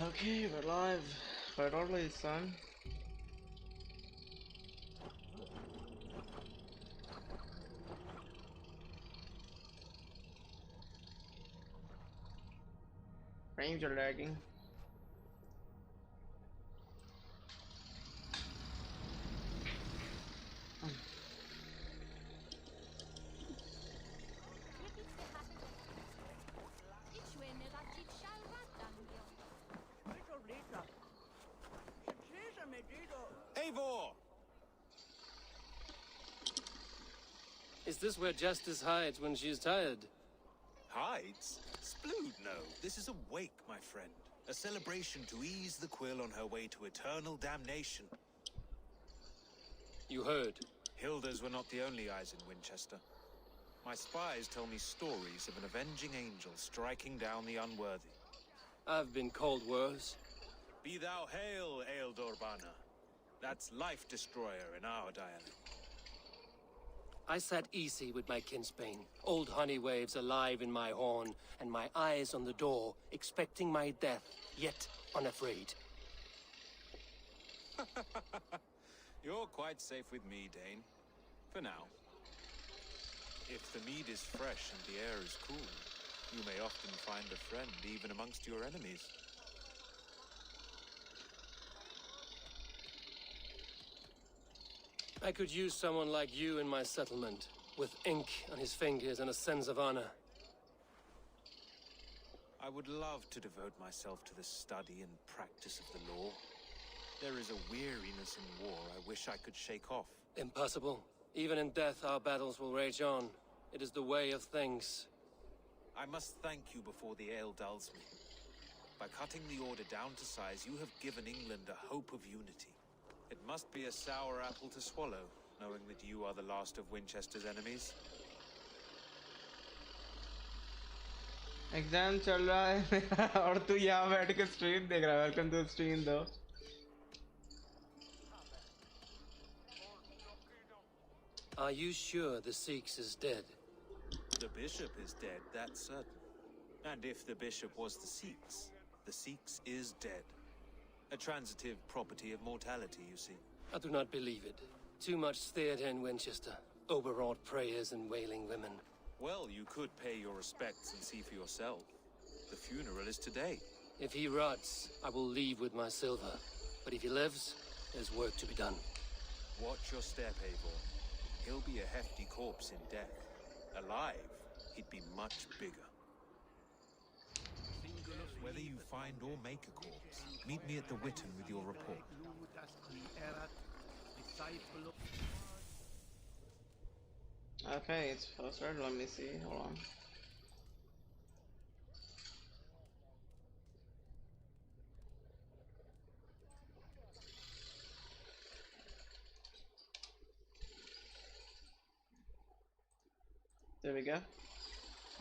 Okay, we're live. Quite early, son. Frames are lagging. Eivor! Is this where Justice hides when she's tired? Hides? Splood, no. This is a wake, my friend. A celebration to ease the quill on her way to eternal damnation. You heard. Hilda's were not the only eyes in Winchester. My spies tell me stories of an avenging angel striking down the unworthy. I've been called worse. Be thou hail, Ealdor-Bana. That's Life Destroyer in our dialect. I sat easy with my kinsbane, old honey waves alive in my horn, and my eyes on the door, expecting my death, yet unafraid. You're quite safe with me, Dane. For now. If the mead is fresh and the air is cool, you may often find a friend even amongst your enemies. I could use someone like you in my settlement, with ink on his fingers and a sense of honor. I would love to devote myself to the study and practice of the law. There is a weariness in war I wish I could shake off. Impossible. Even in death, our battles will rage on. It is the way of things. I must thank you before the ale dulls me. By cutting the order down to size, you have given England a hope of unity. It must be a sour apple to swallow, knowing that you are the last of Winchester's enemies. Exam चल रहा है मेरा और तू यहाँ बैठ के stream देख रहा है वेलकम टू स्ट्रीम दो Are you sure the Sikhs is dead? The bishop is dead, that's certain. And if the bishop was the Sikhs is dead. A transitive property of mortality, you see. I do not believe it. Too much theatre in Winchester. Overwrought prayers and wailing women. Well, you could pay your respects and see for yourself. The funeral is today. If he rots, I will leave with my silver. But if he lives, there's work to be done. Watch your step, Eivor. He'll be a hefty corpse in death. Alive, he'd be much bigger. Whether you find or make a corpse, meet me at the Witten with your report. Okay, it's posted. Let me see. Hold on. There we go.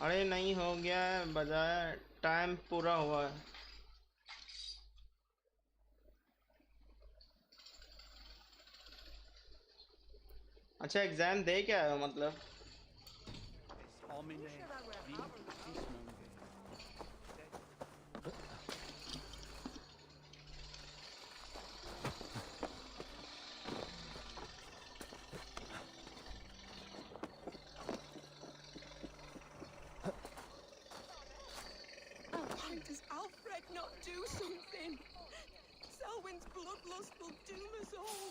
अरे नहीं हो गया है बजाय time पूरा हुआ है अच्छा एग्जाम दे क्या है मतलब Does Alfred not do something? Selwyn's bloodlust will doom us all.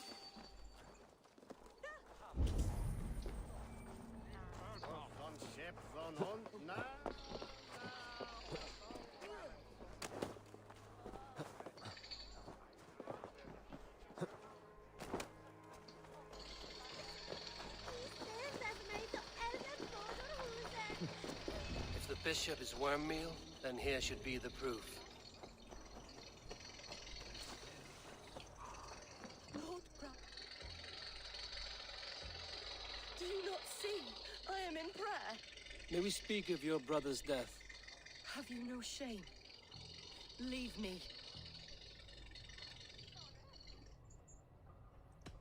If the bishop is worm meal, then here should be the proof. Lord Brad, do you not see? I am in prayer. May we speak of your brother's death? Have you no shame? Leave me.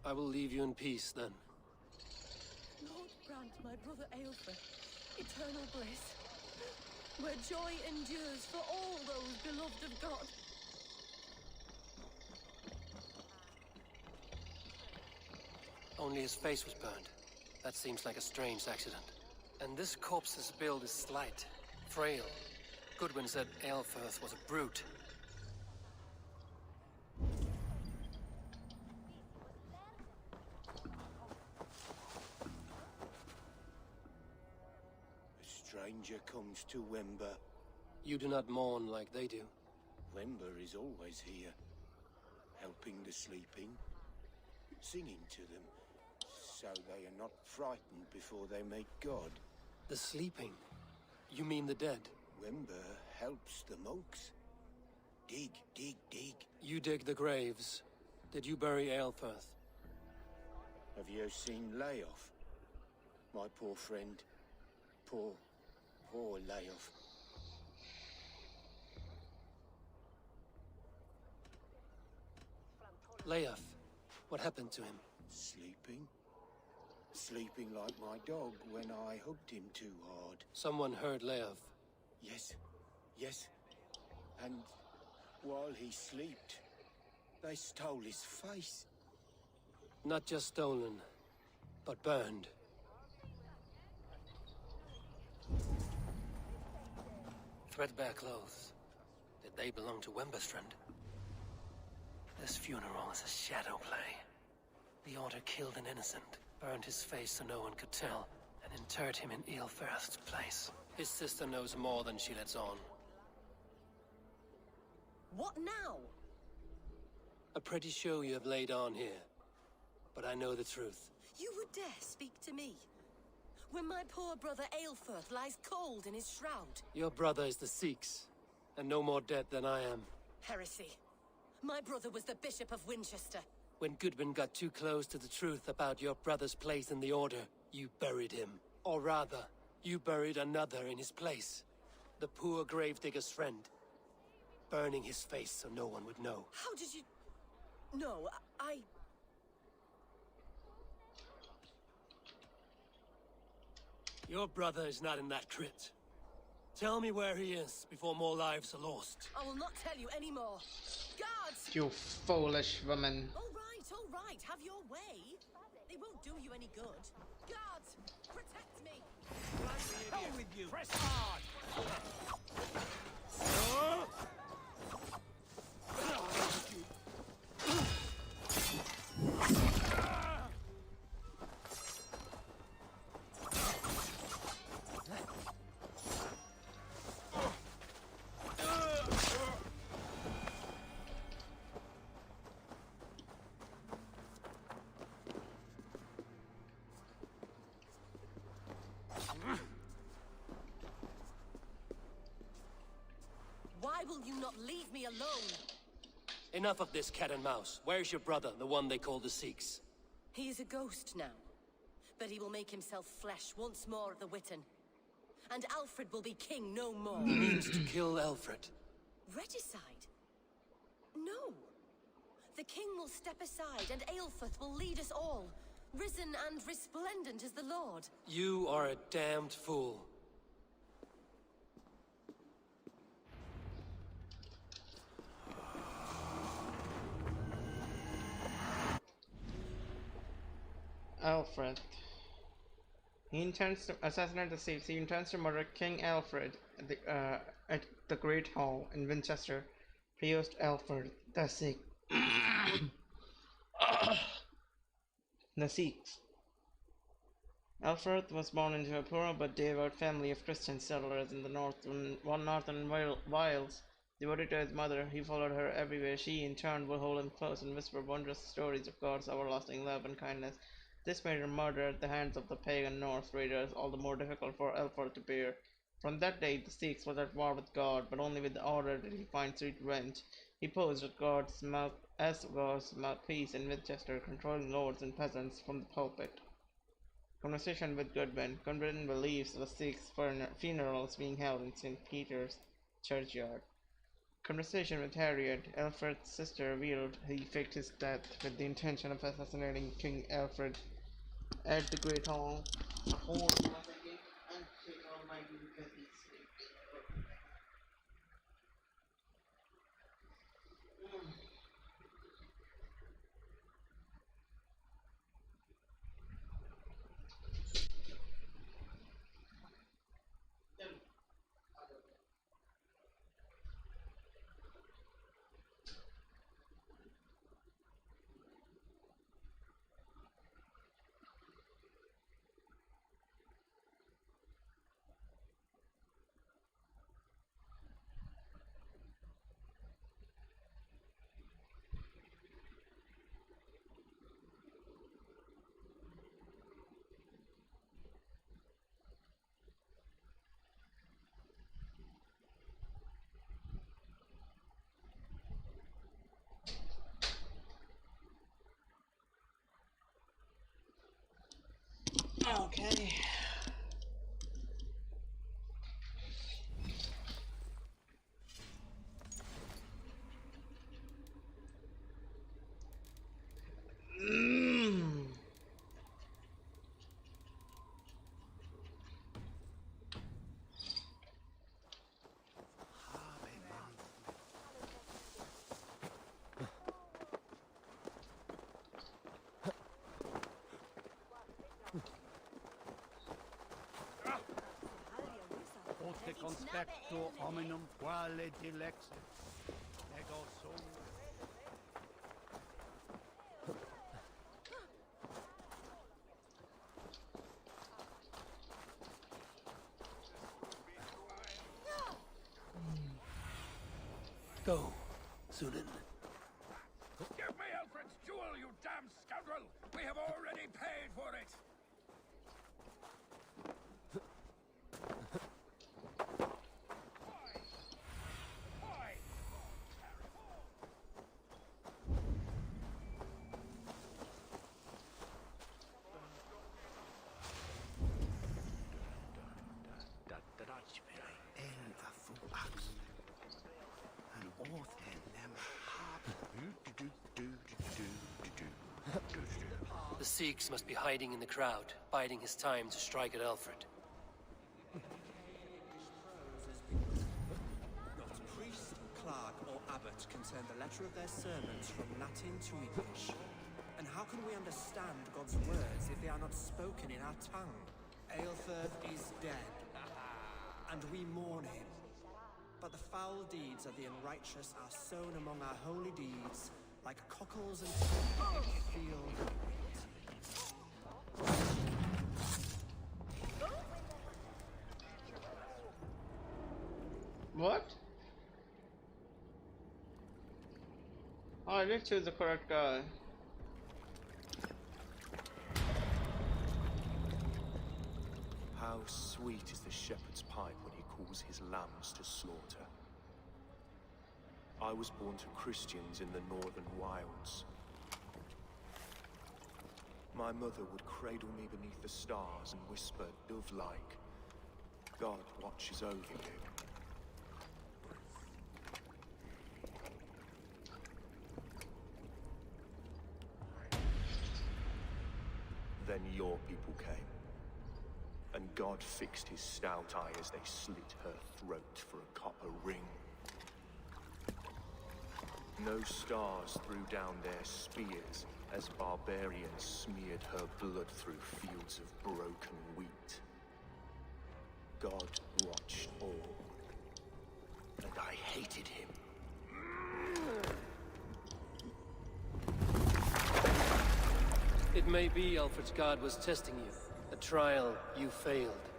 I will leave you in peace, then. Lord grant my brother Aelfried eternal bliss, where joy endures for all those beloved of God. Only his face was burned. That seems like a strange accident. And this corpse's build is slight, frail. Goodwin said Aelfirth was a brute. A stranger comes to Wember. You do not mourn like they do. Wember is always here, helping the sleeping, singing to them, so they are not frightened before they meet God. The sleeping? You mean the dead? Wember helps the monks. Dig, dig, dig. You dig the graves. Did you bury Aelfirth? Have you seen Layoff? My poor friend. Poor Layoff. Leof, what happened to him? Sleeping? Sleeping like my dog when I hugged him too hard. Someone heard Leof. Yes. And while he slept, they stole his face. Not just stolen, but burned. Threadbare clothes. Did they belong to Wemberstrand? This funeral is a shadow play. The Order killed an innocent, burned his face so no one could tell, and interred him in Aelfirth's place. His sister knows more than she lets on. What now? A pretty show you have laid on here. But I know the truth. You would dare speak to me? When my poor brother Aelfirth lies cold in his shroud. Your brother is the Sikhs, and no more dead than I am. Heresy. My brother was the Bishop of Winchester. When Goodwin got too close to the truth about your brother's place in the Order, you buried him. Or rather, you buried another in his place. The poor gravedigger's friend. Burning his face so no one would know. How did you... No, I... Your brother is not in that crypt. Tell me where he is before more lives are lost. I will not tell you anymore. Guards! You foolish woman. All right, have your way. They won't do you any good. Guards, protect me. Hell with you! Press hard! Why will you not leave me alone? Enough of this cat and mouse. Where's your brother, the one they call the Sikhs? He is a ghost now. But he will make himself flesh once more at the Witten. And Alfred will be king no more. He means to kill Alfred. Regicide? No. The king will step aside and Aelfirth will lead us all. Risen and resplendent as the Lord. You are a damned fool. Alfred. He intends to assassinate the Sikhs. He intends to murder King Alfred at the Great Hall in Winchester. Priest Alfred, the Sikh. The Sikhs. Alfred was born into a poor but devout family of Christian settlers in the northern Wales. Devoted to his mother, he followed her everywhere. She, in turn, would hold him close and whisper wondrous stories of God's everlasting love and kindness. This made her murder at the hands of the pagan Norse raiders all the more difficult for Alfred to bear. From that day, the Sikhs was at war with God, but only with the Order did he find sweet revenge. He posed as God's mouthpiece in Winchester, controlling lords and peasants from the pulpit. Conversation with Goodwin. Goodwin believes the Sikhs' funerals being held in St. Peter's churchyard. Conversation with Harriet. Alfred's sister revealed he faked his death with the intention of assassinating King Alfred at the Great Hall. pecto hominum quale dilexit. Ego sum. Go, Sunan. Give me Alfred's jewel, you damn scoundrel! We have already paid for it! The Sikhs must be hiding in the crowd, biding his time to strike at Alfred. Not priest, clerk, or abbot can turn the letter of their sermons from Latin to English. And how can we understand God's words if they are not spoken in our tongue? Aelfirth is dead, and we mourn him. But the foul deeds of the unrighteous are sown among our holy deeds, like cockles and turnips in the field. What? Oh, I did choose the correct guy. How sweet is the shepherd's pipe when he calls his lambs to slaughter. I was born to Christians in the northern wilds. My mother would cradle me beneath the stars and whisper, dove-like, God watches over you. Then your people came, and God fixed his stout eye as they slit her throat for a copper ring. No stars threw down their spears as barbarians smeared her blood through fields of broken wheat. God watched all, and I hated him. It may be Alfred's god was testing you. A trial you failed.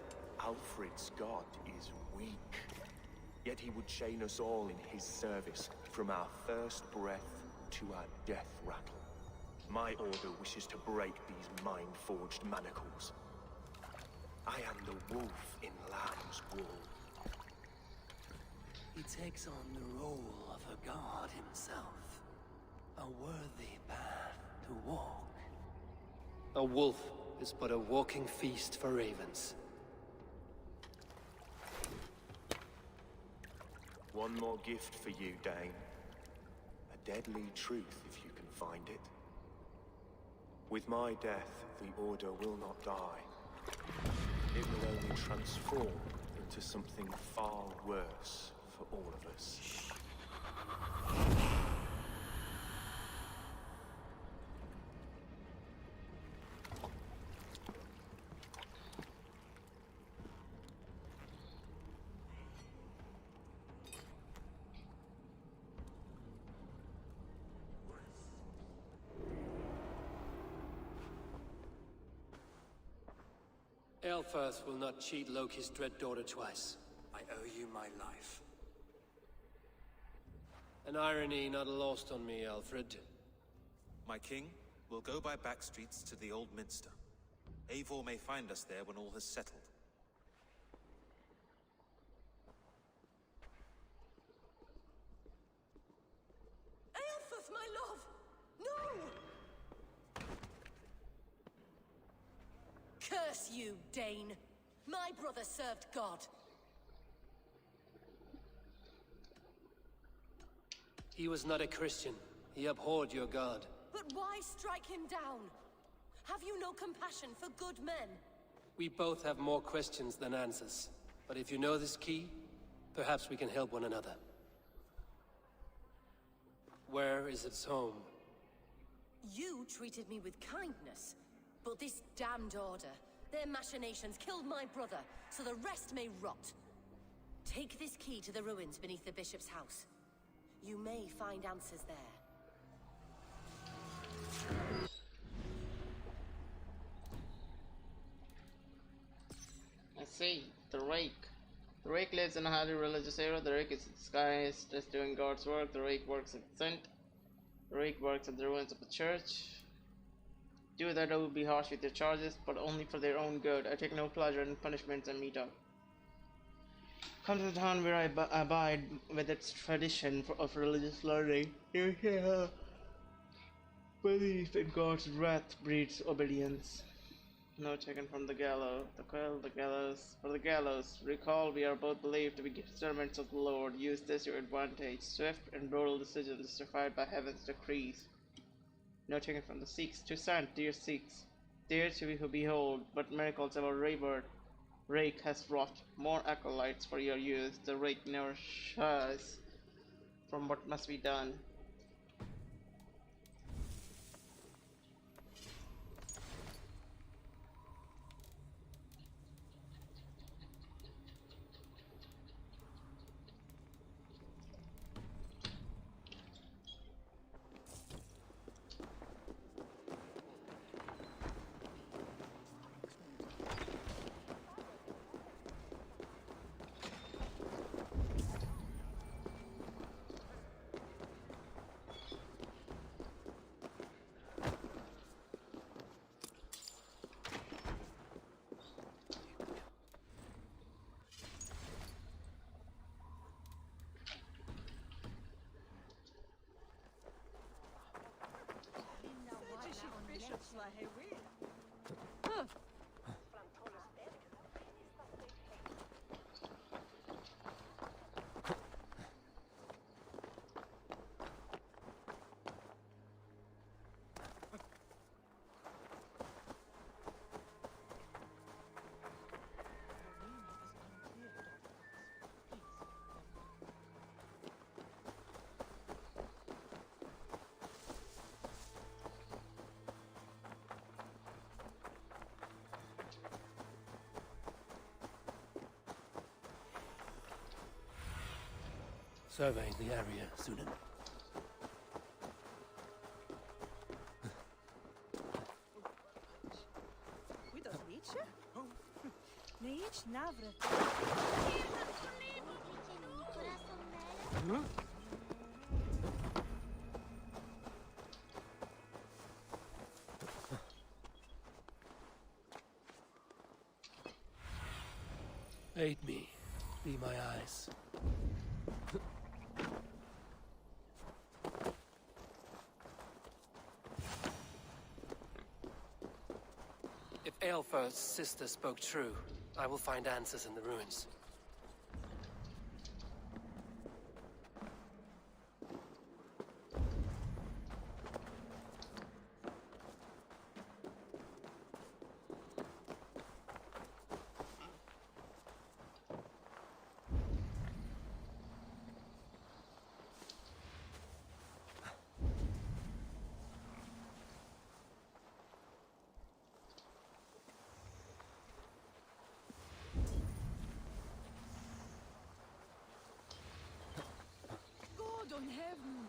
Alfred's god is weak, yet he would chain us all in his service, from our first breath to our death rattle. My order wishes to break these mind-forged manacles. I am the wolf in lamb's wool. He takes on the role of a god himself. A worthy path to walk. A wolf is but a walking feast for ravens. One more gift for you, Dane. A deadly truth, if you can find it. With my death, the Order will not die. It will only transform into something far worse for all of us. Aelfirth will not cheat Loki's dread daughter twice. I owe you my life. An irony not lost on me, Alfred. My king, we'll go by back streets to the old minster. Eivor may find us there when all has settled. Aelfirth, my love! No! Curse you, Dane! My brother served God. He was not a Christian. He abhorred your god. But why strike him down? Have you no compassion for good men? We both have more questions than answers. But if you know this key, perhaps we can help one another. Where is its home? You treated me with kindness, but this damned order, their machinations killed my brother, so the rest may rot. Take this key to the ruins beneath the bishop's house. You may find answers there. I see. The Rake. The Rake lives in a highly religious area. The Rake is disguised as doing God's work. The Rake works at Saint. The Rake works at the ruins of the church. Do that, I will be harsh with your charges, but only for their own good. I take no pleasure in punishments and meet up. Come to the town where I abide with its tradition of religious learning. You hear her. Belief in God's wrath breeds obedience. No taken from the gallows. The gallows. For the gallows. Recall, we are both believed to be servants of the Lord. Use this to your advantage. Swift and brutal decisions justified by heaven's decrees. No taken from the Sikhs. To Sant, dear Sikhs. Dear to you who behold, but miracles of our rebirth. Rake has wrought more acolytes for your use. The Rake never shies from what must be done. Surveying the area, Sunan. Aid me. Be my eyes. If Aelfir's sister spoke true, I will find answers in the ruins. on heaven.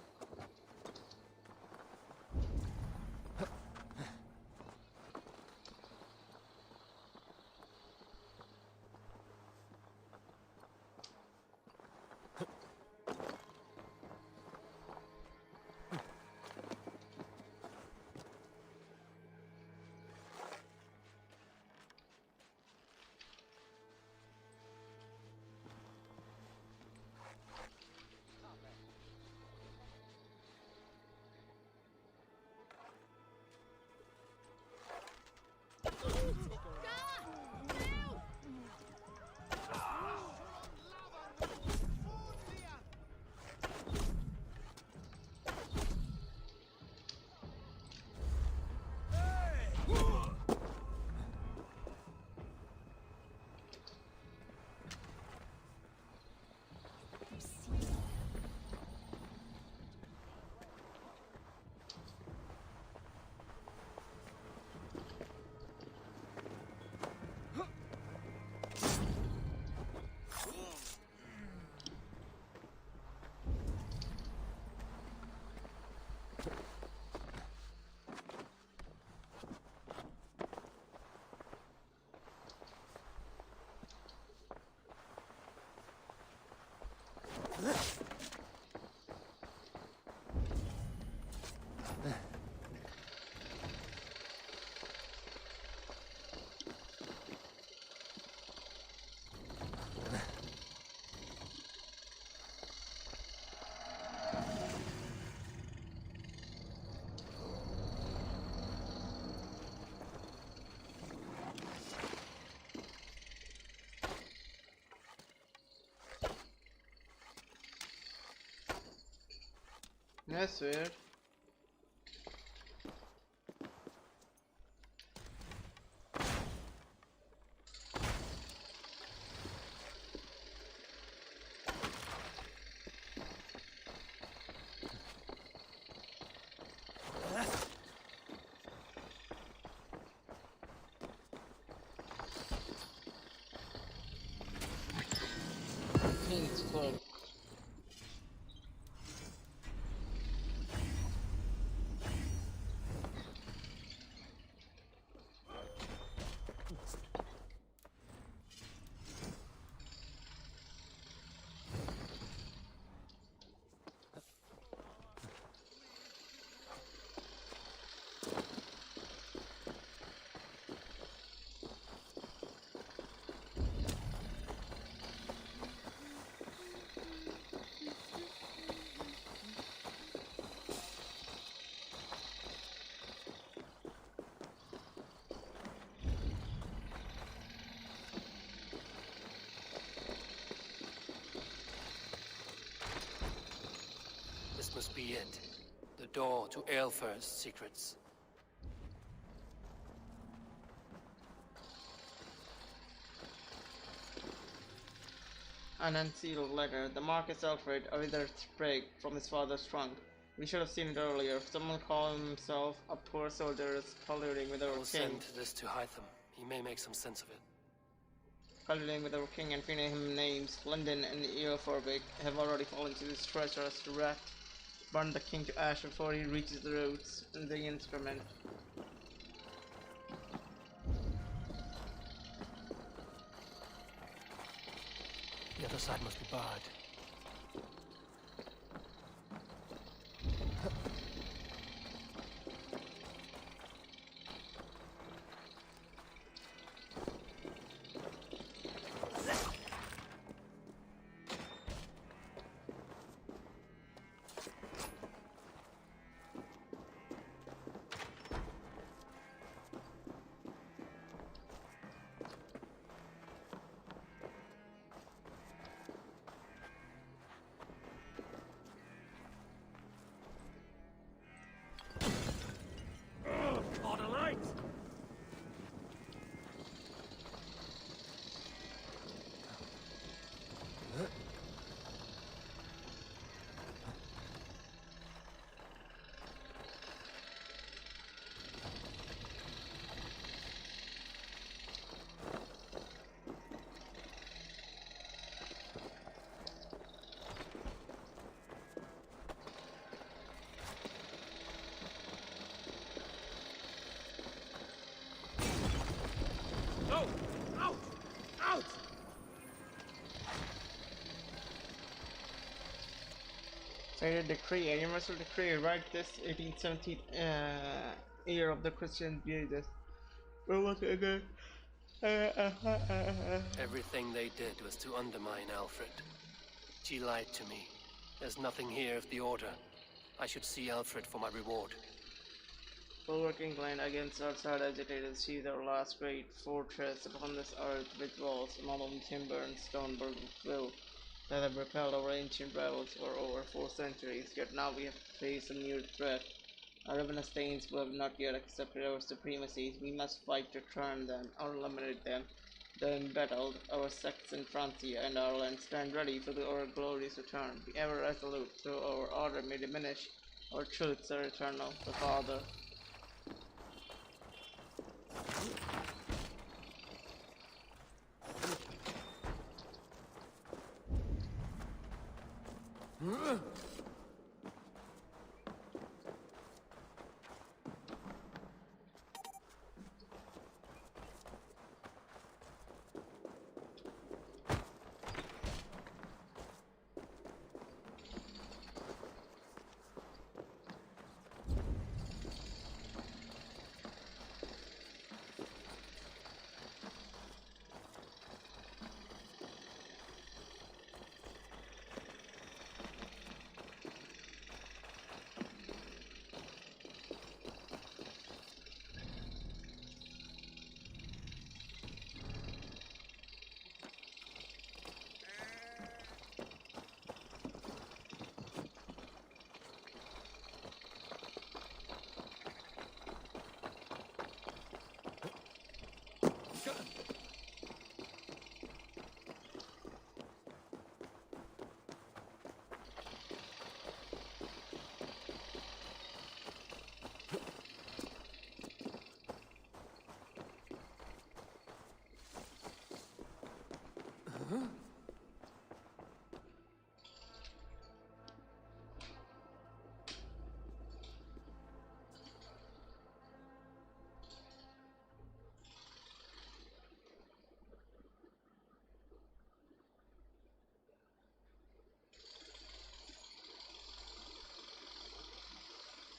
That's weird. King's cloak. This must be it. The door to Aelfir's secrets. An unsealed letter. The Marcus Alfred, a withered sprig from his father's trunk. We should have seen it earlier. Someone calling himself a poor soldier is colluding with our We'll king. send this to Hytham. He may make some sense of it. Colluding with our king and feeding him names. London and Eoforbic have already fallen to this treacherous rat. Burn the king to ash before he reaches the roots and the instrument. The other side must be barred. Fated decree, a universal decree, right this 1817th year of the Christian Jesus. We're looking again. Everything they did was to undermine Alfred. She lied to me. There's nothing here of the Order. I should see Alfred for my reward. Bulwark England against outside agitators, she's our last great fortress upon this earth with walls, not only timber and stone but will that have repelled our ancient rivals for over 4 centuries, yet now we have to face a new threat. Our ravenous Danes who have not yet accepted our supremacy, we must fight to turn them or eliminate them. The embattled, our Saxon Francia and Ireland stand ready for our glorious return. Be ever resolute, though our order may diminish, our truths are eternal. The Father.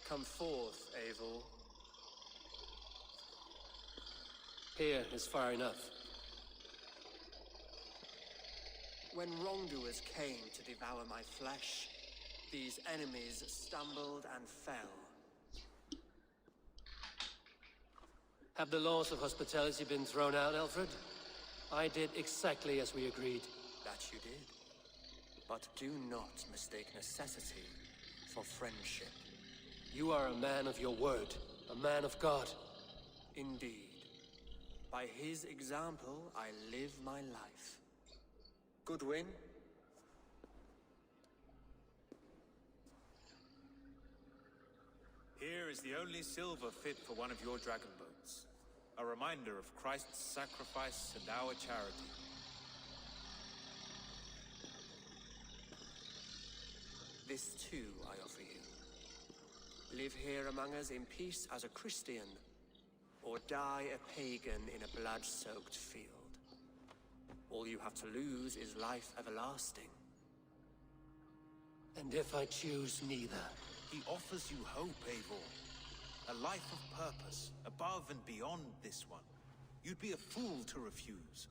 Come forth, Eivor. Here is far enough. When wrongdoers came to devour my flesh, these enemies stumbled and fell. Have the laws of hospitality been thrown out, Alfred? I did exactly as we agreed. That you did. But do not mistake necessity for friendship. You are a man of your word, a man of God. Indeed. By his example, I live my life. Goodwin? Here is the only silver fit for one of your dragon boats. A reminder of Christ's sacrifice and our charity. This too I offer you. Live here among us in peace as a Christian, or die a pagan in a blood-soaked field. All you have to lose is life everlasting. And if I choose neither? He offers you hope, Eivor. A life of purpose, above and beyond this one. You'd be a fool to refuse.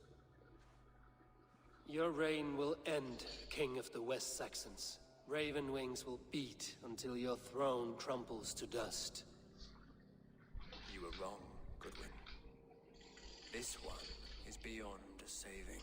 Your reign will end, King of the West Saxons. Raven wings will beat until your throne crumples to dust. You were wrong, Goodwin. This one is beyond saving.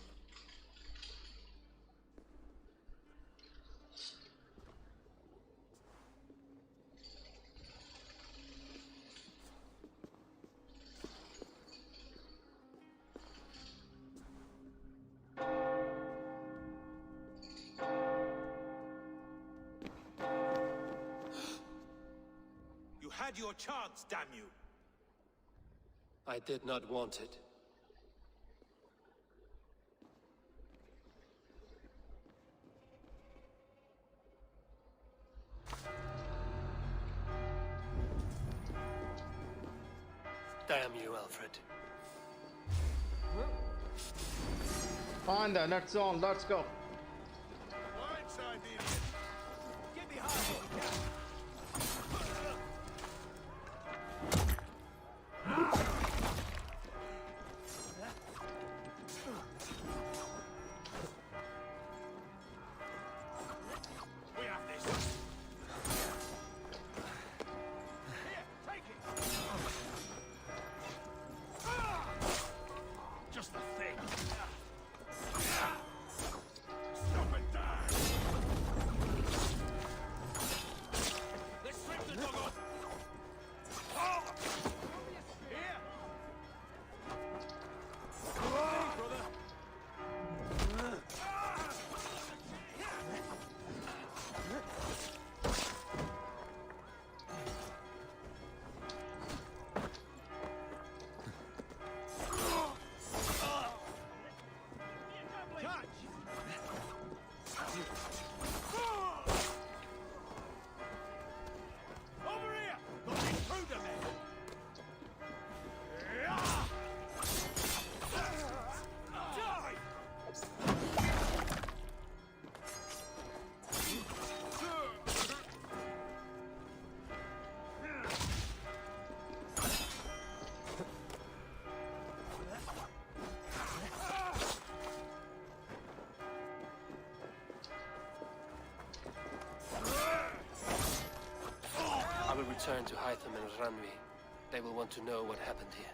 You had your chance, damn you! I did not want it. Damn you, Alfred. Fine then, that's on, let's go. Get behind me, Cap. We have this. Here, take it. Just the thing. Stop and die. Let's strip the dog off. Oh! Here. Hey, brother. Over here! Got the intruder, man! Die! I will return to Hytham and Ranvi. They will want to know what happened here.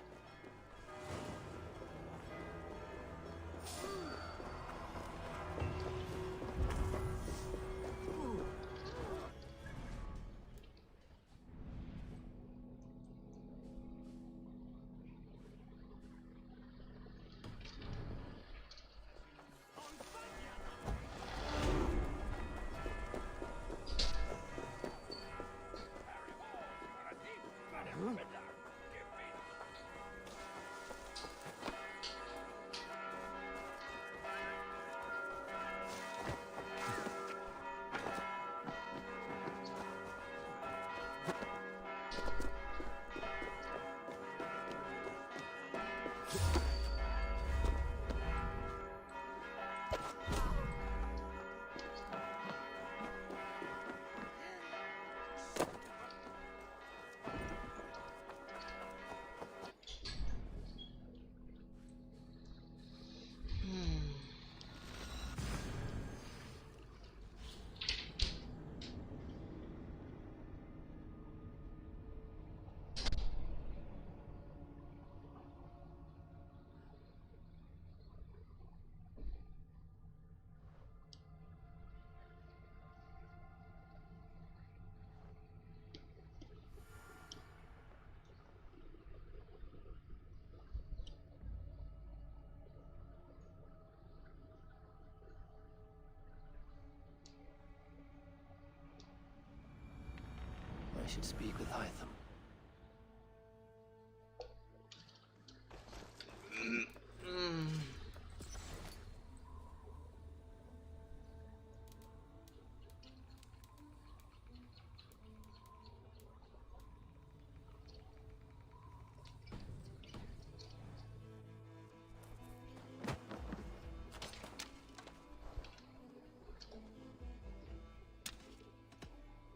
should speak with Hytham.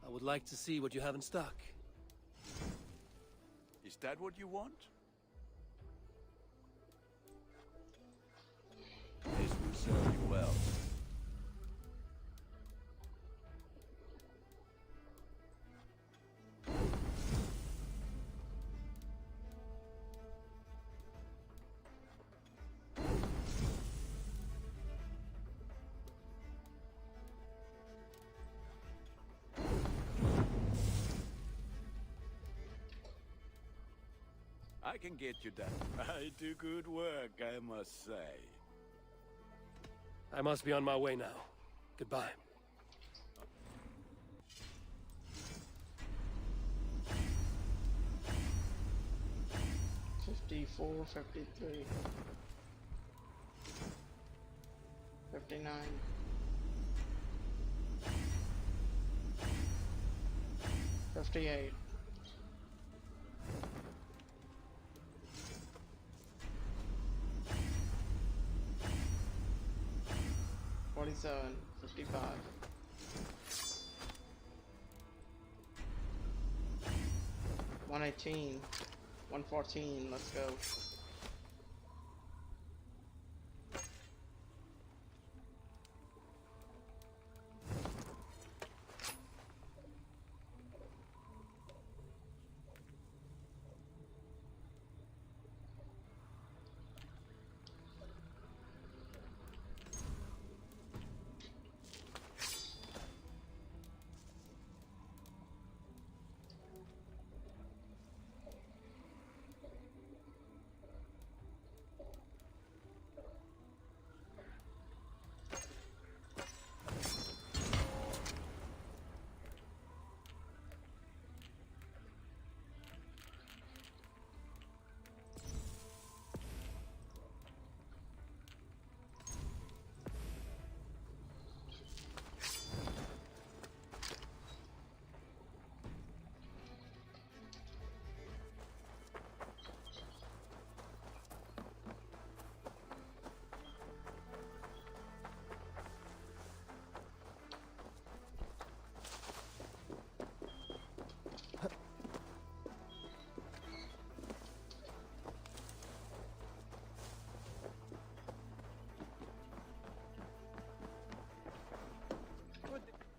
I would like to see what you have in stock. Is that what you want? This will serve you well. I can get you that. I do good work, I must say. I must be on my way now. Goodbye. $54, $53, $59, $58. 47, 55. 118, 114, let's go.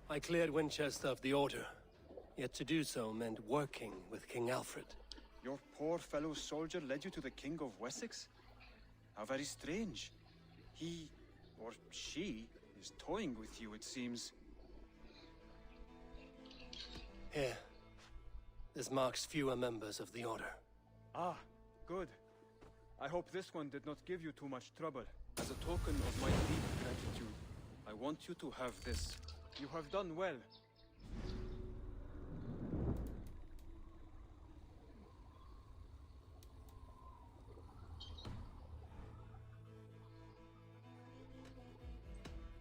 I cleared Winchester of the Order. Yet to do so meant working with King Alfred. Your poor fellow soldier led you to the King of Wessex? How very strange. He, or she, is toying with you, it seems. Here. This marks fewer members of the Order. Ah, good. I hope this one did not give you too much trouble. As a token of my deep gratitude, I want you to have this. You have done well.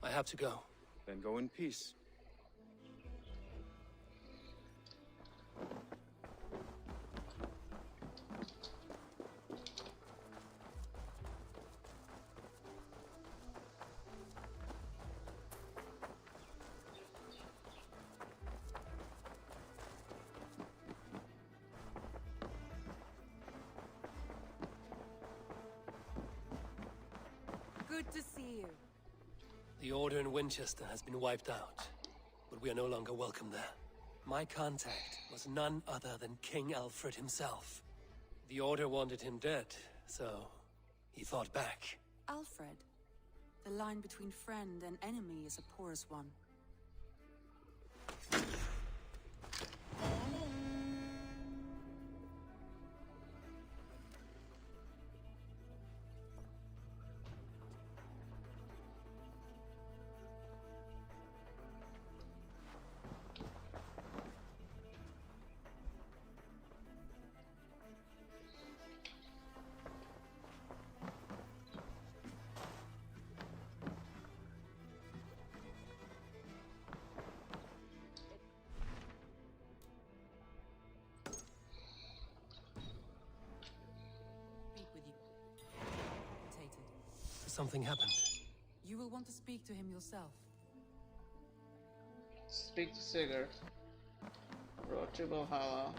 I have to go. Then go in peace. Good to see you. The Order in Winchester has been wiped out, but we are no longer welcome there. My contact was none other than King Alfred himself. The Order wanted him dead, so he fought back. Alfred. The line between friend and enemy is a porous one. something happened. You will want to speak to him yourself. Speak to Sigurd. Road to Valhalla.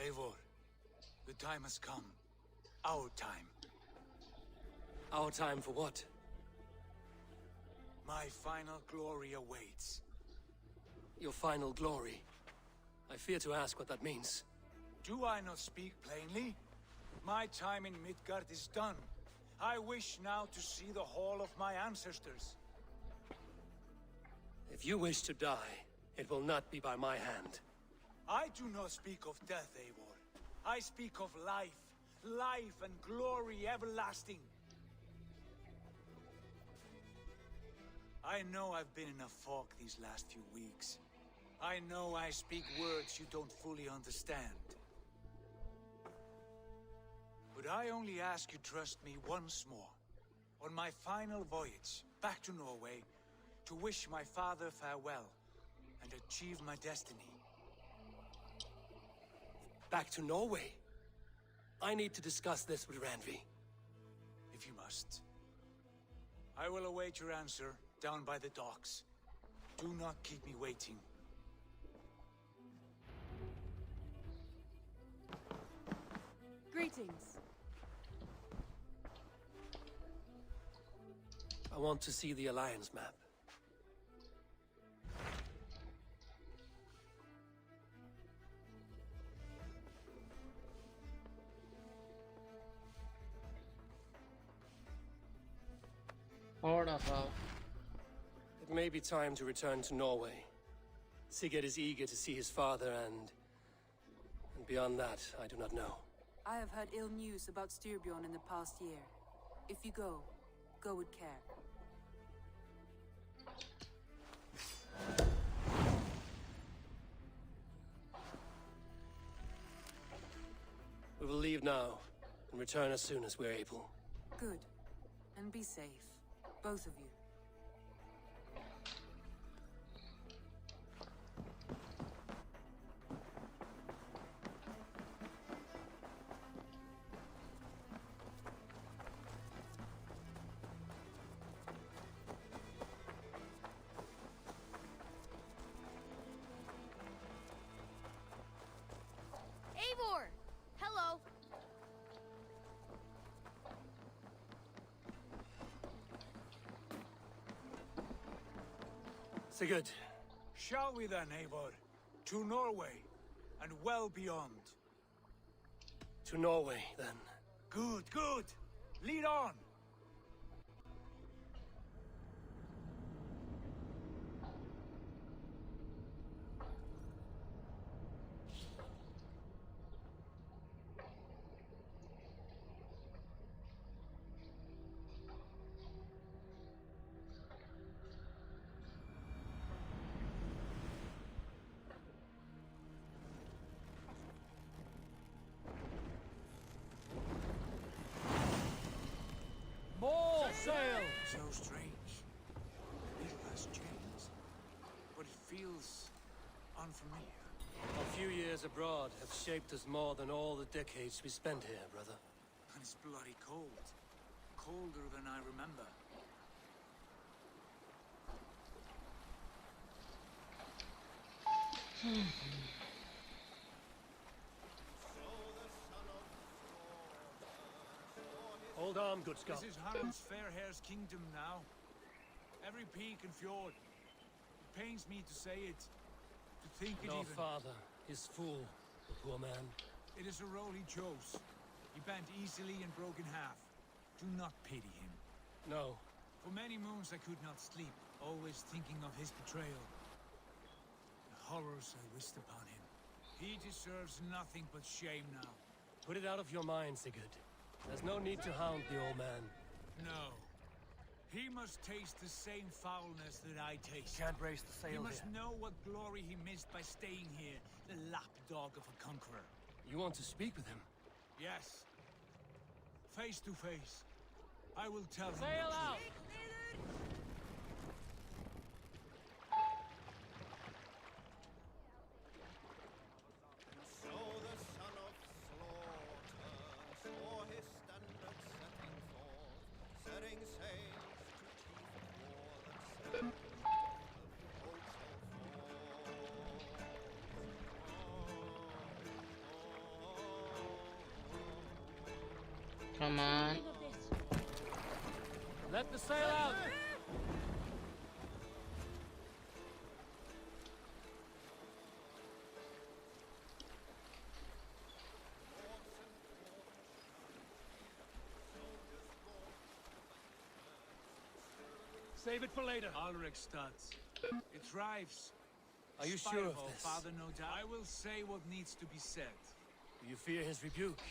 Eivor, the time has come. Our time. Our time for what? My final glory awaits. Your final glory. I fear to ask what that means. Do I not speak plainly? My time in Midgard is done. I wish now to see the hall of my ancestors. If you wish to die, it will not be by my hand. I do not speak of death, Eivor. I speak of life. Life and glory everlasting. I know I've been in a fog these last few weeks. I know I speak words you don't fully understand. But I only ask you trust me once more. On my final voyage back to Norway, to wish my father farewell and achieve my destiny. Back to Norway? I need to discuss this with Randvi. If you must. I will await your answer down by the docks. Do not keep me waiting. Greetings. I want to see the Alliance map. Hornafal. It may be time to return to Norway. Sigurd is eager to see his father and beyond that, I do not know. I have heard ill news about Styrbjorn in the past year. If you go, go with care. We will leave now and return as soon as we're able. Good. And be safe. Both of you. Eivor! Hello! Sigurd. Shall we then, Eivor? To Norway, and well beyond. To Norway, then. Good, good! Lead on! More sail! So strange. The needle has changed, but it feels unfamiliar. A few years abroad have shaped us more than all the decades we spent here, brother. And it's bloody cold. Colder than I remember. Hold on, good Scott. This is Harald's Fairhair's kingdom now. Every peak and fjord. It pains me to say it. To think it Your even. father is fool, the poor man. It is a role he chose. He bent easily and broke in half. Do not pity him. No. For many moons I could not sleep, always thinking of his betrayal. The horrors I wished upon him. He deserves nothing but shame now. Put it out of your mind, Sigurd. There's no need to hound the old man. No. He must taste the same foulness that I taste. Can't raise the sail He must here. know what glory he missed by staying here, the lapdog of a conqueror. You want to speak with him? Yes. Face to face. I will tell him Sail the out! truth. So the son of slaughter saw his standard setting forth, setting sails to chief war that sailed the boat shall fall. Come on. Let the sail out! Save it for later. Alrekstad. It thrives. Are you Spite sure of all, this? Father, no doubt. I will say what needs to be said. Do you fear his rebuke?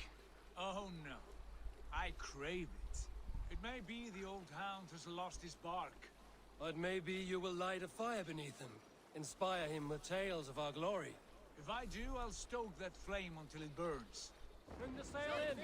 Oh no. I crave it. It may be the old hound has lost his bark. But maybe you will light a fire beneath him. Inspire him with tales of our glory. If I do, I'll stoke that flame until it burns. Bring the sail in!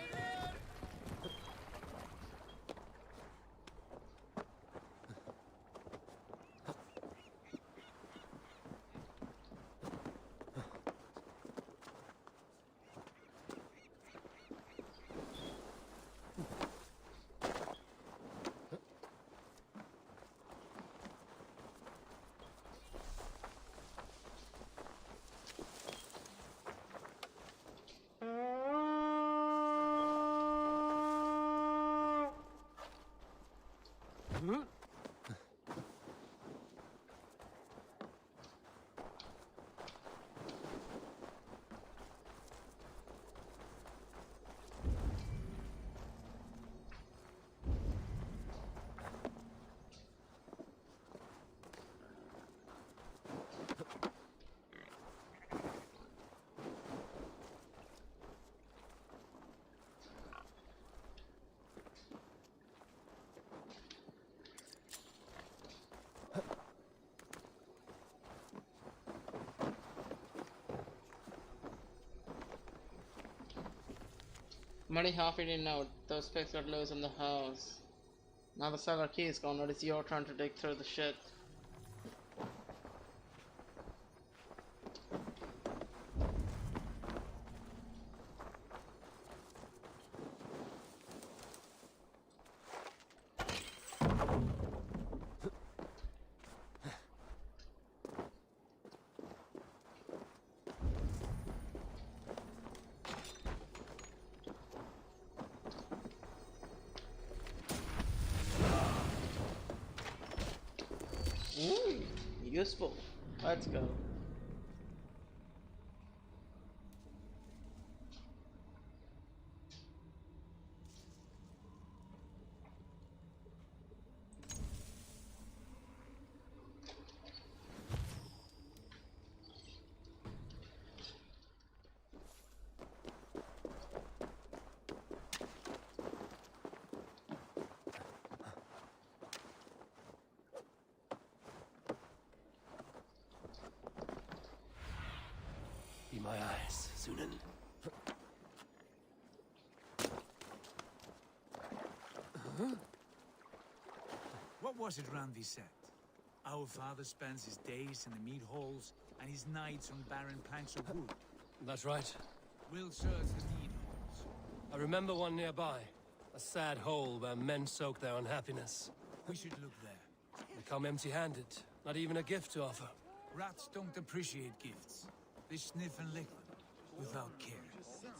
I'm already half eaten out. Those pigs got loose in the house. Now the cellar key is gone, but it's your turn to dig through the shit. Ooh, useful. Let's go. Be my eyes, Sunan. What was it Randi said? Our father spends his days in the mead halls and his nights on barren planks of wood. That's right. We'll search the mead halls. I remember one nearby. A sad hole where men soak their unhappiness. We should look there. They come empty-handed. Not even a gift to offer. Rats don't appreciate gifts. They sniff and lick them without care.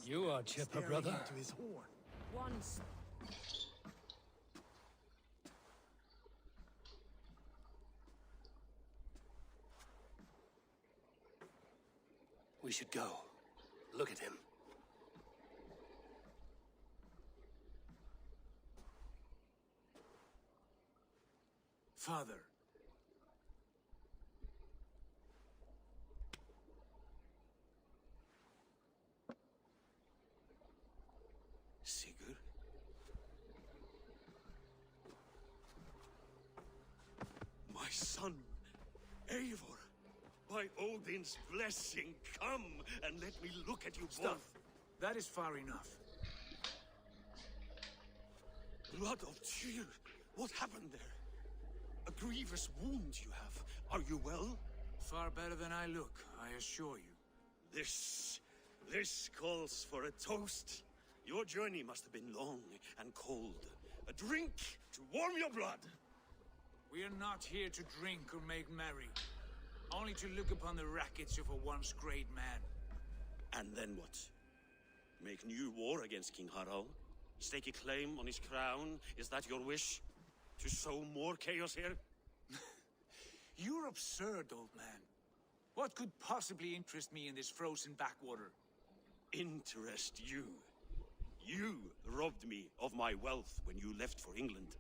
You are chipper, brother. Into his horn. Once. We should go. Look at him. Father. Sigurd? My son, Eivor. By Odin's blessing, come and let me look at you Stop. That is far enough. Blood of Tyr. What happened there? A grievous wound you have. Are you well? Far better than I look, I assure you. This calls for a toast. Your journey must have been long and cold. A drink to warm your blood. We are not here to drink or make merry. Only to look upon the rackets of a once great man. And then what? Make new war against King Harald? Stake a claim on his crown? Is that your wish? To sow more chaos here? You're absurd, old man. What could possibly interest me in this frozen backwater? Interest you? You robbed me of my wealth when you left for England.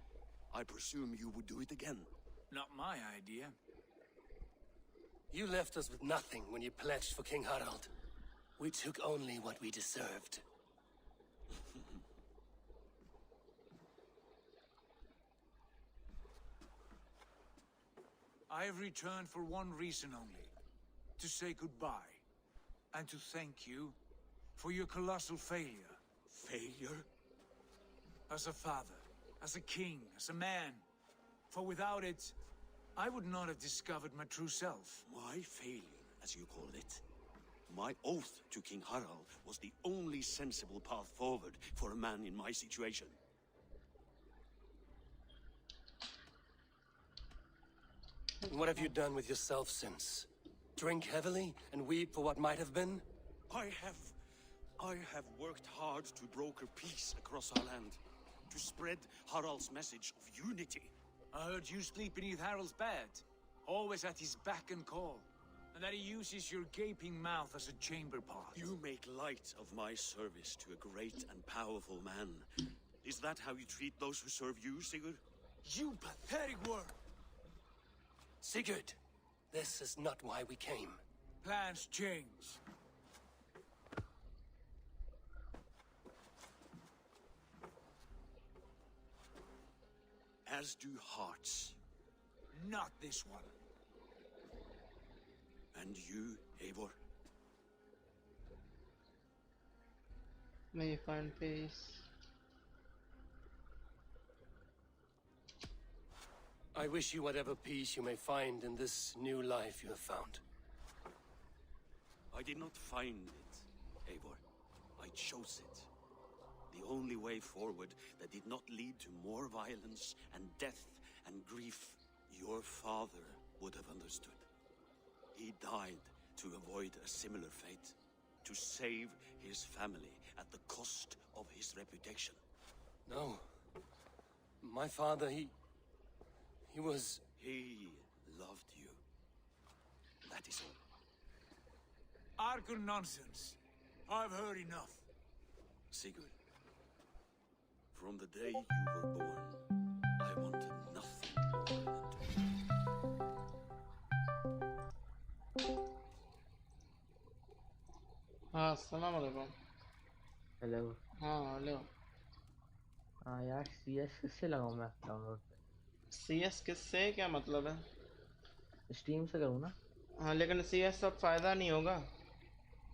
I presume you would do it again. Not my idea. You left us with nothing when you pledged for King Harald. We took only what we deserved. I have returned for one reason only. To say goodbye. And to thank you for your colossal failure. Failure? As a father, as a king, as a man. For without it, I would not have discovered my true self. My failure, as you called it. My oath to King Harald was the only sensible path forward for a man in my situation. What have you done with yourself since? Drink heavily and weep for what might have been? I have worked hard to broker peace across our land. To spread Harald's message of unity. I heard you sleep beneath Harald's bed. Always at his beck and call. And that he uses your gaping mouth as a chamber pot. You make light of my service to a great and powerful man. Is that how you treat those who serve you, Sigurd? You pathetic worm! Sigurd, this is not why we came. Plans change. As do hearts. Not this one. And you, Eivor? May you find peace. I wish you whatever peace you may find in this new life you have found. I did not find it, Eivor. I chose it. The only way forward that did not lead to more violence and death and grief. Your father would have understood. He died to avoid a similar fate. To save his family at the cost of his reputation. No. My father, he was... He loved you. That is all. Archer nonsense. I've heard enough. Sigurd, from the day you were born, I wanted nothing more than हाँ अस्सलाम वालेकुम। Hello. हाँ hello. हाँ यार CS किससे लगाऊं मैं download? CS किससे क्या मतलब है? स्टीम से करूँ ना? हाँ लेकिन CS सब फायदा नहीं होगा।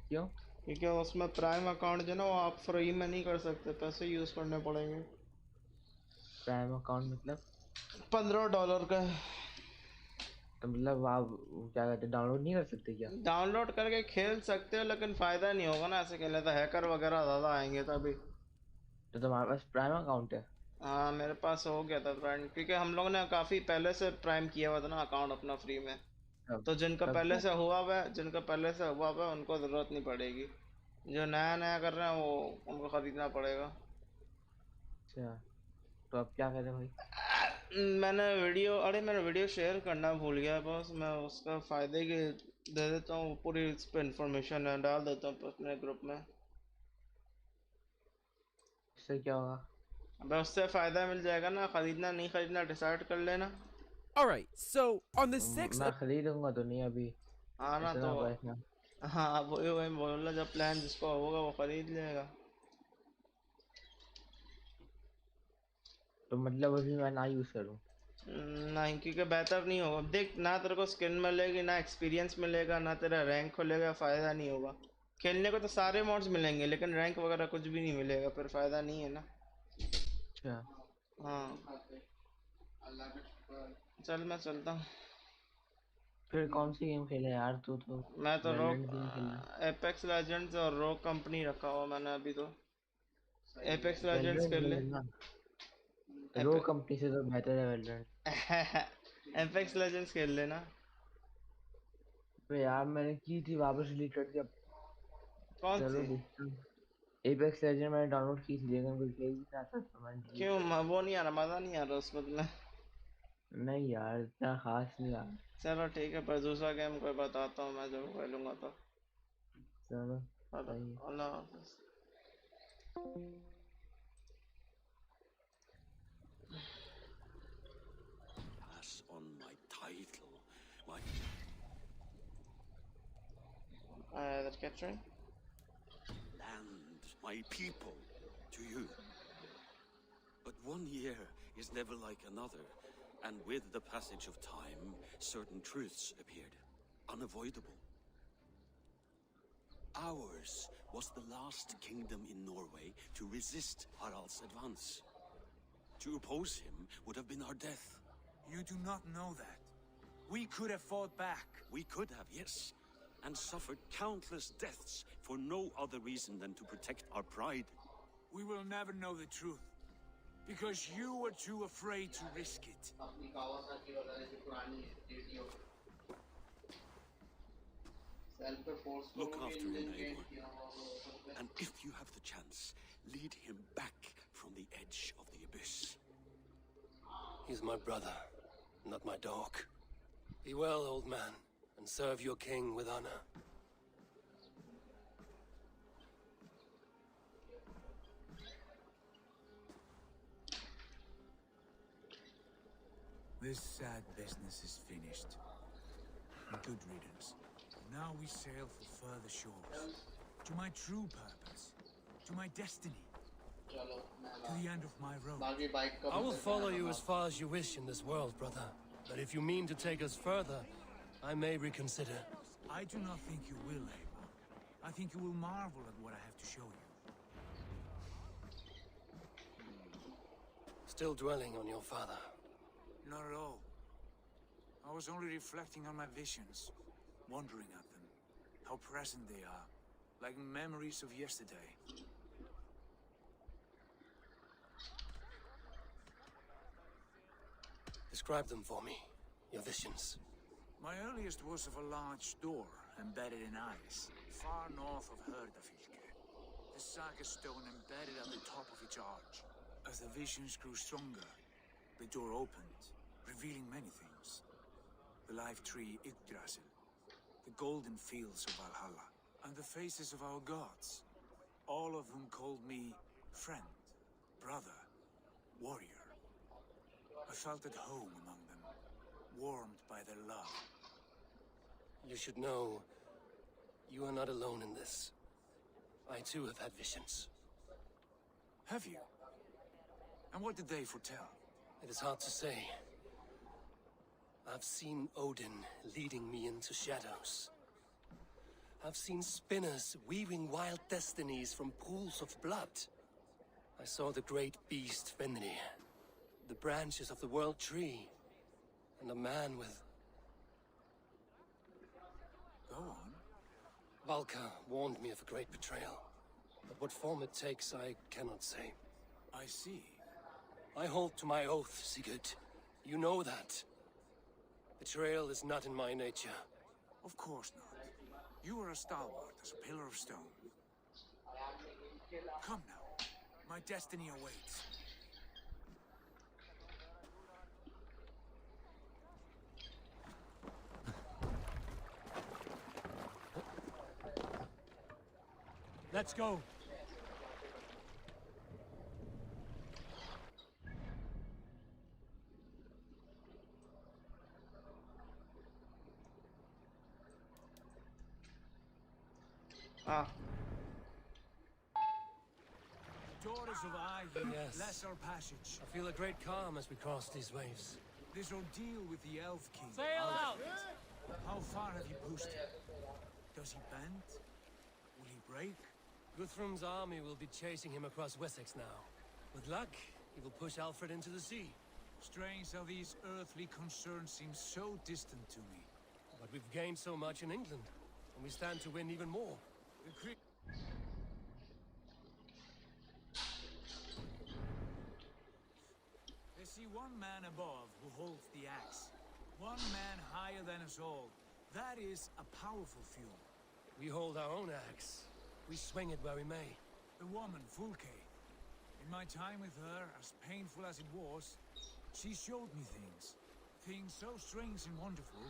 क्यों? क्योंकि उसमें प्राइम अकाउंट जो ना वो आप फ्री में नहीं कर सकते, पैसे यूज करने पड़ेंगे। प्राइम अकाउंट मतलब? $15 का है। तो मतलब आप क्या कहते हैं, डाउनलोड नहीं कर सकते क्या? डाउनलोड करके खेल सकते हो लेकिन फायदा नहीं होगा ना, ऐसे खेले तो हैकर वगैरह ज्यादा आएंगे तभी। तो तुम्हारे पास प्राइम अकाउंट है? हाँ मेरे पास हो गया था प्राइम, क्योंकि हम लोग ने काफी पहले से प्राइम किया हुआ था ना अकाउंट अपना फ्री में। तो जिनका पहले से हुआ हुआ है उनको जरूरत नहीं पड़ेगी। जो नया नया कर रहे हैं वो उनको खरीदना पड़ेगा। अच्छा तो अब क्या करें भाई? मैंने वीडियो शेयर करना भूल गया बस। मैं उसका फायदे की दे देता हूँ, पूरी इस पे इंफॉर्मेशन डाल देता हूँ अपने ग्रुप में। इससे क्या होगा? अब उससे फायदा मिल जाएगा ना, खरीदना नहीं खरीदना डिसाइड कर लेना। All right, so on the 6th मैं of खरीदूंगा तो नहीं अभी आना तो, इतना पैसा। हाँ वही बोला, जब प्लान जिसको होगा वो खरीद लेगा। तो मतलब अभी मैं ना यूज करूँ? नहीं, क्योंकि बेहतर नहीं होगा। देख, ना तेरे को स्किन मिलेगी, ना एक्सपीरियंस मिलेगा, ना तेरा रैंक खोलेगा, फायदा नहीं होगा। खेलने को तो सारे मॉड्स मिलेंगे लेकिन रैंक वगैरह कुछ भी नहीं मिलेगा, फिर फायदा नहीं है ना। अच्छा हाँ चल मैं चलता हूँ। फिर कौन सी गेम खेले यार? तू तो मैं तो वैलोरेंट रोक गेम खेला। एपेक्स लेजेंड्स और रोक कंपनी रखा हुआ मैंने अभी तो। एपेक्स लेजेंड्स वैलोरेंट खेल ले। खेले ना, रो कंपनी से तो बेहतर है वैलोरेंट। एपेक्स लेजेंड्स खेल लेना। तो यार मैंने की थी, वापस डिलीट कर दिया। कौन चलो सी? देखते हैं। एपेक्स लेजेंड मैंने डाउनलोड की थी लेकिन कोई खेल नहीं रहा था तो मैंने डिलीट क्यों? कर दी। वो नहीं आ रहा, मजा नहीं आ रहा उसमें तुम्हें? नहीं यार इतना खास नहीं रहा। चलो ठीक है, पर दूसरा गेम कोई बताता हूँ मैं जब खेलूंगा तो। चलो चलो, सही है। अल्लाह हाफिज। Pass on my title, my That's capturing. land, my people, to you. But 1 year is never like another, and with the passage of time, certain truths appeared, unavoidable. Ours was the last kingdom in Norway to resist Harald's advance. To oppose him would have been our death. You do not know that. We could have fought back. We could have, yes, and suffered countless deaths for no other reason than to protect our pride. We will never know the truth, because you were too afraid to risk it. Look after him, Eivor. And if you have the chance, lead him back from the edge of the abyss. He's my brother, not my dog. Be well, old man, and serve your king with honor. This sad business is finished. Good riddance. Now we sail for further shores. To my true purpose. To my destiny. To the end of my road. I will follow you as far as you wish in this world, brother. But if you mean to take us further, I may reconsider. I do not think you will, Eivor. I think you will marvel at what I have to show you. Still dwelling on your father. Not at all. I was only reflecting on my visions, wondering at them. How present they are, like memories of yesterday. Describe them for me, your visions. My earliest was of a large door embedded in ice, far north of Herdafylke. The saga stone embedded at the top of its arch. As the visions grew stronger, the door opened, revealing many things. The life tree Yggdrasil, the golden fields of Valhalla, and the faces of our gods. All of whom called me friend, brother, warrior. I felt at home among them, warmed by their love. You should know, you are not alone in this. I too have had visions. Have you? And what did they foretell? It is hard to say. I've seen Odin leading me into shadows. I've seen spinners weaving wild destinies from pools of blood. I saw the great beast Fenrir, the branches of the world tree, and a man with... Go on. Valka warned me of a great betrayal. But what form it takes, I cannot say. I see. I hold to my oath, Sigurd. You know that. Betrayal is not in my nature. Of course not. You are a stalwart as a pillar of stone. Come now. My destiny awaits. Let's go. Ah, Daughters of Ivy, Yes. lesser passage. I feel a great calm as we cross these waves. This ordeal with the Elf King. Sail out! How far have you pushed him? Does he bend? Will he break? Guthrum's army will be chasing him across Wessex now. With luck, he will push Alfred into the sea. Strange how these earthly concerns seem so distant to me. But we've gained so much in England, and we stand to win even more. The cre- They see one man above who holds the axe. One man higher than us all. That is a powerful fuel. We hold our own axe. We swing it where we may. The woman, Fulke. In my time with her, as painful as it was, she showed me things. Things so strange and wonderful.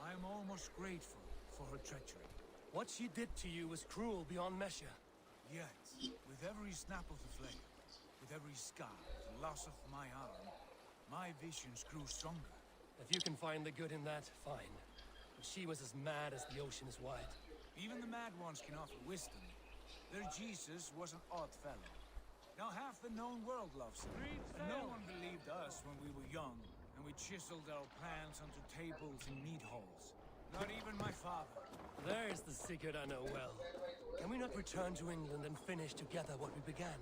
I am almost grateful for her treachery. What she did to you was cruel beyond measure. Yet, with every snap of the flame, with every scar, the loss of my arm, my visions grew stronger. If you can find the good in that, fine. But she was as mad as the ocean is wide. Even the mad ones can offer wisdom. Their Jesus was an odd fellow. Now half the known world loves him. And no one believed us when we were young, and we chiseled our plans onto tables in meat halls. Not even my father. There's the secret I know well. Can we not return to England and finish together what we began?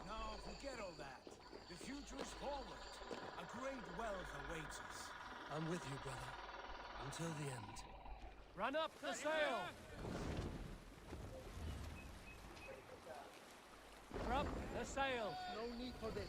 No, forget all that. The future is forward. A great wealth awaits us. I'm with you, brother. Until the end. Run up the sail! Drop the sail! No need for this.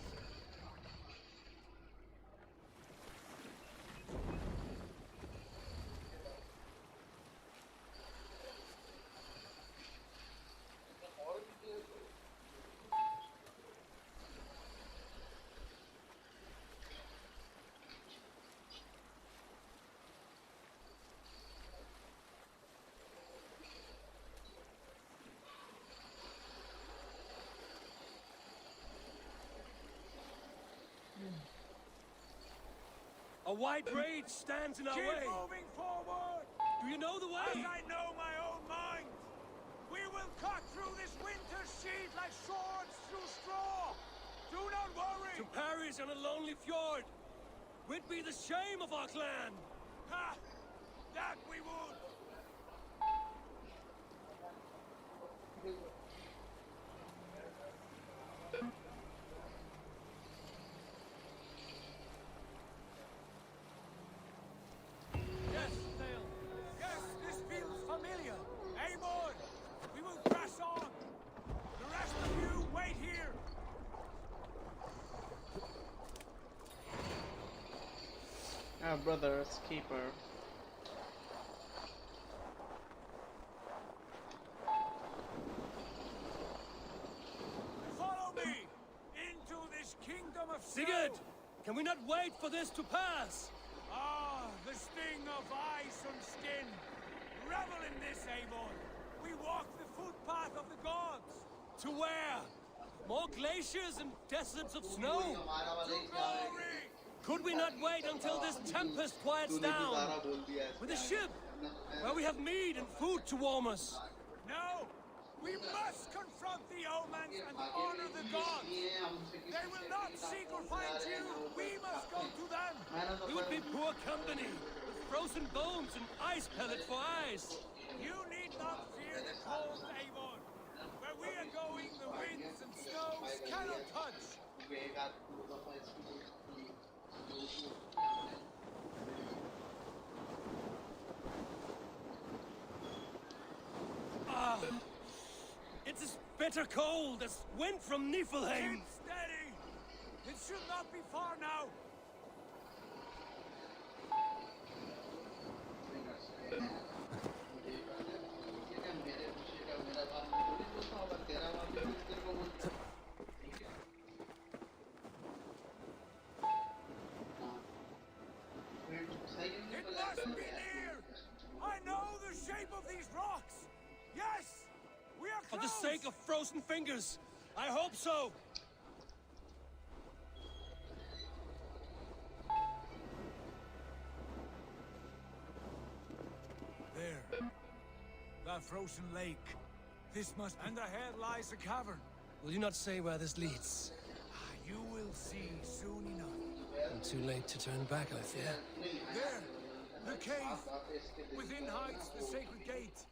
A wide rage stands in our Keep way. moving forward! Do you know the As way? I know my own mind! We will cut through this winter sheet like swords through straw! Do not worry! To perish on a lonely fjord. Would be the shame of our clan. Ha! That we would! Yes, sail. Yes, this feels familiar! Eivor! We will press on! The rest of you, wait here! our brother's keeper. Follow me! Into this kingdom of Sigurd! snow! Can we not wait for this to pass? Ah, the sting of ice on skin! Revel in this, Eivor! We walk the footpath of the gods! To where? More glaciers and deserts of snow? To glory! Could we not wait until this tempest quiets down? With a ship, where we have meat and food to warm us. No! We must confront the omens and honor the gods! They will not seek or find you! We must go to them! We would be poor company, with frozen bones and ice pellet for eyes. You need not fear the cold, Eivor! Where we are going, the winds and snows cannot touch! Ah, it's as bitter cold as wind from Niflheim. Keep steady! It should not be far now! It must be near! I know the shape of these rocks! Yes! We are For close! the sake of frozen fingers, I hope so. a frozen lake. This must... And ahead lies a cavern. Will you not say where this leads? You will see soon enough. Too late to turn back, I fear. There! The cave! Within hides the sacred gate.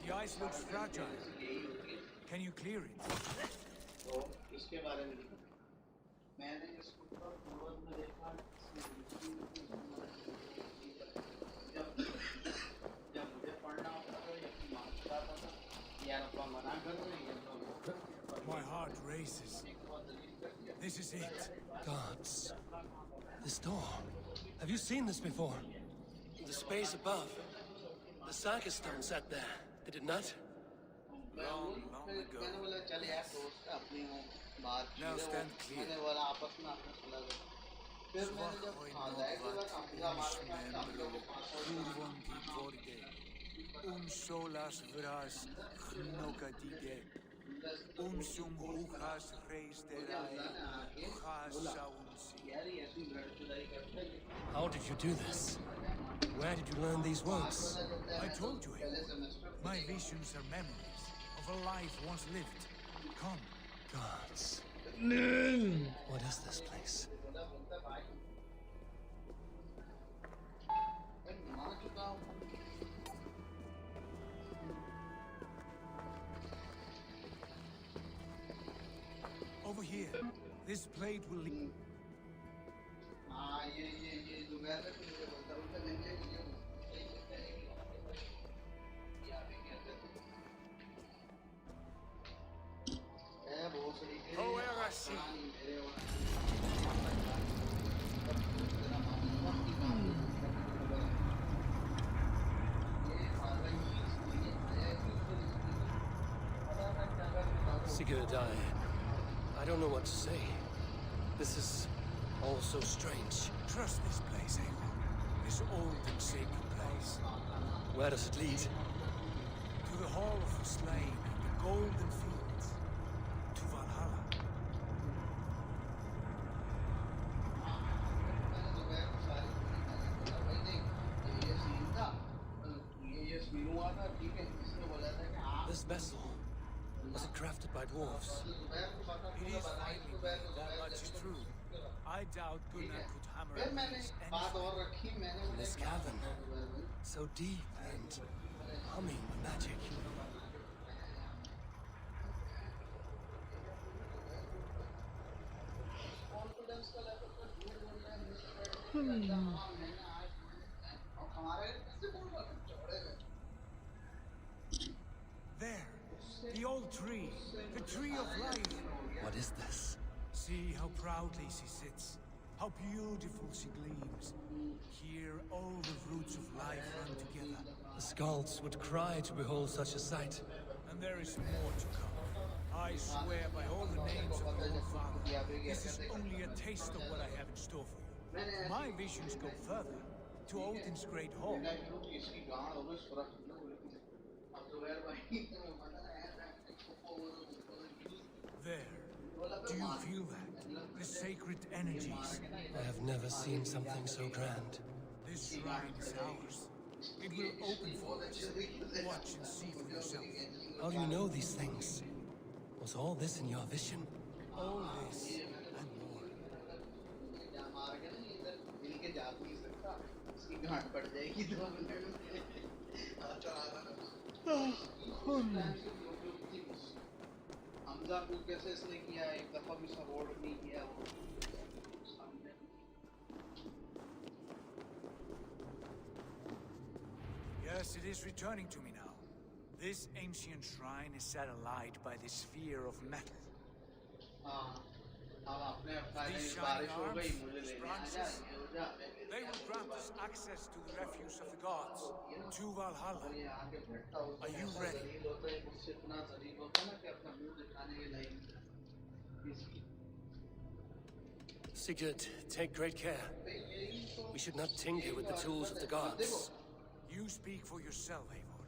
The ice looks fragile. Can you clear it? My heart races. This is it. Gods. This door. Have you seen this before? The space above. The Saga stone sat there, did it not? Long ago. Now stand clear. Solas vras knokadige. Sum hujas reis derae. How did you do this? Where did you learn these words? I told you, my visions are memories of a life once lived. Come. Gods. What is this place? Over here. This blade will lead. Sigurd, I don't know what to say. This is all so strange. Trust this place, Eivor. This old and sacred place. Where does it lead? To the Hall of the Slain, the Golden Fields. To Valhalla. This vessel, was it crafted by dwarves? It is finely made, that much is true. I doubt Gunnar could hammer a piece anything. In this cavern, so deep and humming with magic. There, the old tree, the tree of life. What is this? See how proudly she sits, how beautiful she gleams. Here, all the roots of life run together. The Skalds would cry to behold such a sight. And there is more to come. I swear by all the names of the Old Father, this is only a taste of what I have in store for you. My visions go further, to Odin's great hall. There. Do you feel that? The sacred energies. I have never seen something so grand. This shrine is ours. It will open for us. Watch and see for yourself. How do you know these things? Was all this in your vision? All this and more. Yes, it is returning to me now. This ancient shrine is set alight by the sphere of metal. These shining arms, these branches, they will grant us access to the refuse of the gods, to Valhalla. Are you ready? Sigurd, take great care. We should not tinker with the tools of the gods. You You speak for yourself, Eivor.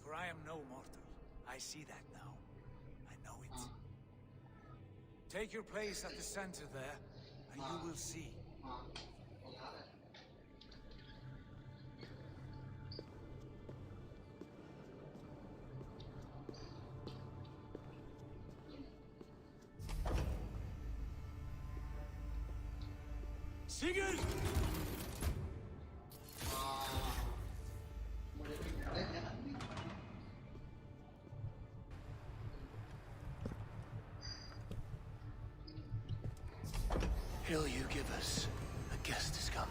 For I am no mortal. I see that now. I know it. Take your place at the center there, and you will see. Sigurd! Hill you give us. A guest has come.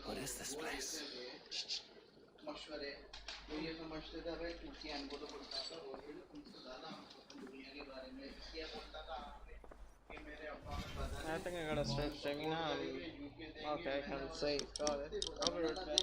What is this place? I think I gotta start streaming now. Okay, I can say, got it. I'll be right back.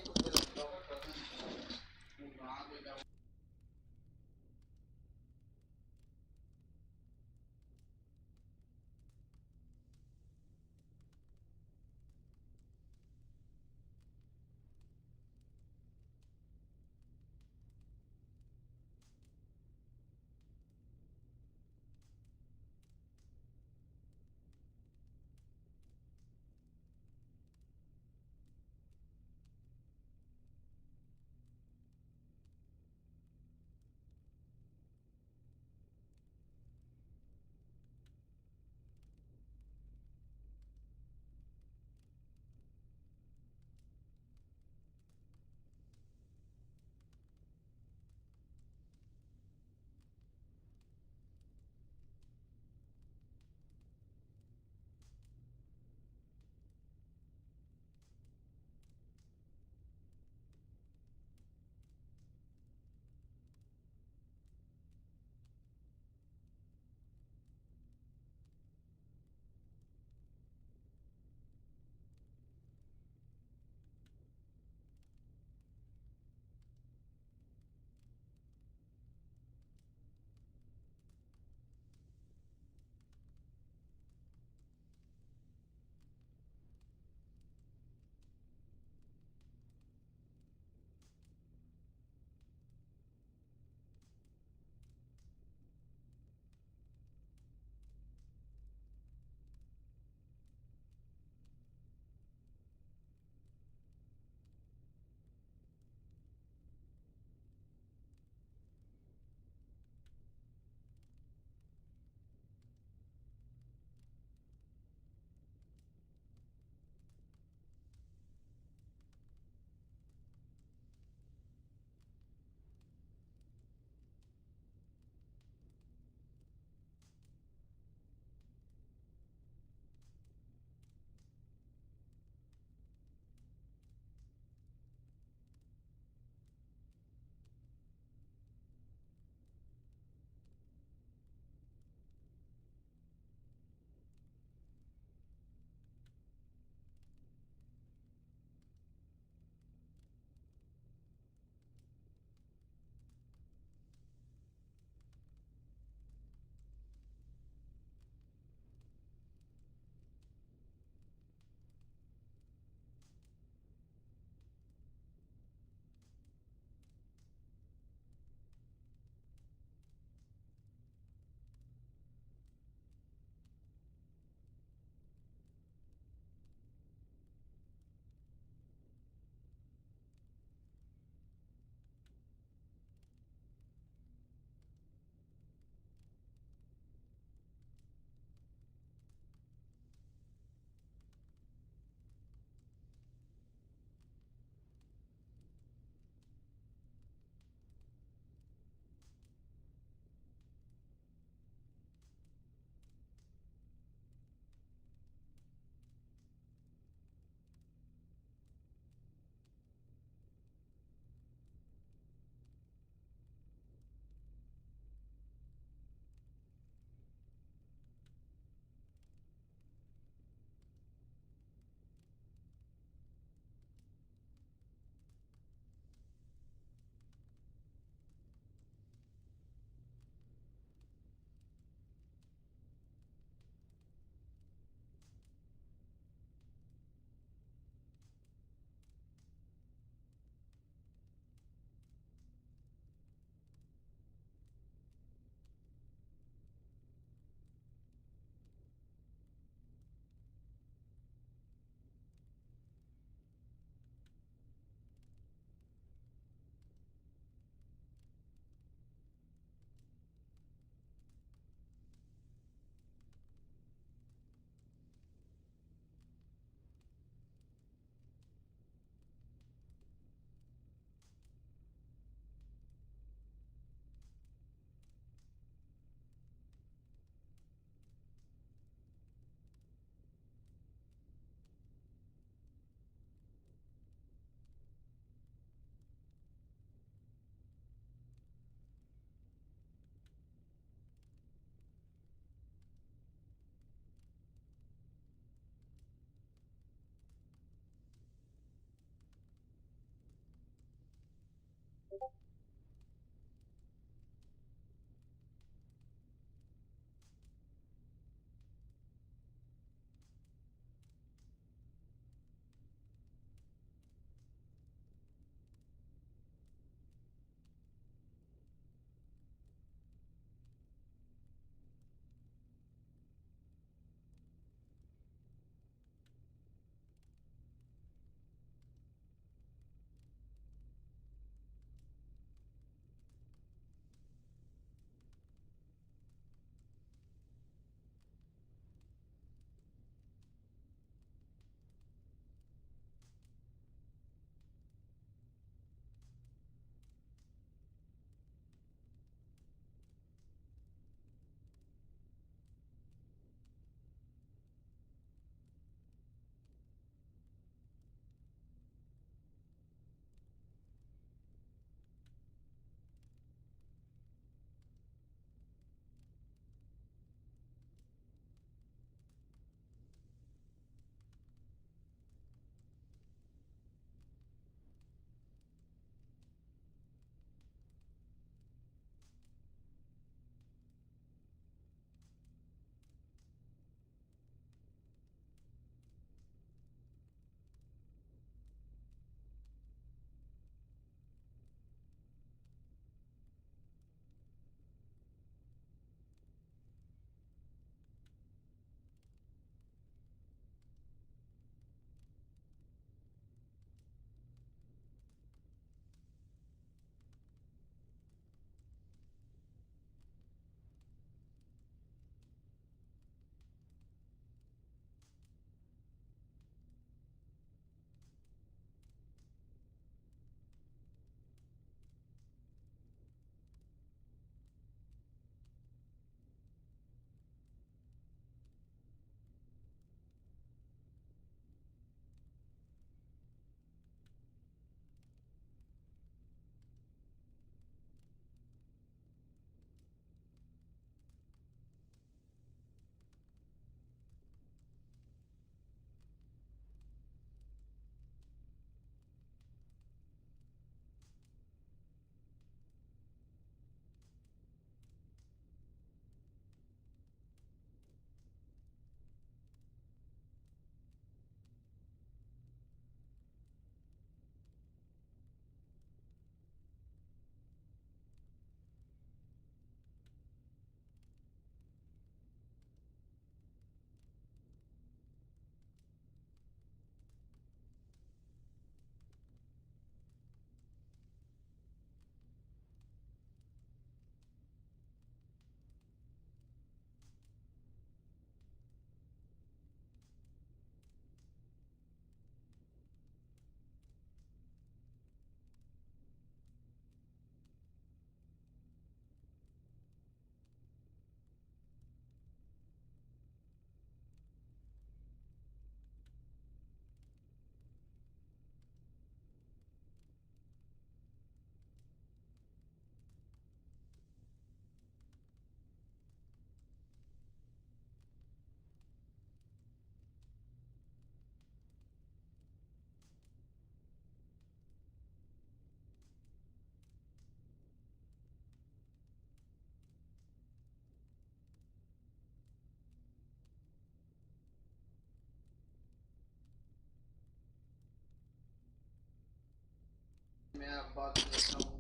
मैं अब बात करता हूँ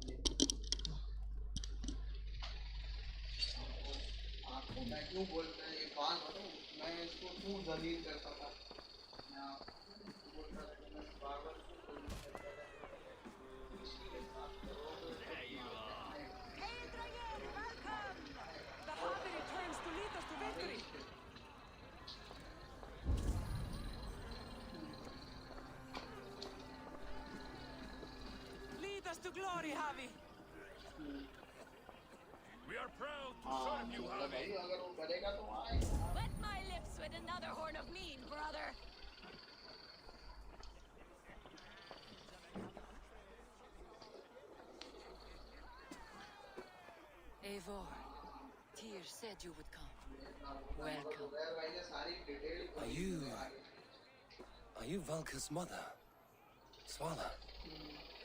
आपको मैं क्यों बोलता है ये बात बताऊँ मैं इसको क्यों जलील करता था मैं आपको बोलता था कि मैं बार बार क्यों जलील करता था किसी के साथ करोगे The Harpy returns to lead us to victory! Lead us to glory, Javi! We are proud to serve you, Javi. Wet my lips with another horn of mead, brother! Eivor, Tyr said you would come. Welcome. Are you Valka's mother? Svala?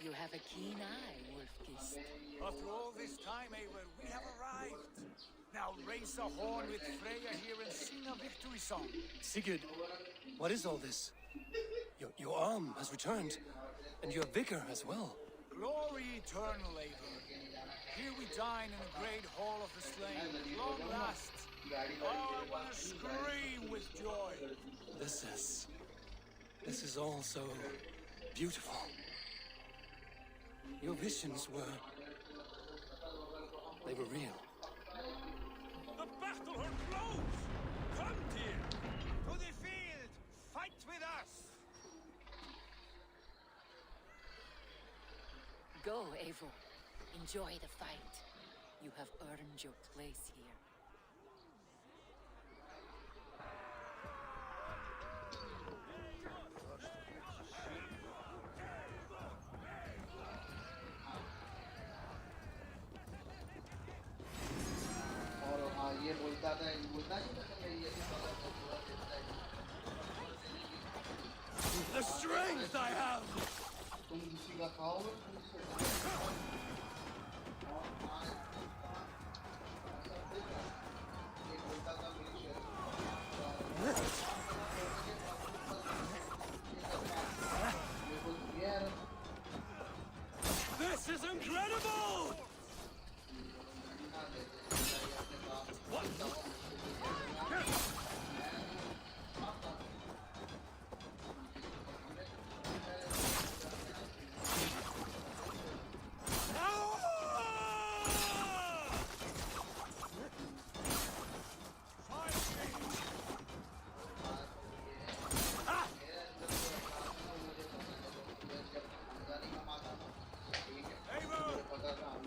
You have a keen eye, Wolfkist. After all this time, Eivor, we have arrived. Now raise a horn with Freya here and sing a victory song. Sigurd, what is all this? Your arm has returned, and your vigor as well. Glory eternal, Eivor. Here we dine in the great hall of the slain. At long last, our mothers scream with joy. This is all so beautiful. Your visions they were real. The battle hall close! Come, Tyr! To the field! Fight with us! Go, Eivor. Enjoy the fight. You have earned your place here. ये बोलता था बोलता नहीं था मैं ये The strength I have! तुम किसी का खाओगे ये बोलता था This is incredible! What?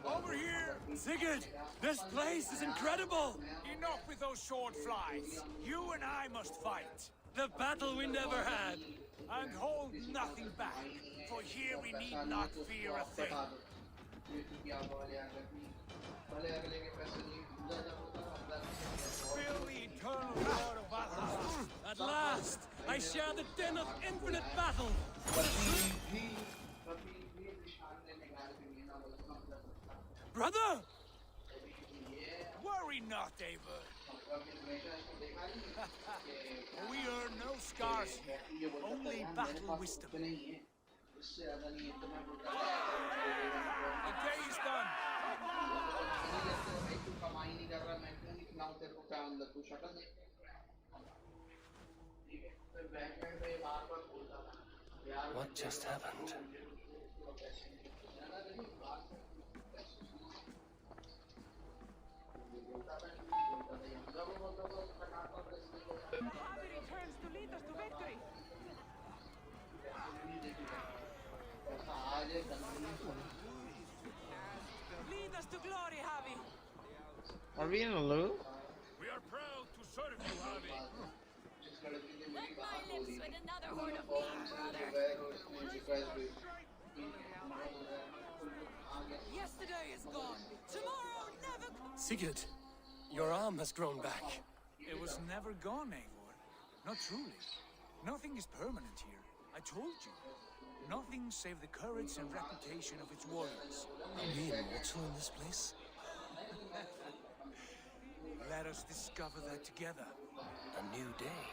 Over here! Sigurd, this place is incredible! Enough with those sword flies. You and I must fight. The battle we never had. And hold nothing back. For here we need not fear a thing. Fill the eternal God of Valhalla. At last, I share the din of infinite battle. Brother! Worry not, Eivor. We earn no scars here, only battle wisdom. The day is done. What just happened? Harvey returns to lead us to victory. Lead us to glory, Javi. Are we in a loop? We are proud to serve you, Javi. Wet my lips with another horn of mead, brother. Yesterday is gone. Tomorrow never. Sigurd, your arm has grown back. It was never gone, Eivor. Not truly. Nothing is permanent here. I told you. Nothing save the courage and reputation of its warriors. Are we immortal in this place? Let us discover that together. A new day.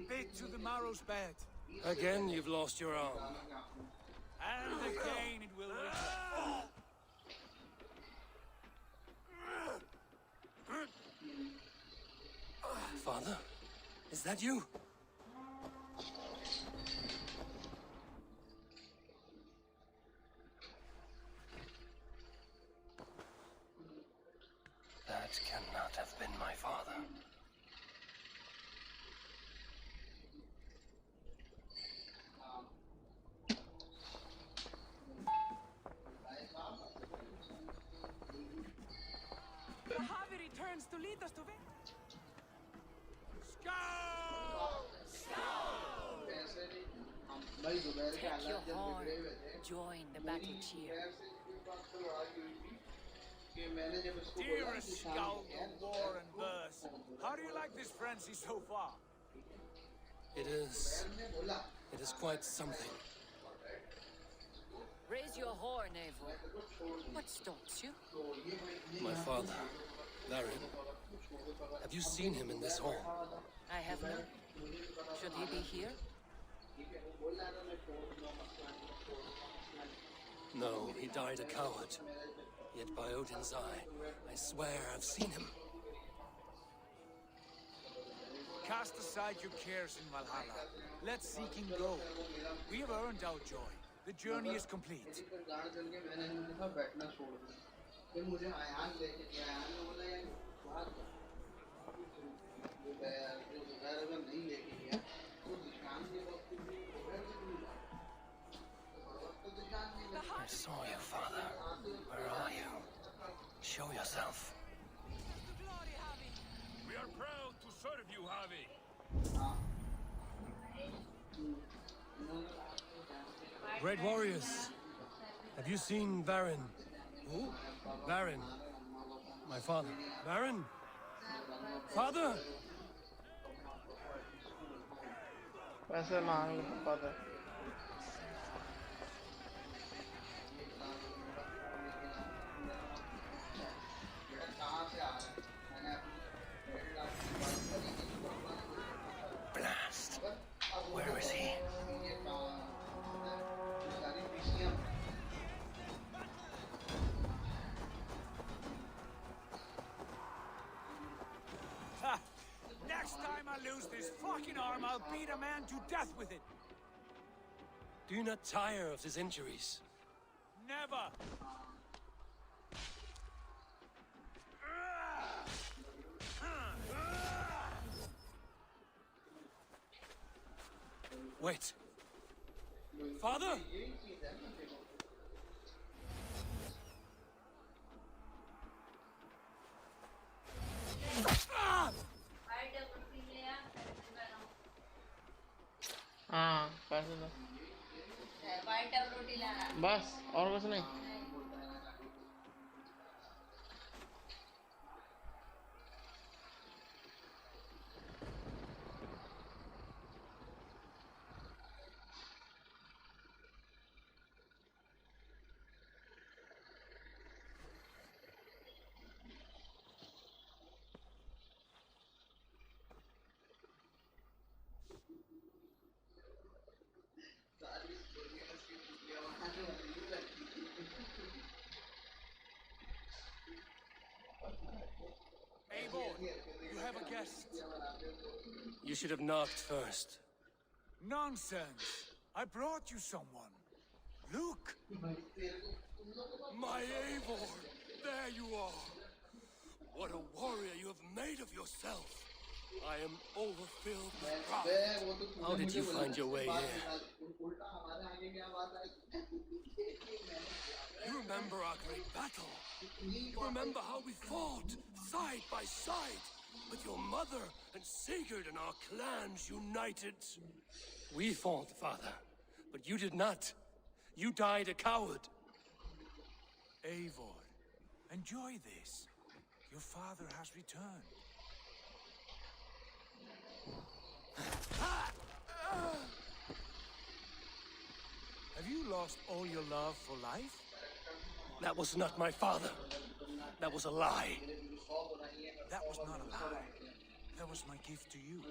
Bit to the marrow's bed. Again, you've lost your arm. And again it will return. Father, is that you? That cannot have been my father. The Javi returns to lead us to victory. Take your horn. Join the battle cheer. Dearest scout of war and verse, how do you like this frenzy so far? It is quite something. Raise your horn, Eivor. What stops you? My father, Baron. Have you seen him in this hall? I have not. Should he be here? No, he died a coward. Yet by Odin's eye, I swear I've seen him. Cast aside your cares in Valhalla. Let seeking go. We have earned our joy. The journey is complete. I saw you, Father. Where are you? Show yourself. We are proud to serve you, Javi. Great warriors. Have you seen Baron? Who? Baron. My father. Baron? Father? पैसे मांग लो पापा से Blast. Where is he? Ha! Next time I lose this fucking arm, I'll beat a man to death with it. Do you not tire of his injuries? Never! Wait. Father? हाँ पैसे दो बस और कुछ नहीं Eivor, you have a guest. You should have knocked first. Nonsense! I brought you someone. Look! My Eivor! There you are! What a warrior you have made of yourself! I am overfilled with pride. How did you find your way here? You remember our great battle? You remember how we fought, side by side, with your mother and Sigurd and our clans united? We fought, Father, but you did not. You died a coward. Eivor, enjoy this. Your father has returned. Have you lost all your love for life? That was not my father. That was a lie. That was not a lie. That was my gift to you.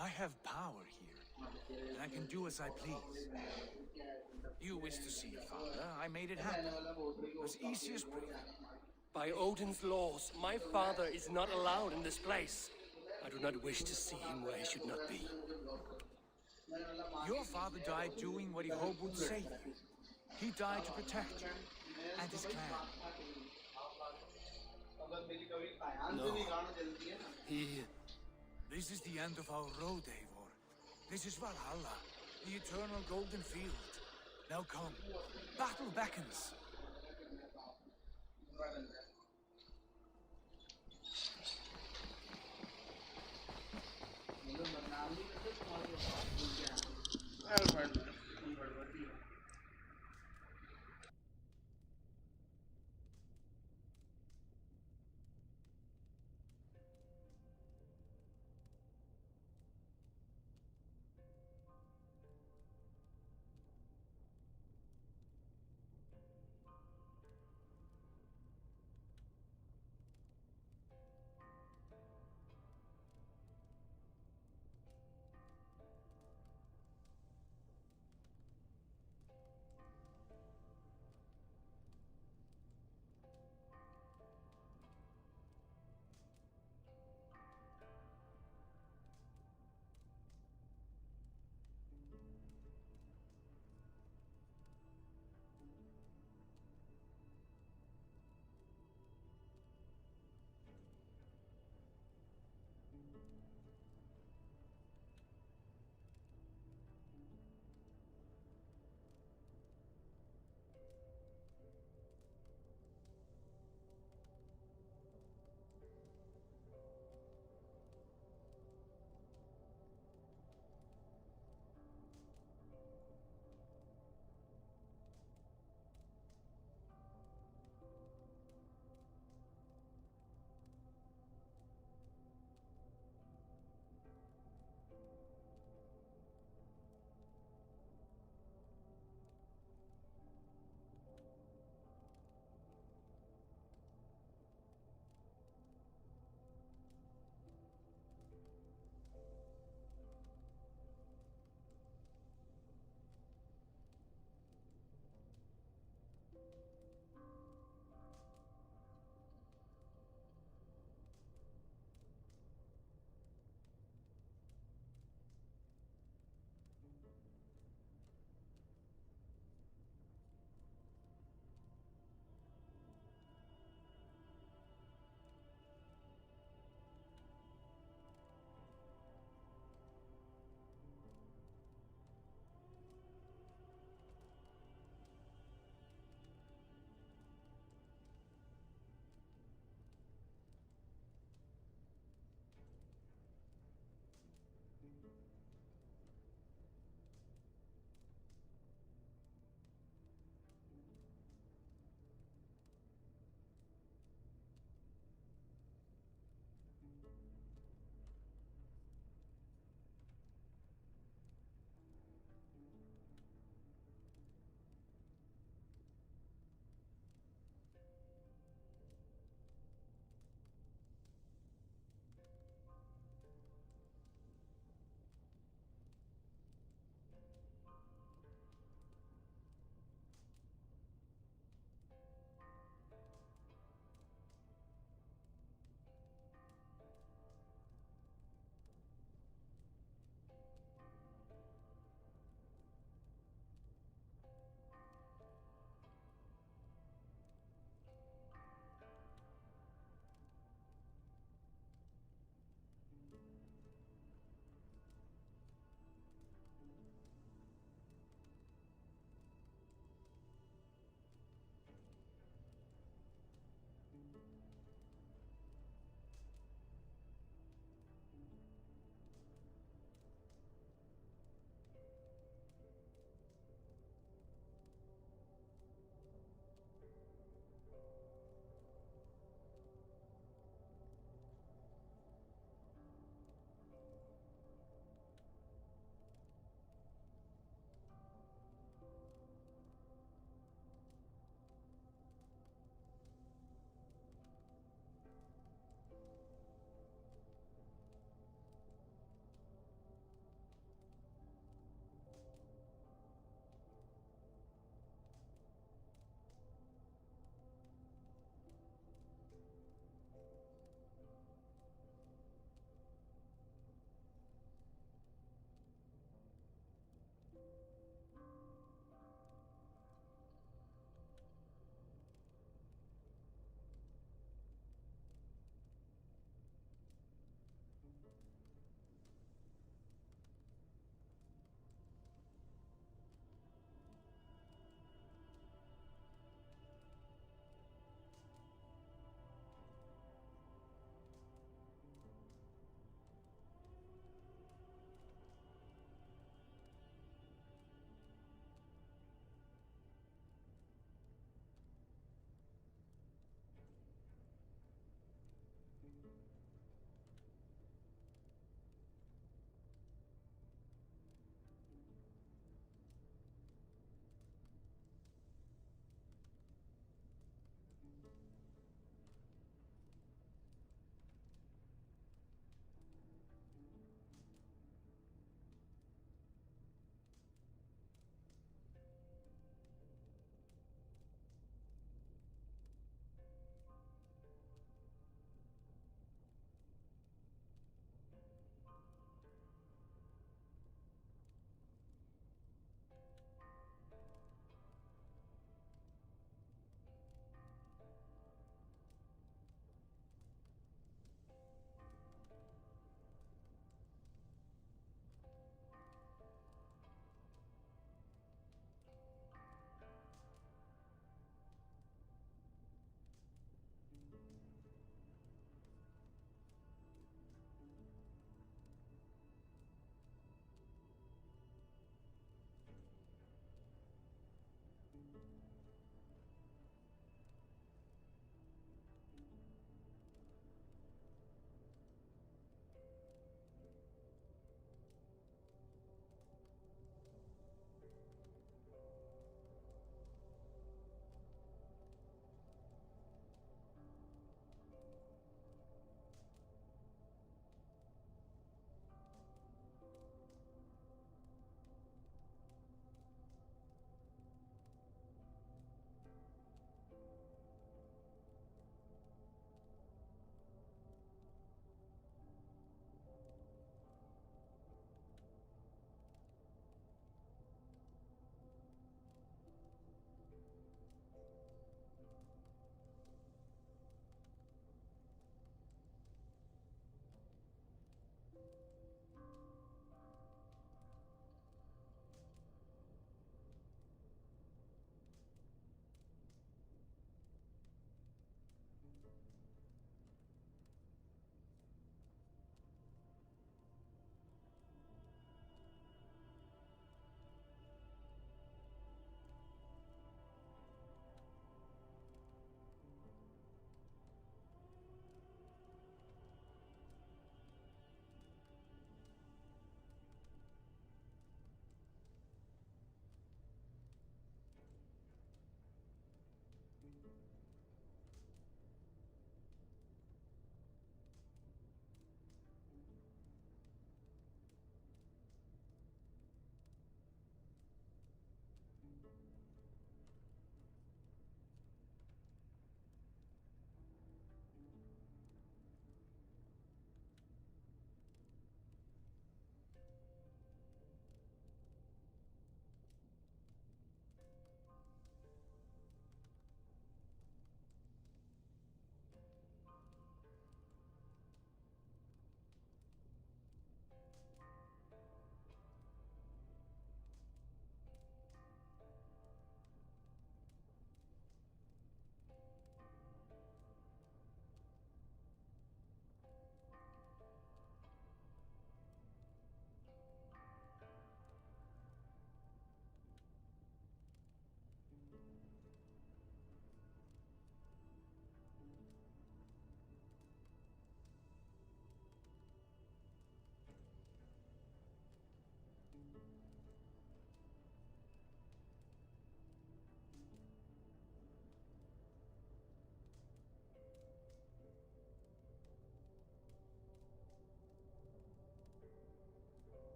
I have power here, and I can do as I please. You wished to see your father, I made it happen. It was easy as breathing. By Odin's laws, my father is not allowed in this place. I do not wish to see him where he should not be. Your father died doing what he hoped would save you. He died to protect you and his clan. No. He... This is the end of our road, Eivor. This is Valhalla, the eternal golden field. Now come, battle beckons. Albert.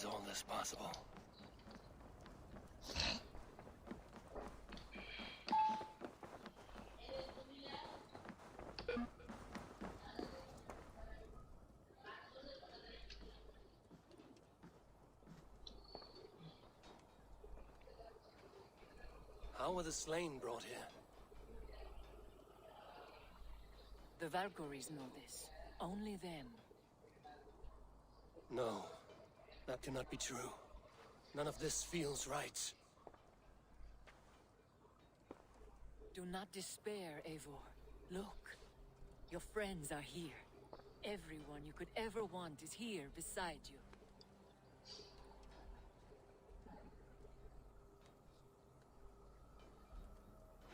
is all this possible? How were the slain brought here? The Valkyries know this. Only them. No, that cannot be true. None of this feels right. Do not despair, Eivor. Look. Your friends are here. Everyone you could ever want is here beside you.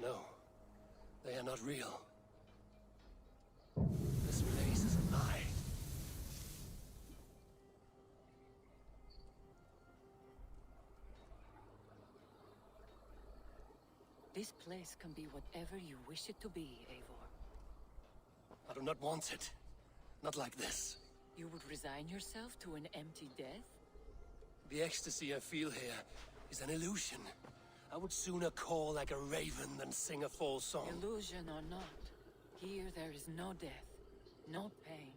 No, they are not real. This place is a lie. This place can be whatever you wish it to be, Eivor. I do not want it. Not like this. You would resign yourself to an empty death? The ecstasy I feel here is an illusion. I would sooner call like a raven than sing a false song. Illusion or not, here there is no death, no pain,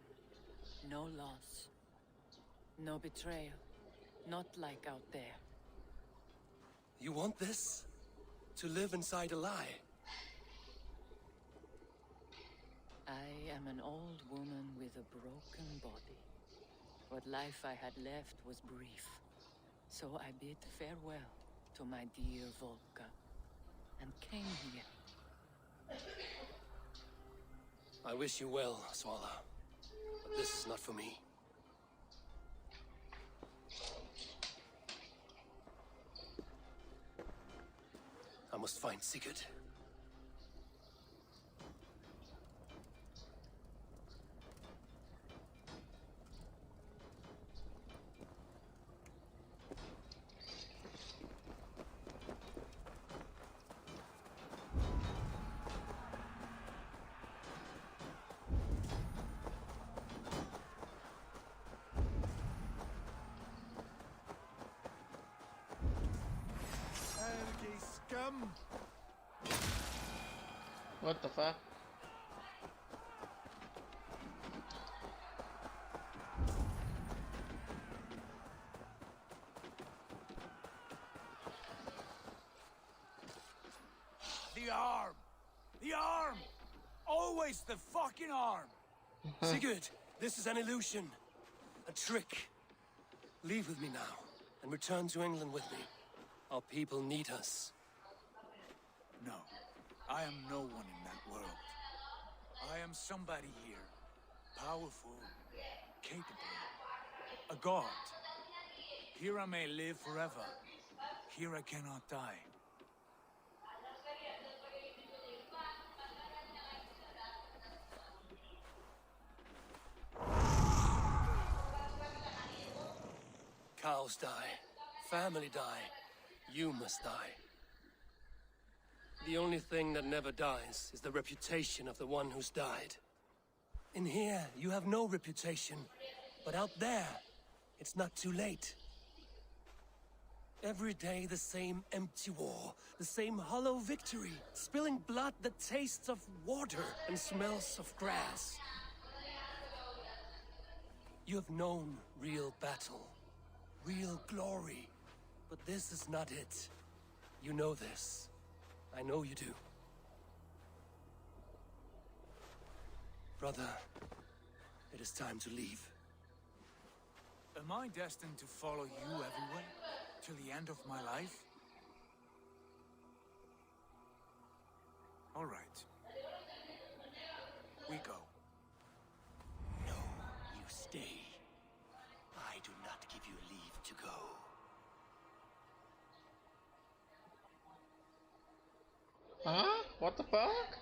no loss, no betrayal. Not like out there. You want this? To live inside a lie? I am an old woman with a broken body. What life I had left was brief. So I bid farewell to my dear Volka, and came here. I wish you well, Swala. But this is not for me. I must find Sigurd. Scum! What the fuck? The arm! The arm! Always the fucking arm! Sigurd, this is an illusion. A trick. Leave with me now, and return to England with me. Our people need us. No, I am no one in that world. I am somebody here. Powerful, capable, a god. Here I may live forever. Here I cannot die. Cows die. Family die. You must die. The only thing that never dies is the reputation of the one who's died. In here, you have no reputation. But out there, it's not too late. Every day the same empty war, the same hollow victory, spilling blood that tastes of water and smells of grass. You have known real battle, real glory, but this is not it. You know this. I know you do. Brother, it is time to leave. Am I destined to follow you everywhere? Till the end of my life? All right. We go. No, you stay. I do not give you leave to go. Huh? What the fuck?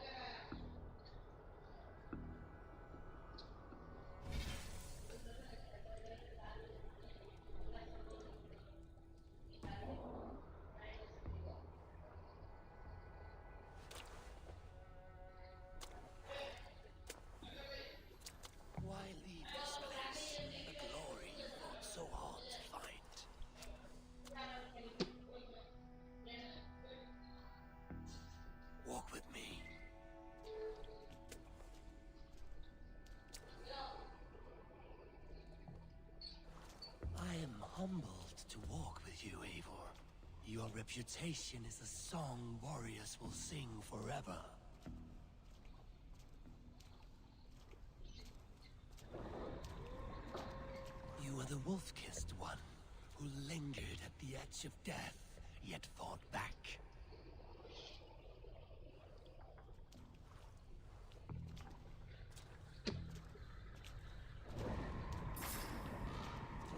Why leave this place? The glory you fought so hard to find. reputation is a song warriors will sing forever. You are the wolf-kissed one, who lingered at the edge of death, yet fought back.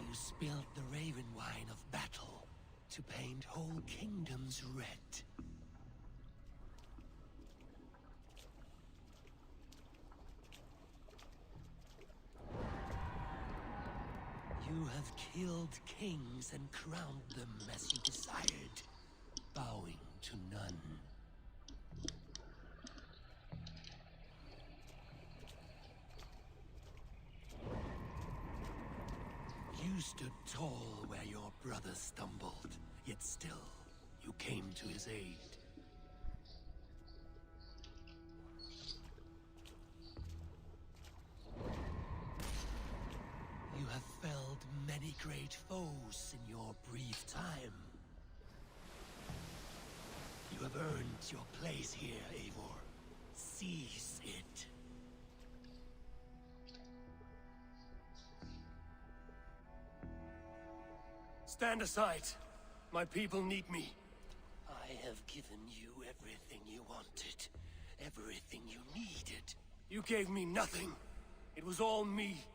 You spilled the raven wine of battle to paint whole kingdoms red. You have killed kings and crowned them as you desired, bowing to none. You stood tall where your brother stumbled, yet still, you came to his aid. You have felled many great foes in your brief time. You have earned your place here, Eivor. Seize it. Stand aside. My people need me. I have given you everything you wanted. Everything you needed. You gave me nothing. It was all me.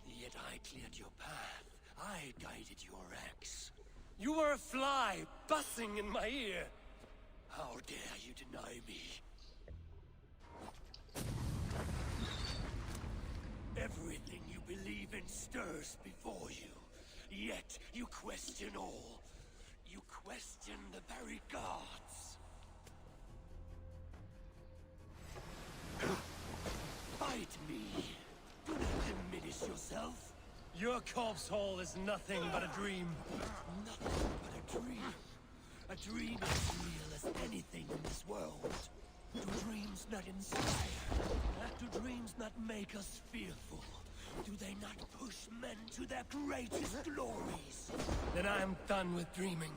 Yet I cleared your path. I guided your axe. You were a fly, buzzing in my ear. How dare you deny me? Everything you believe in stirs before you. Yet you question all. You question the very gods. Fight me. Do not diminish yourself. Your corpse hall is nothing but a dream. Nothing but a dream. A dream as real as anything in this world. Do dreams not inspire? Do dreams not make us fearful? Do they not push men to their greatest glories? Then I am done with dreaming.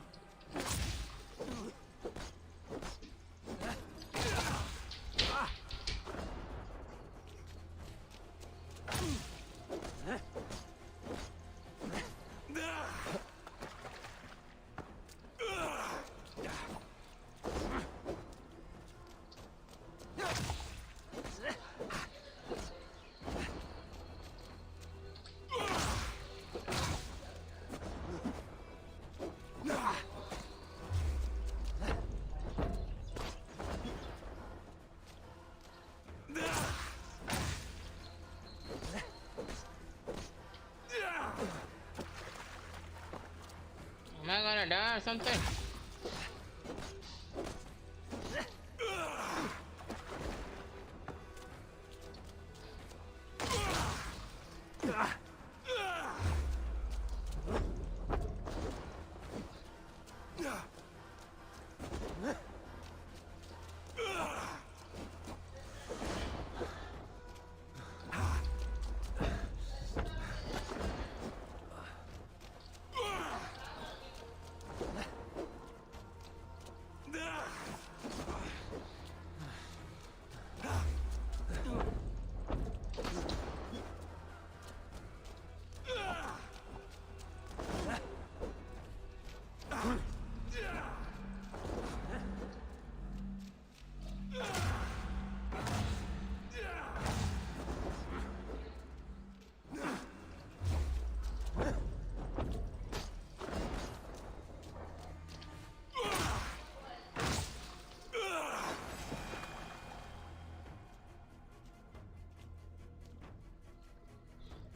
Am I gonna die or something?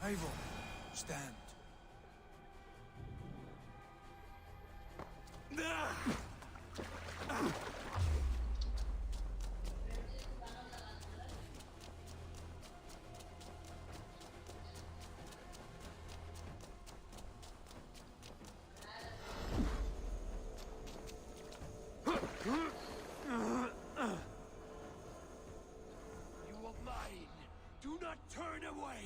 Eivor, stand. You are mine. Do not turn away.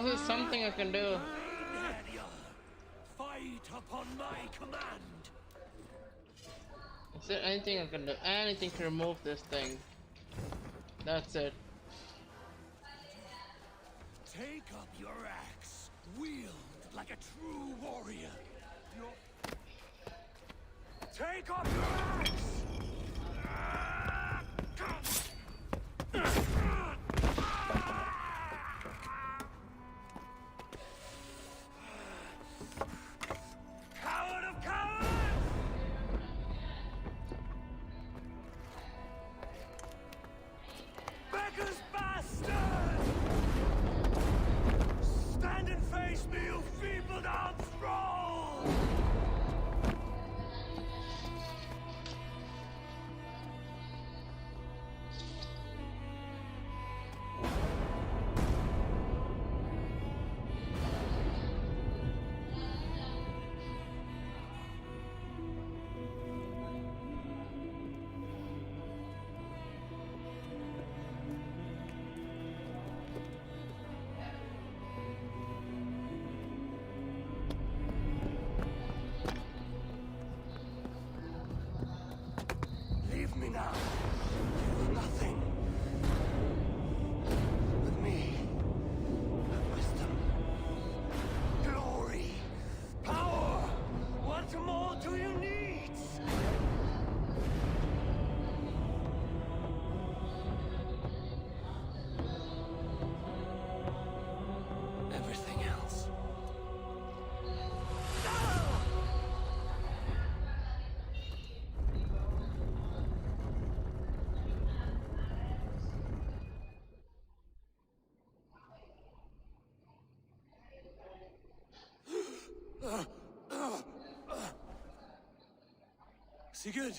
Unless there's something I can do. Fight upon my command. Is there anything I can do? Anything to remove this thing? That's it. Take up your axe. Wield like a true warrior. Take up your axe! Coward of cowards! Beggar's bastard! Stand and face me, you feeble-down thrall! Leave me now. You are nothing. With me, have wisdom, glory, power. What more do you need? Everything else. Sigurd,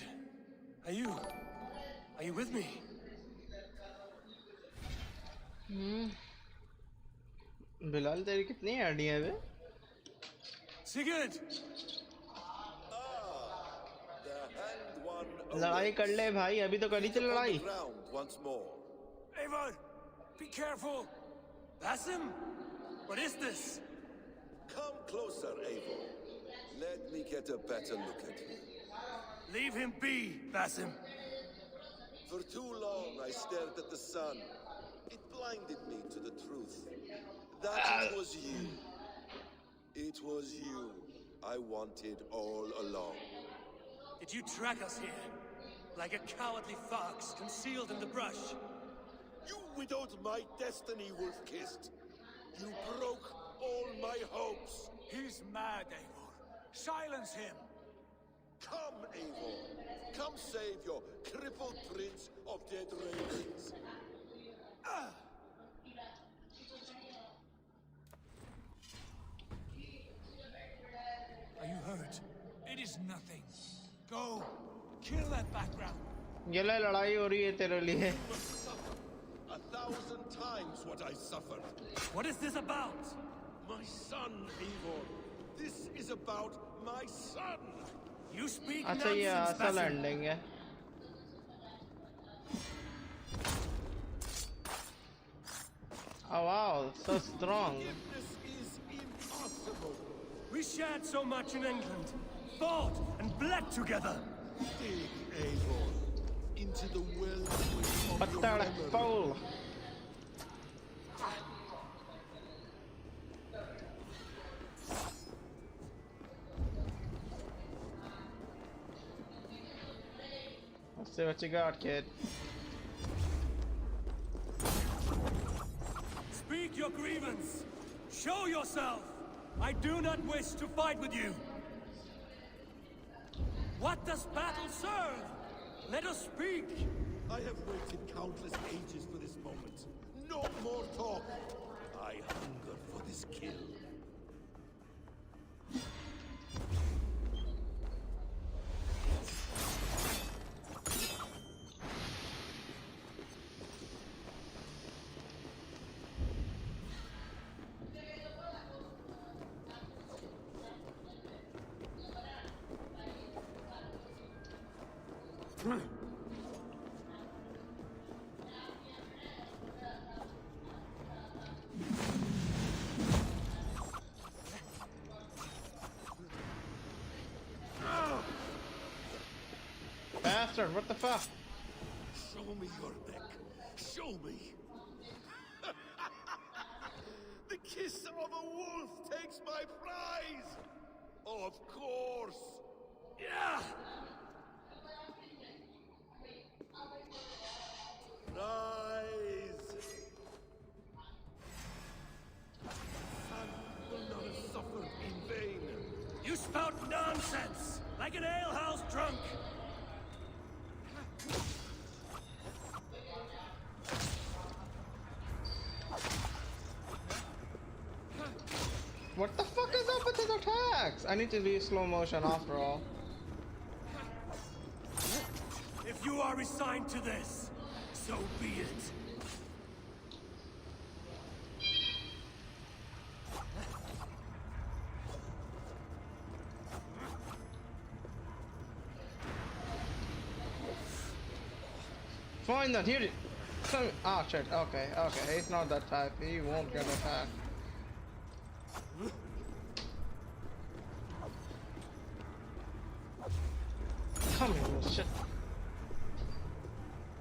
are you with me? Bilal तेरी कितनी idea है बे? Sigurd! लड़ाई कर ले भाई, अभी तो करी थी लड़ाई. Once more. Eivor, be careful. Basim, what is this? Come closer, Eivor. Let me get a better look at you. Leave him be, Basim. For too long I stared at the sun. It blinded me to the truth. That it was you. It was you I wanted all along. Did you track us here? Like a cowardly fox concealed in the brush? You widowed my destiny, wolf-kissed. You broke all my hopes. He's mad, Eivor. Silence him. Come, Eivor. Come save your crippled prince of dead ravens. Are you hurt? It is nothing. Go. Kill that background. ये ले लड़ाई हो रही है तेरे लिए. 1,000 times what I suffered. What is this about? My son, Eivor. This is about my son. You speak अच्छा ये nonsense, असल Basim. एंडिंग है. Oh wow, so strong. This is impossible. We shared so much in England, fought and bled together. Dig, Eivor, into the wellspring of your पत्थर memory. पौल. Let's see what you got, kid. Speak your grievance. Show yourself. I do not wish to fight with you. What does battle serve? Let us speak. I have waited countless ages for this moment. No more talk. I hunger for this kill. bastard! What the fuck? Show me your neck. Show me. The kiss of a wolf takes my prize. Of course. Yeah. Rise. Son will not have suffered in vain. You spout nonsense, like an alehouse drunk. What the fuck is up with his attacks? I need to be slow motion after all. If you are resigned to this, so be it. Fine then, here it. Ah shit, okay, he's not that type, he won't get attacked. Come here, you shit.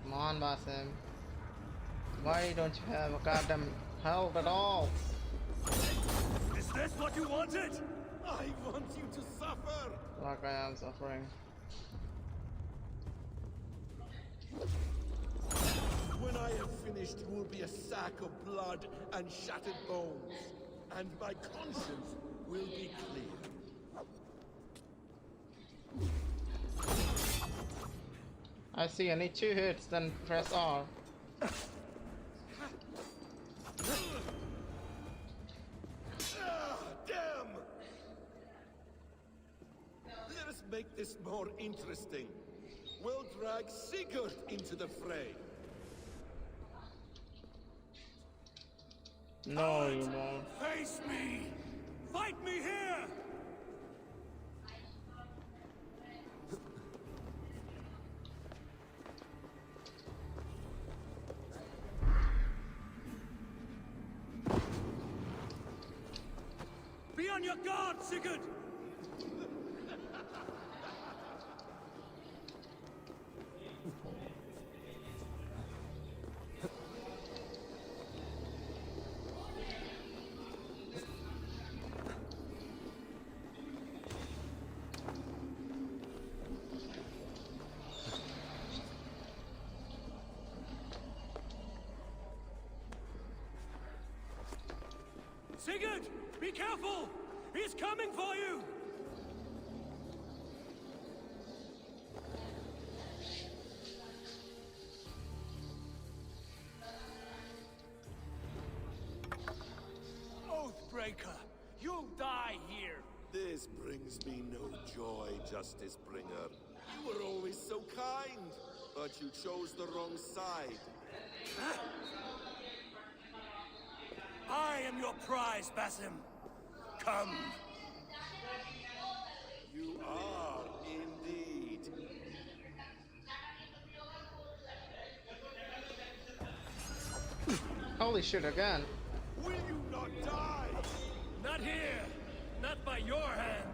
Come on, Basim. Why don't you have a goddamn help at all? Is this what you wanted? I want you to suffer. Like I am suffering. When I have finished, you will be a sack of blood and shattered bones, and my conscience will be clear. I see, I need 2 hits, then press R. Ah, damn! Let us make this more interesting. We'll drag Sigurd into the fray. No, you won't. Face me! Fight me here! Be on your guard, Sigurd! Sigurd! Be careful! He's coming for you! Oathbreaker! You'll die here! This brings me no joy, Justice Bringer. You were always so kind, but you chose the wrong side. Huh? I am your prize, Basim. Come. You are indeed. Holy shit, again. Will you not die? Not here. Not by your hand.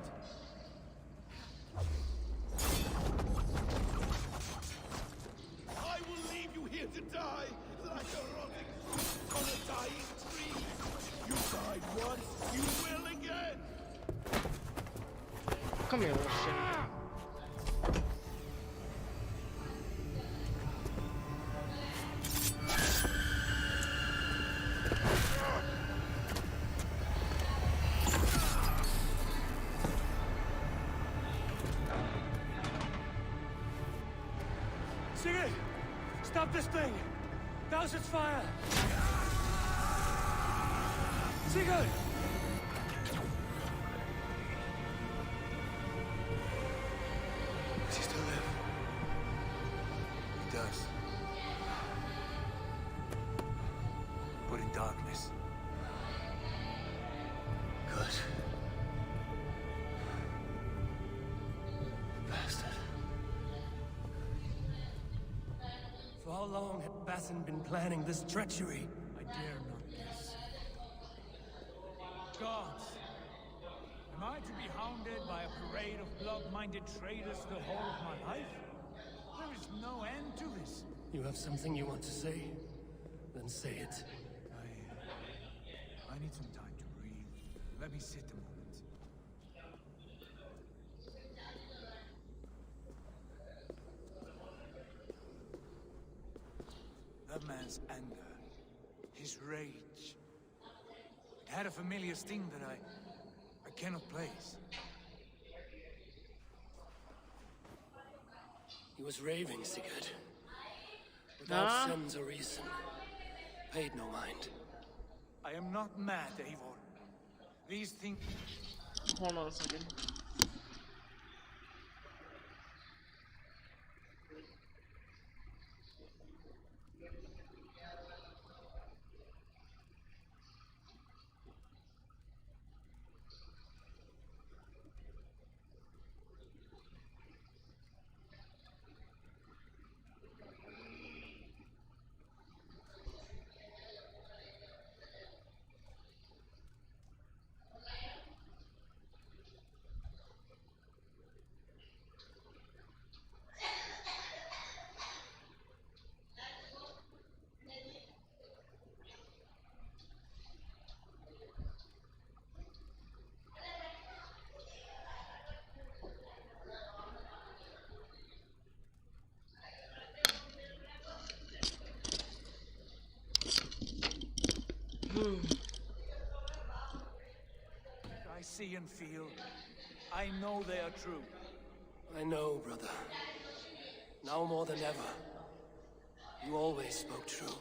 I will leave you here to die like a rotting fruit on a dying tree. You died once, you will again. Come here, little shit. Sigurd! Stop this thing! Douse its fire! Sigurd! Does he still live? He does. But in darkness. Good. Bastard. For how long had Basim been planning this treachery? I dare not guess. Gods! Am I to be hounded by a parade of blood-minded traitors the whole of my life? There is no end to this. You have something you want to say? Then say it. I need some time to breathe. Let me sit a moment. That man's anger, his rage, it had a familiar sting that I cannot place. He was raving, Sigurd. Without sense or reason. Paid no mind. I am not mad, Eivor. These things... Hold on a second. I see and feel. I know they are true. I know, brother. Now more than ever. You always spoke true.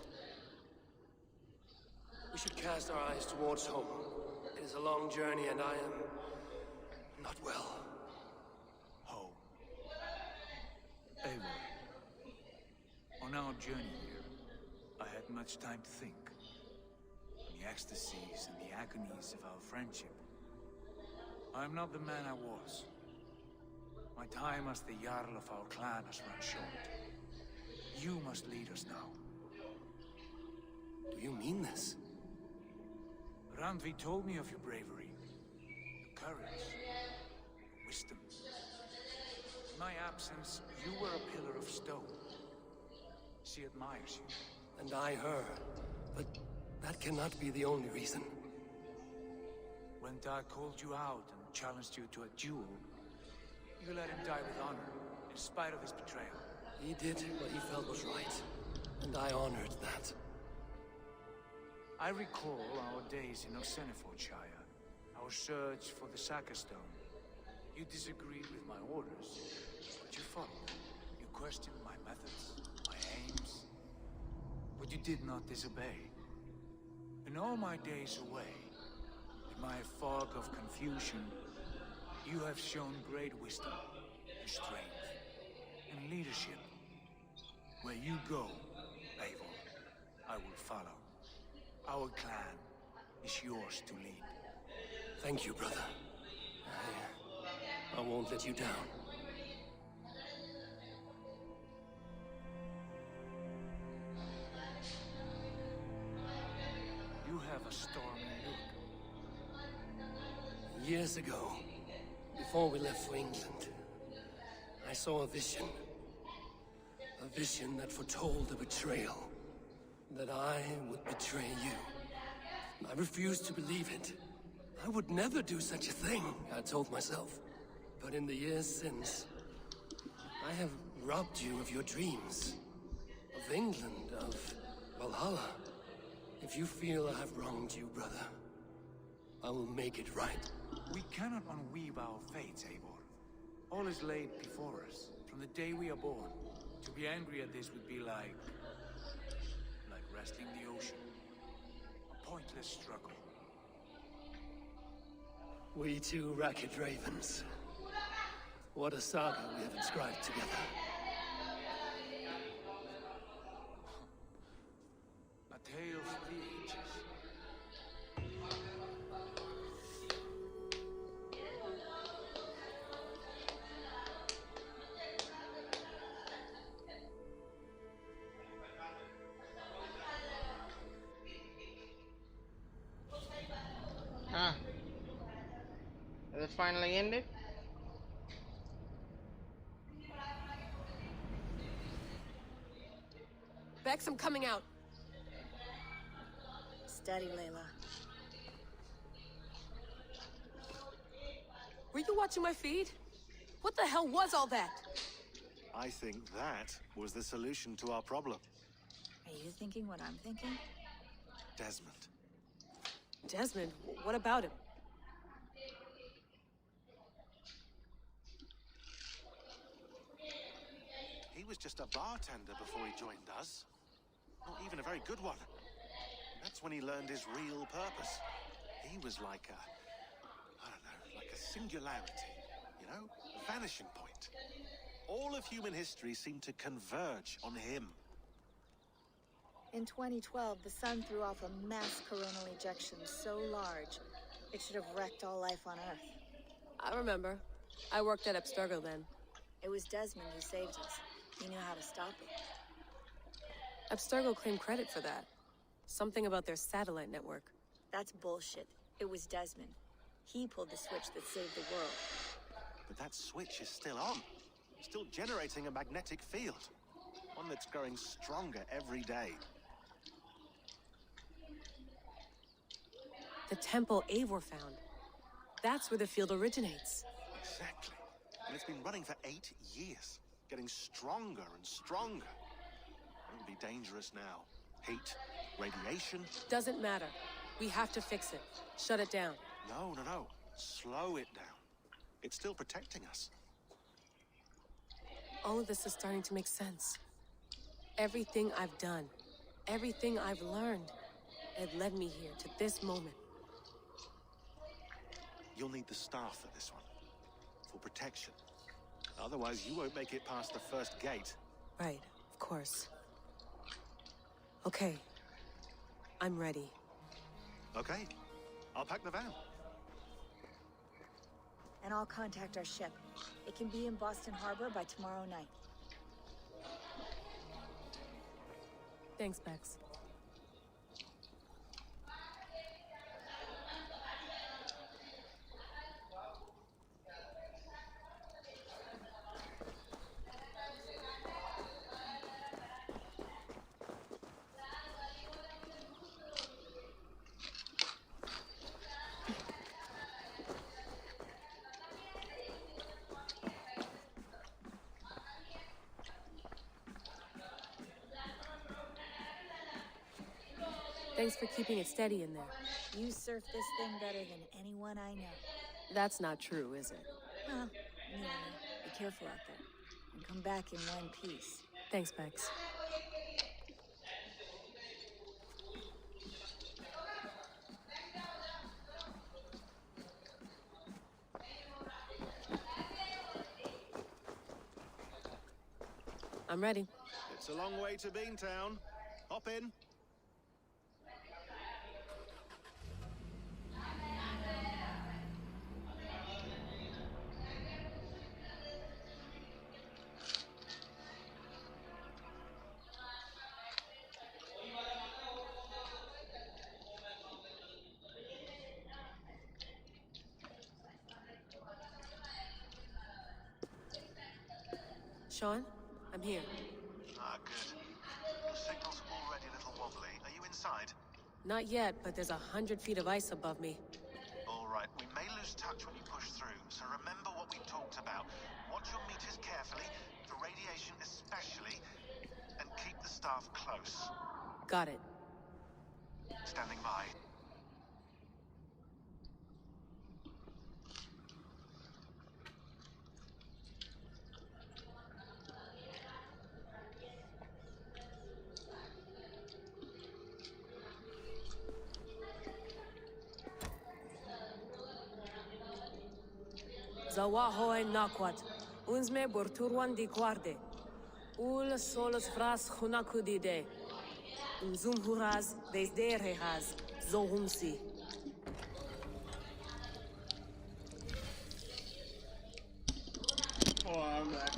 We should cast our eyes towards home. It is a long journey and I am... not well. Home. Eivor. On our journey here, I had much time to think. The ecstasies and the agonies of our friendship. I am not the man I was. My time as the Jarl of our clan has run short. You must lead us now. Do you mean this? Randvi told me of your bravery, your courage, your wisdom. In my absence, you were a pillar of stone. She admires you. And I her. But that cannot be the only reason. When Dag called you out and challenged you to a duel, you let him die with honor, in spite of his betrayal. He did what he felt was right, and I honored that. I recall our days in Osenefordshire, our search for the Saga Stone. You disagreed with my orders, but you followed. You questioned my methods, my aims. But you did not disobey. In all my days away, in my fog of confusion, you have shown great wisdom, strength, and leadership. Where you go, Eivor, I will follow. Our clan is yours to lead. Thank you, brother. I won't let you down. You have a stormy look. Years ago, before we left for England, I saw a vision. A vision that foretold a betrayal. That I would betray you. I refused to believe it. I would never do such a thing, I told myself. But in the years since, I have robbed you of your dreams. Of England, of Valhalla. If you feel I have wronged you, brother, I will make it right. We cannot unweave our fates, Eivor. All is laid before us, from the day we are born. To be angry at this would be like wrestling the ocean. A pointless struggle. We two ragged ravens. What a saga we have inscribed together. A tale for the ages. Has it finally ended? Bex, I'm coming out. Steady, Layla. Were you watching my feed? What the hell was all that? I think that was the solution to our problem. Are you thinking what I'm thinking? Desmond. Desmond? What about him? He was just a bartender before he joined us. Not even a very good one. That's when he learned his real purpose. He was like I don't know, like a singularity, you know? A vanishing point. All of human history seemed to converge on him. In 2012, the sun threw off a mass coronal ejection so large, it should have wrecked all life on Earth. I remember. I worked at Abstergo then. It was Desmond who saved us. He knew how to stop it. Abstergo claimed credit for that. Something about their satellite network. That's bullshit. It was Desmond. He pulled the switch that saved the world. But that switch is still on. Still generating a magnetic field. One that's growing stronger every day. The temple Eivor found. That's where the field originates. Exactly. And it's been running for 8 years. Getting stronger and stronger. It will be dangerous now. Heat, radiation. Doesn't matter. We have to fix it. Shut it down. No. Slow it down. It's still protecting us. All of this is starting to make sense. Everything I've done, everything I've learned, it led me here to this moment. You'll need the staff for this one. For protection. Otherwise, you won't make it past the first gate. Right, of course. Okay. I'm ready. Okay. I'll pack the van. And I'll contact our ship. It can be in Boston Harbor by tomorrow night. Thanks, Bex. Thanks for keeping it steady in there. You surf this thing better than anyone I know. That's not true, is it? Well, nearly. Be careful out there. And come back in one piece. Thanks, Bex. I'm ready. It's a long way to Beantown. Hop in. Sean, I'm here. Ah, good. The signal's already a little wobbly. Are you inside? Not yet, but there's 100 feet of ice above me. All right. We may lose touch when you push through, so remember what we talked about. Watch your meters carefully, the radiation especially, and keep the staff close. Got it. Standing by. Zawahoe nakwat. Unzme borturwan di guarde. Ul solos fras hunakudide. Unzum huraz desderehaz. Zohumsi. Oh, I'm back.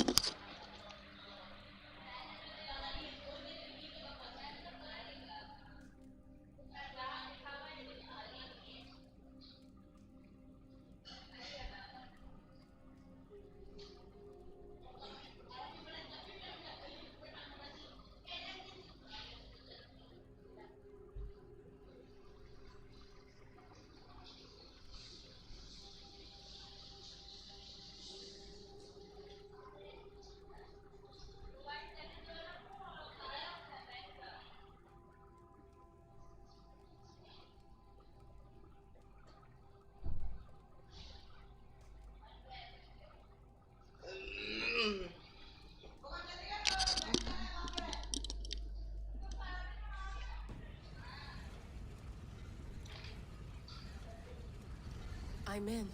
I'm in.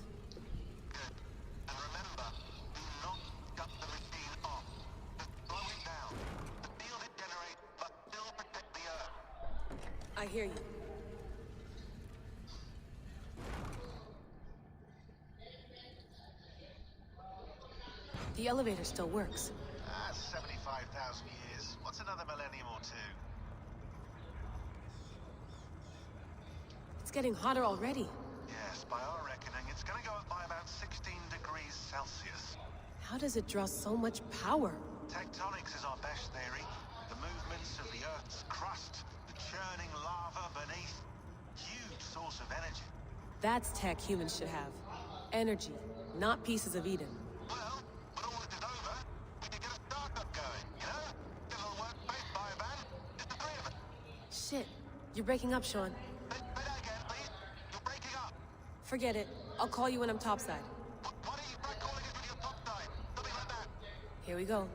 I hear you. The elevator still works. 75,000 years. What's another millennium or two? It's getting hotter already. Yes, by our reckoning, it's gonna go up by about 16 degrees Celsius. How does it draw so much power? Tectonics is our best theory. The movements of the Earth's crust, the churning lava beneath. Huge source of energy. That's tech humans should have. Energy, not pieces of Eden. Well, when all this is over, we could get a startup going, you know? Get a little workspace, buy a van, just the three of us. Shit, you're breaking up, Sean. Say that again, please. You're breaking up. Forget it. I'll call you when I'm topside. Why don't you try calling us when you're topside? Something like that. Here we go.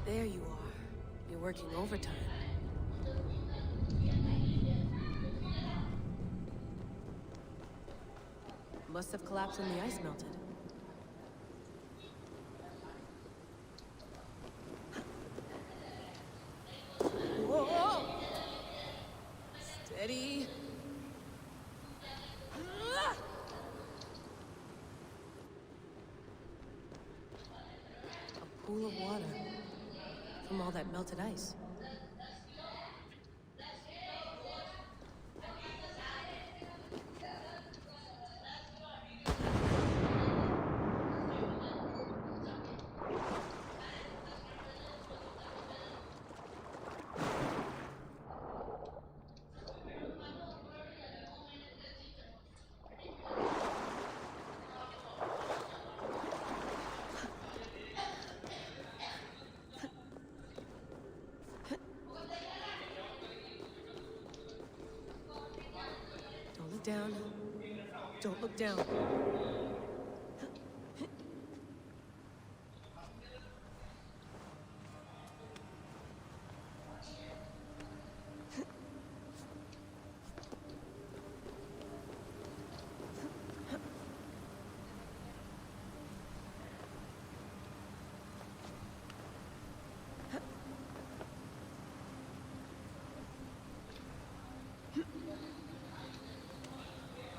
There you are. You're working overtime. Must have collapsed when the ice melted. Whoa! Steady. A pool of water from all that melted ice. Don't look down. Don't look down.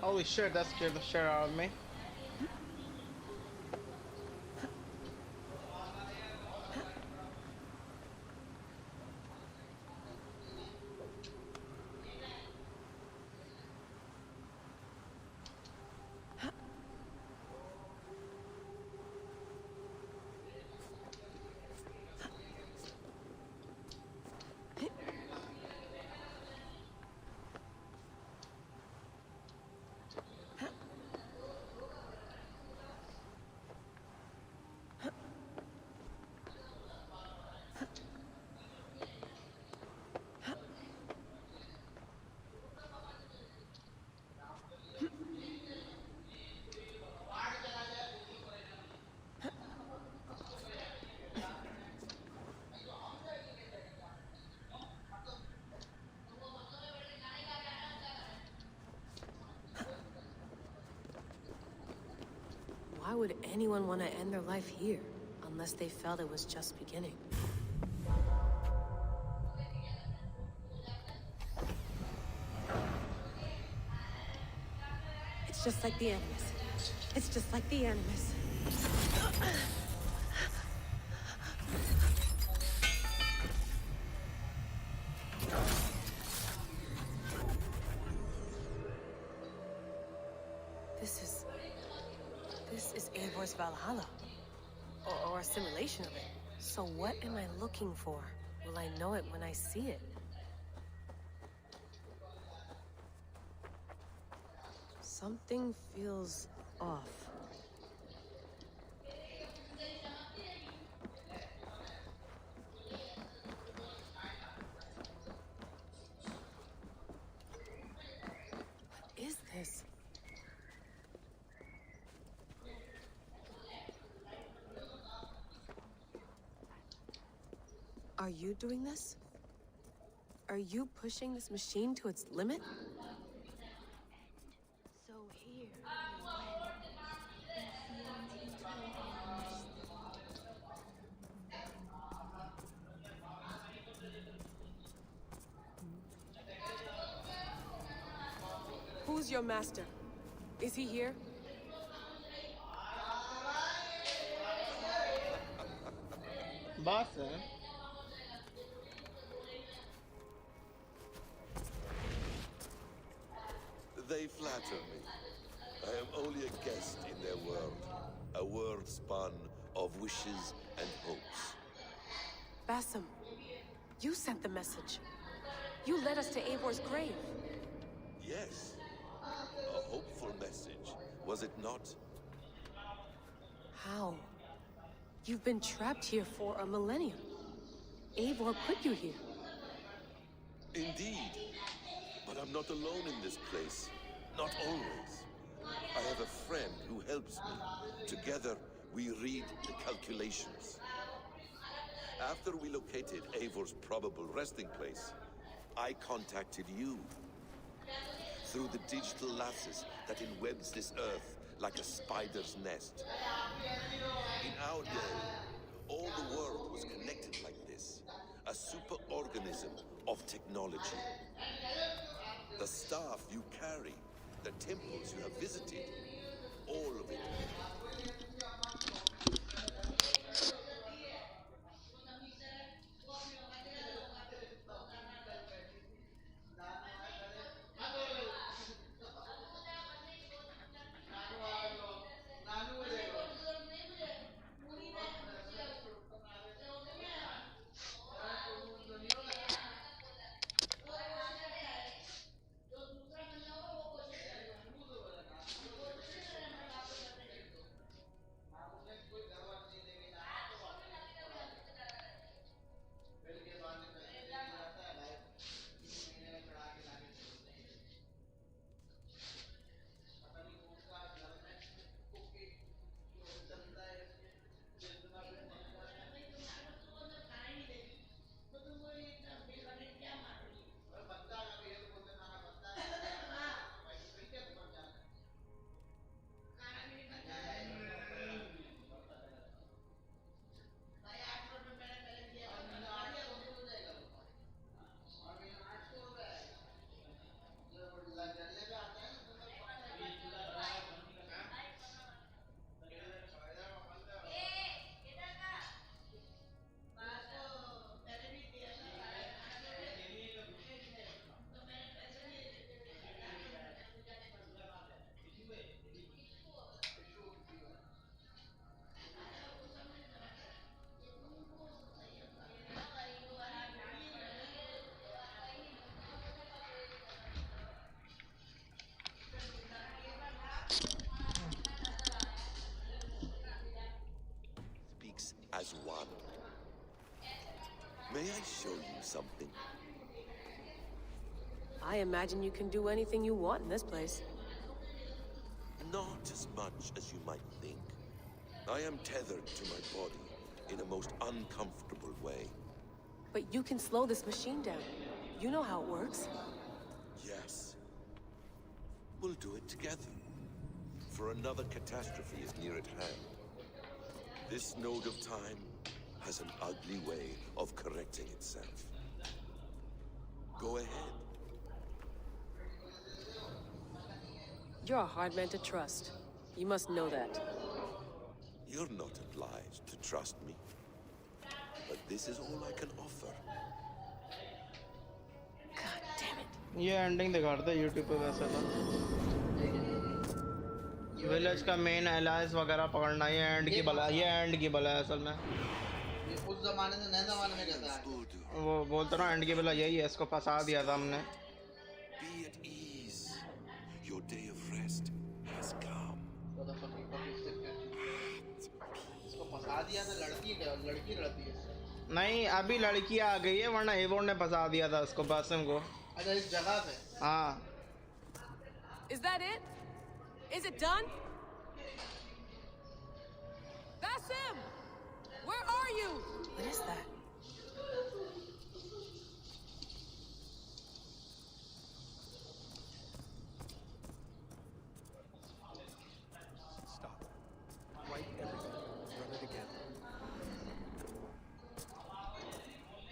Holy shit, that scared the shit out of me. Why would anyone want to end their life here, unless they felt it was just beginning? It's just like the Animus. It's just like the Animus. This is Eivor's Valhalla. Or a simulation of it. So what am I looking for? Will I know it when I see it? Something feels off. What is this? Are you doing this? Are you pushing this machine to its limit? So here we went, concealed eternal anguish. Who's your master? Is he here? Boss, They flatter me. I am only a guest in their world. A world spun of wishes and hopes. Basim, you sent the message. You led us to Eivor's grave. Yes. A hopeful message, was it not? How? You've been trapped here for a millennium. Eivor put you here. Indeed. But I'm not alone in this place. Not always. I have a friend who helps me. Together, we read the calculations. After we located Eivor's probable resting place, I contacted you. Through the digital lasses that enwebs this earth like a spider's nest. In our day, all the world was connected like this. A superorganism of technology. The staff you carry, the temples you have visited, all of it. As one. May I show you something? I imagine you can do anything you want in this place. Not as much as you might think. I am tethered to my body in a most uncomfortable way. But you can slow this machine down. You know how it works. Yes. We'll do it together. For another catastrophe is near at hand. This node of time has an ugly way of correcting itself. Go ahead. You're a hard man to trust. You must know that. You're not obliged to trust me. But this is all I can offer. God damn it. ये ending दिखा रहा था YouTube पे वैसे था village का main Allianz वगैरह पकड़ना ये एंड की बला है असल में ये उस जमाने से नए जमाने में कैसा है वो बोलता रहा एंड की बला यही है इसको फंसा दिया था हमने Be at ease. Your day of rest has come. इसको फंसा दिया था लड़की लड़ती है नहीं अभी लड़की आ गई है वरना एवोन ने फंसा दिया था उसको बासिम को अच्छा इस जगह पे हाँ Is that it? Is it done? Basim! Where are you? What is that?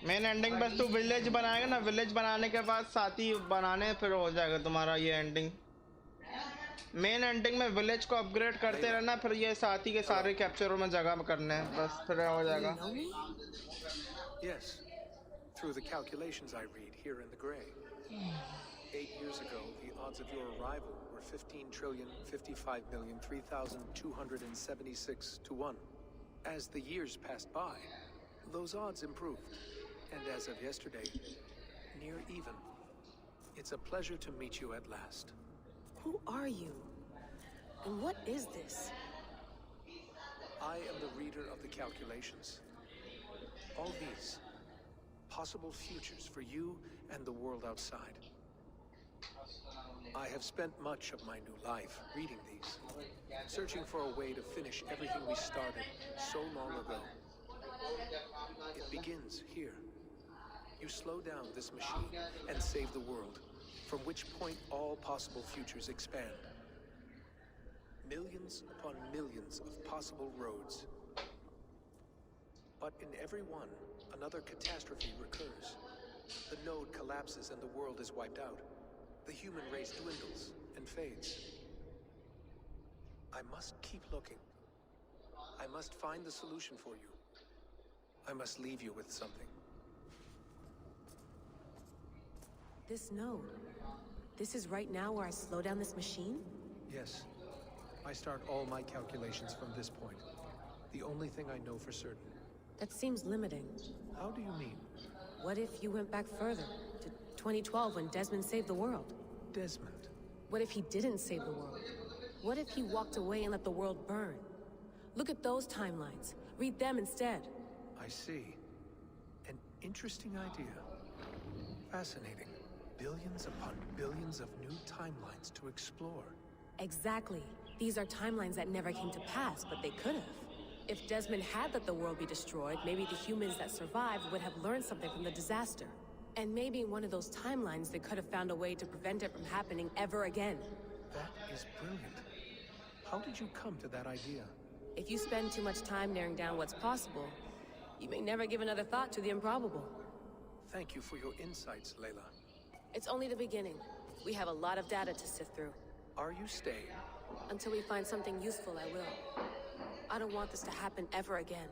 Main ending बस तू विलेज बनाएगा ना, विलेज बनाने के बाद साथी बनाने फिर हो जाएगा तुम्हारा ये एंडिंग। मेन एंडिंग में विलेज को अपग्रेड करते रहना, फिर ये साथी के सारे कैप्चरों में जगह करने हैं, बस फिर हो जाएगा। Yes, through the calculations I read here in the gray. 8 years ago, the odds of your arrival were 15,055,003,276 to 1. As the years passed by, those odds improved, and as of yesterday, near even. It's a pleasure to meet you at last. Who are you? And what is this? I am the reader of the calculations. All these possible futures for you and the world outside. I have spent much of my new life reading these, searching for a way to finish everything we started so long ago. It begins here. You slow down this machine and save the world, from which point all possible futures expand. Millions upon millions of possible roads. But in every one, another catastrophe recurs. The node collapses and the world is wiped out. The human race dwindles and fades. I must keep looking. I must find the solution for you. I must leave you with something. This node. This is right now where I slow down this machine? Yes. I start all my calculations from this point. The only thing I know for certain. That seems limiting. How do you mean? What if you went back further, to 2012 when Desmond saved the world? Desmond? What if he didn't save the world? What if he walked away and let the world burn? Look at those timelines. Read them instead. I see. An interesting idea. Fascinating. Billions upon billions of new timelines to explore. Exactly. These are timelines that never came to pass, but they could have. If Desmond had let the world be destroyed, maybe the humans that survived would have learned something from the disaster. And maybe in one of those timelines they could have found a way to prevent it from happening ever again. That is brilliant. How did you come to that idea? If you spend too much time narrowing down what's possible, you may never give another thought to the improbable. Thank you for your insights, Layla. It's only the beginning. We have a lot of data to sift through. Are you staying? Until we find something useful, I will. I don't want this to happen ever again.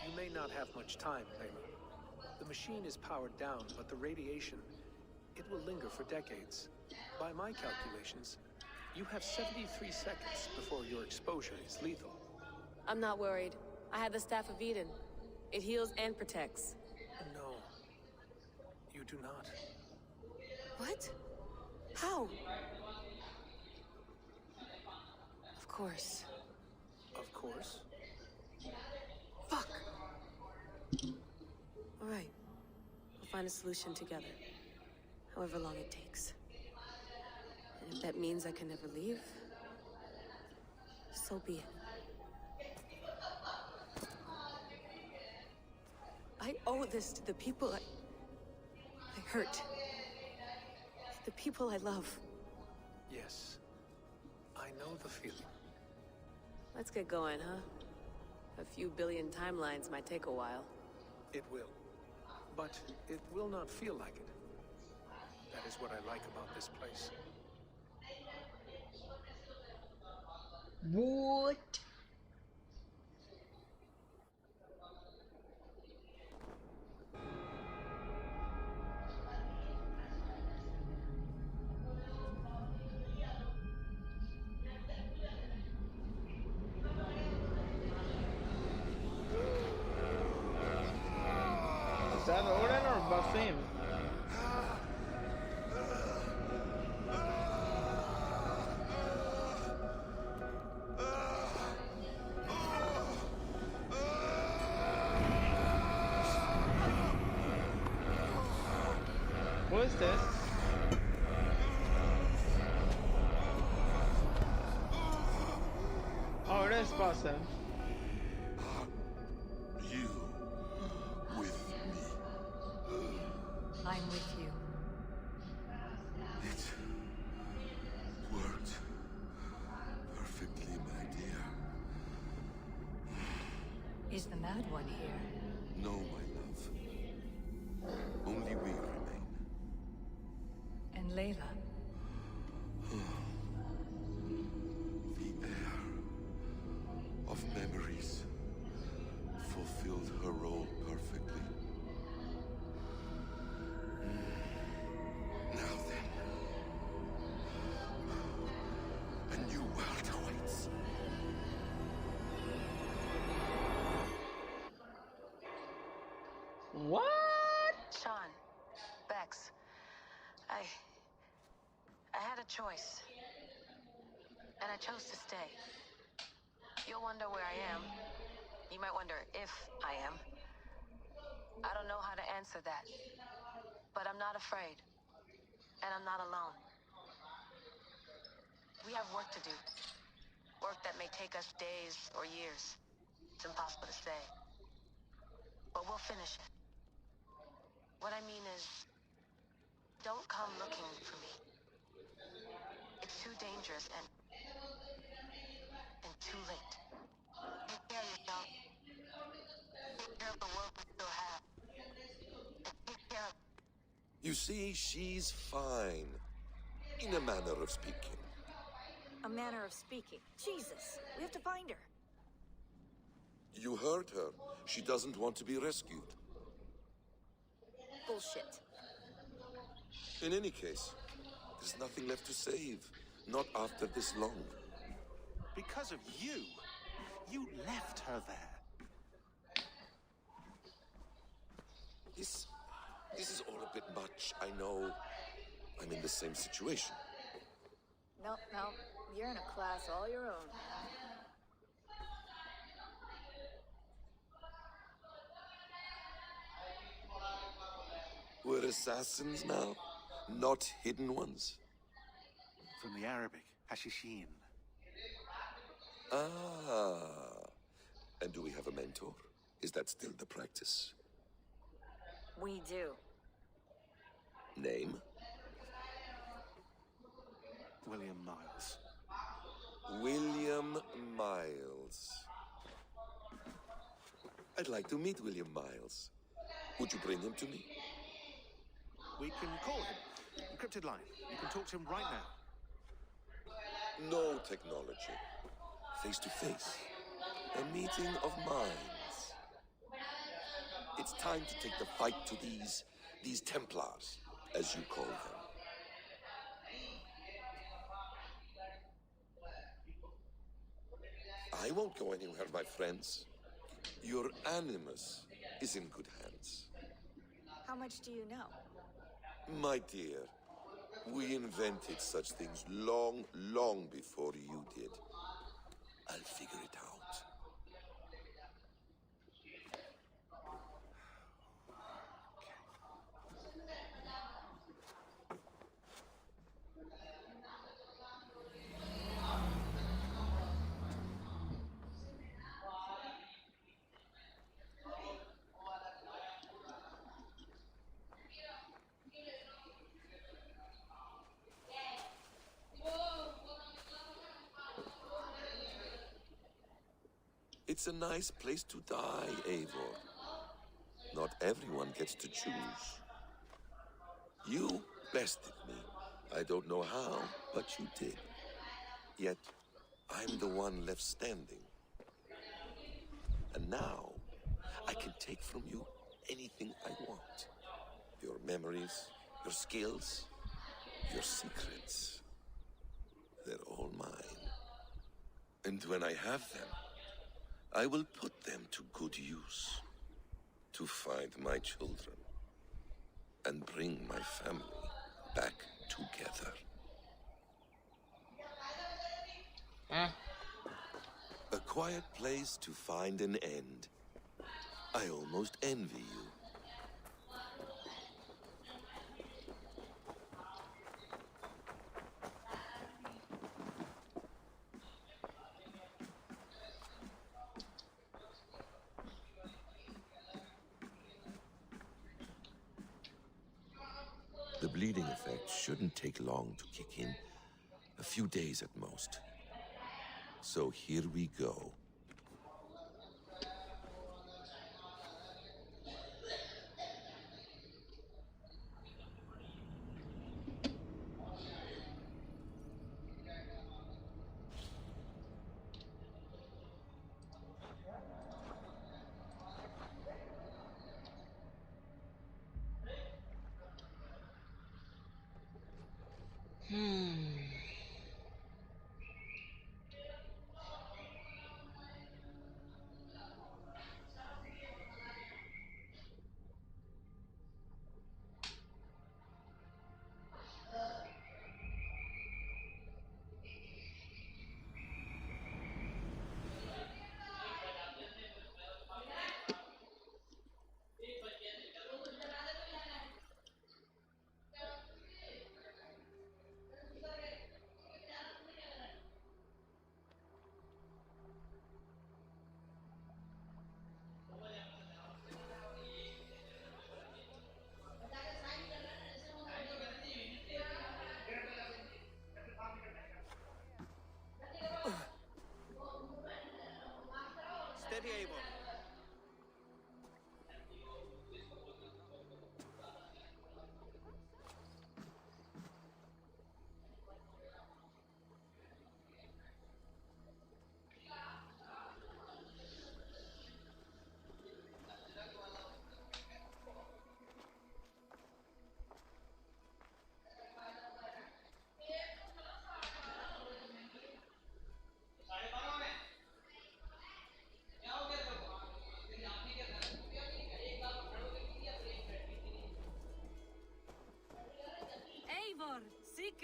You may not have much time, Layla. The machine is powered down, but the radiation, it will linger for decades. By my calculations, you have 73 seconds before your exposure is lethal. I'm not worried. I have the Staff of Eden. It heals and protects. No. You do not. What? How? Of course. Of course? Fuck! Alright. We'll find a solution together. However long it takes. And if that means I can never leave, so be it. I owe this to the people I hurt. The people I love. Yes. I know the feeling. Let's get going, huh? A few billion timelines might take a while. It will. But it will not feel like it. That is what I like about this place. What? Is that Odin or Basim? Who is this? Oh, it is Basim. You with me. I'm with you. It worked perfectly, my dear. Is the Mad One here? No, my love. What? Sean, Bex, I had a choice, and I chose to stay. You'll wonder where I am. You might wonder if I am. I don't know how to answer that, but I'm not afraid, and I'm not alone. We have work to do. Work that may take us days or years. It's impossible to say. But we'll finish it. What I mean is, don't come looking for me. It's too dangerous and too late. Take care of yourself. Take care of the world we still have. Take care of... You see, she's fine. In a manner of speaking. A manner of speaking. Jesus, we have to find her. You heard her. She doesn't want to be rescued. Bullshit. In any case, there's nothing left to save. Not after this long. Because of you. You left her there. This is all a bit much. I know. I'm in the same situation. No, you're in a class all your own, man. We're assassins now, not hidden ones. From the Arabic, Hashishin. Ah. And do we have a mentor? Is that still the practice? We do. Name? William Miles. William Miles. I'd like to meet William Miles. Would you bring him to me? We can call him. Encrypted line. You can talk to him right now. No technology. Face to face. A meeting of minds. It's time to take the fight to these Templars, as you call them. I won't go anywhere, my friends. Your animus is in good hands. How much do you know? My dear, we invented such things long, long before you did. I'll figure it out. It's a nice place to die, Eivor. Not everyone gets to choose. You bested me. I don't know how, but you did. Yet, I'm the one left standing. And now, I can take from you anything I want. Your memories, your skills, your secrets. They're all mine. And when I have them, I will put them to good use. To find my children. And bring my family back together. A quiet place to find an end. I almost envy you. The bleeding effect shouldn't take long to kick in. A few days at most. So here we go.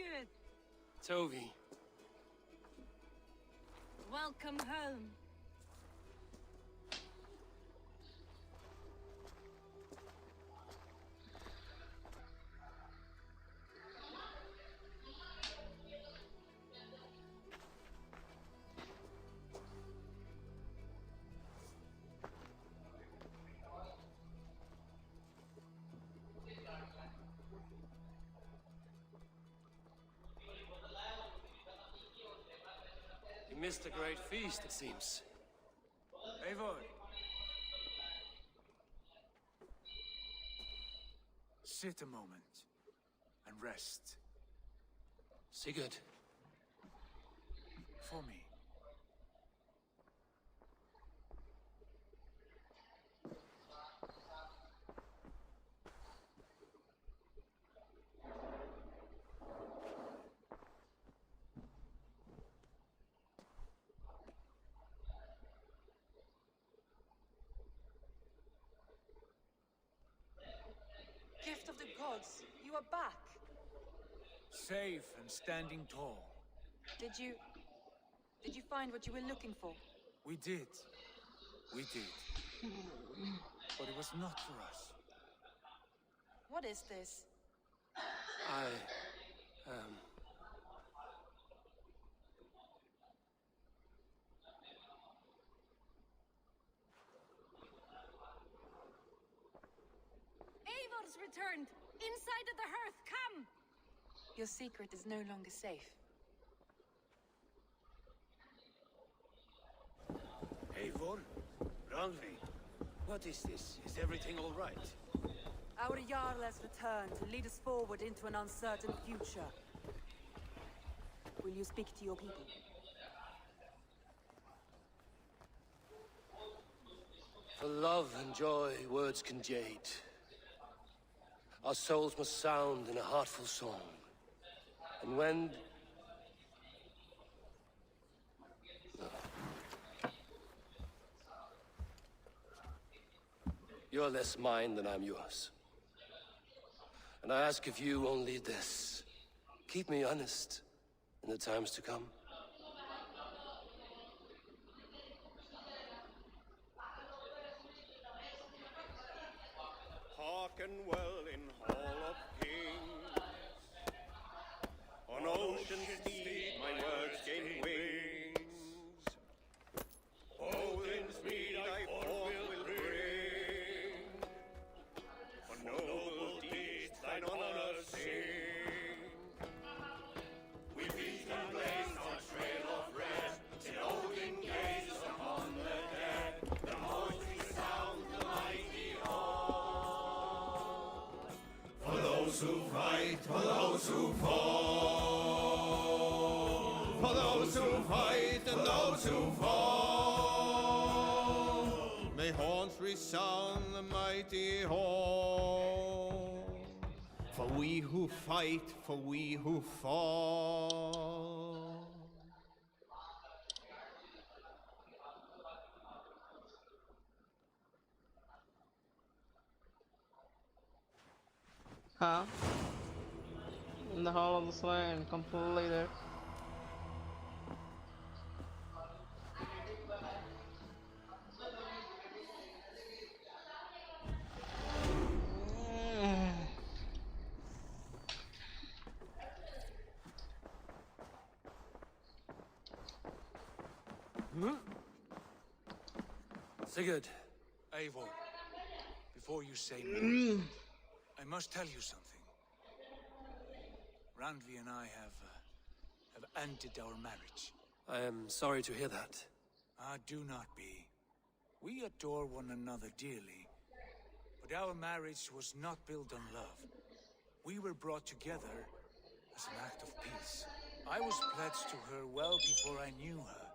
Sigurd! Tovi. Welcome home. You missed a great feast, it seems. Eivor! Sit a moment and rest. Sigurd. For me. Gift of the gods, you are back. Safe and standing tall. Did you find what you were looking for? We did. We did. But it was not for us. What is this? Eivor's returned! Inside of the hearth, come! Your secret is no longer safe. Eivor? Randvi? What is this? Is everything all right? Our Jarl has returned to lead us forward into an uncertain future. Will you speak to your people? For love and joy, words can jade. Our souls must sound in a heartful song. And when... You're less mine than I'm yours. And I ask of you only this. Keep me honest in the times to come. Hearken well in Hall of Kings. On ocean steed my words gain wings. Odin's mead I forth will bring. For noble deeds thine honor sing. We beat and blaze our trail of red. Till Odin gazes upon the dead. The voice resound the mighty hall. For those who fight, for those who fall. For those who fight and those who fall. May horns resound the mighty hall. For we who fight, for we who fall. Huh? In the Hall of the Slain, completed. Sigurd. Eivor, before you say more, I must tell you something. Randvi and I have ended our marriage. I am sorry to hear that. Ah, do not be. We adore one another dearly, but our marriage was not built on love. We were brought together as an act of peace. I was pledged to her well before I knew her.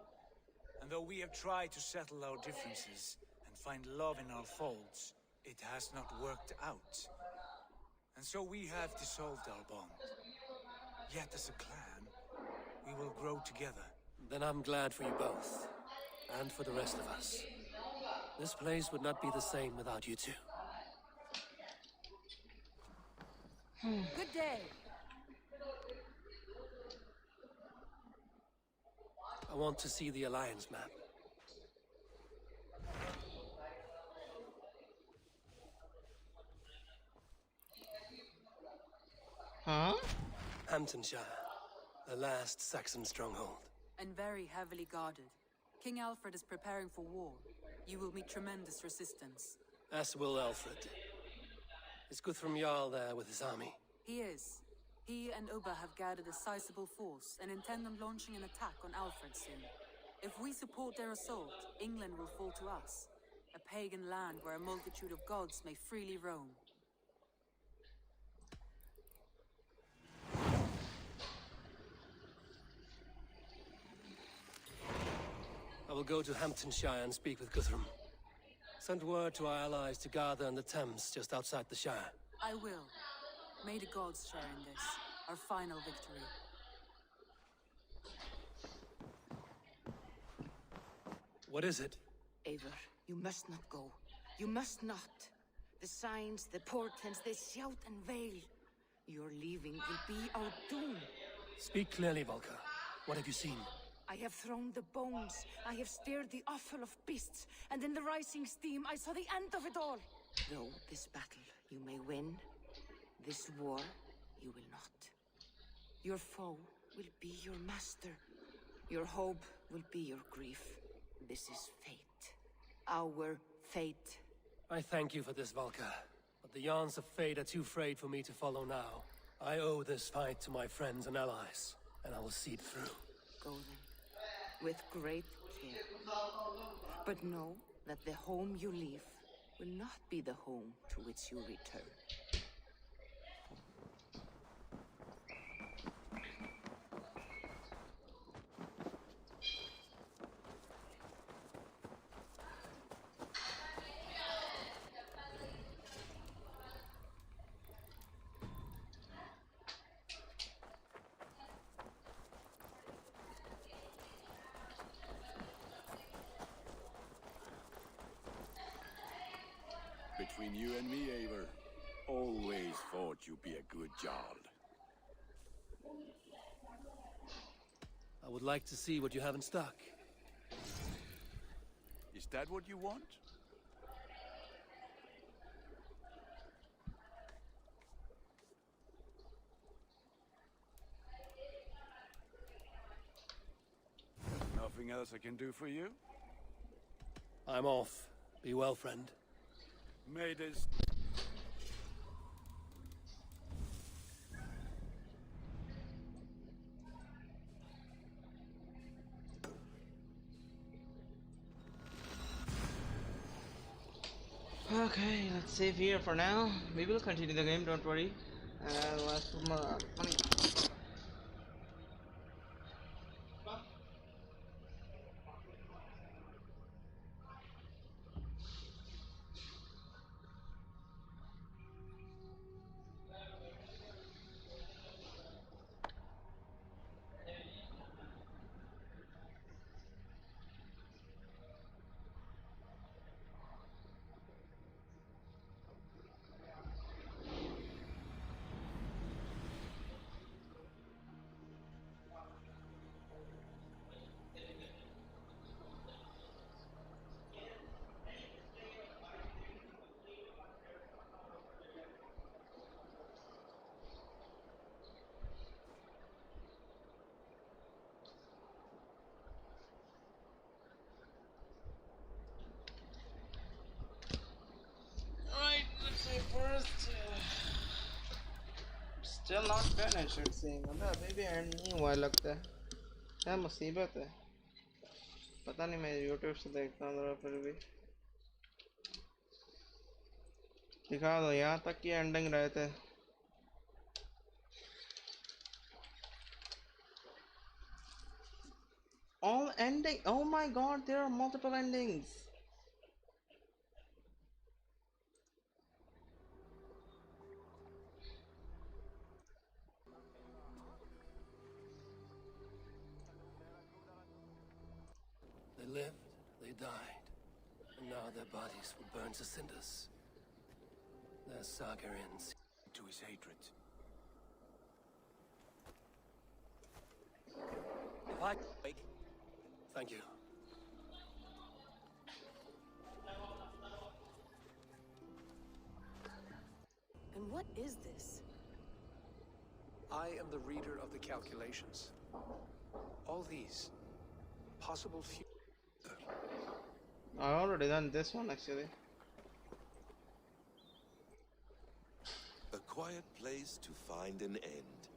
And though we have tried to settle our differences and find love in our faults, it has not worked out. And so we have dissolved our bond. Yet as a clan, we will grow together. Then I'm glad for you both. And for the rest of us. This place would not be the same without you two. Good day. want to see the Alliance map. Huh? Hamptonshire, the last Saxon stronghold. And very heavily guarded. King Alfred is preparing for war. You will meet tremendous resistance. As will Alfred. Is Guthrum Jarl there with his army? He is. He and Ubba have gathered a sizable force and intend on launching an attack on Alfred soon. If we support their assault, England will fall to us. A pagan land where a multitude of gods may freely roam. I will go to Hamptonshire and speak with Guthrum. Send word to our allies to gather in the Thames just outside the Shire. I will. May the gods share in this, our final victory. What is it? Eivor, you must not go. You must not. The signs, the portents, they shout and wail. Your leaving will be our doom. Speak clearly, Volker. What have you seen? I have thrown the bones. I have stirred the offal of beasts. And in the rising steam, I saw the end of it all. Though this battle you may win, this war you will not. Your foe will be your master. Your hope will be your grief. This is fate. Our fate. I thank you for this, Volker. But the yarns of fate are too frayed for me to follow now. I owe this fight to my friends and allies, and I will see it through. Go then, with great care. But know that the home you leave will not be the home to which you return. Between you and me, Eivor, always thought you'd be a good Jarl. I would like to see what you have in stock. Is that what you want? Nothing else I can do for you? I'm off. Be well, friend. May this... Okay, let's save here for now. We will continue the game, don't worry. Let's put my money. First, still not finished it seems. मतलब अभी भी and नहीं हुआ लगता है। क्या मुसीबत है? पता नहीं, मैं YouTube से देखता हूँ जरा फिर भी। दिखा दो, यहाँ तक की एंडिंग रहे थे। All ending? Oh my God, there are multiple endings. They lived, they died, and now their bodies will burn to cinders. Their saga ends to his hatred. If I... Thank you. And what is this? I am the reader of the calculations. All these possible I already done this one actually. A quiet place to find an end.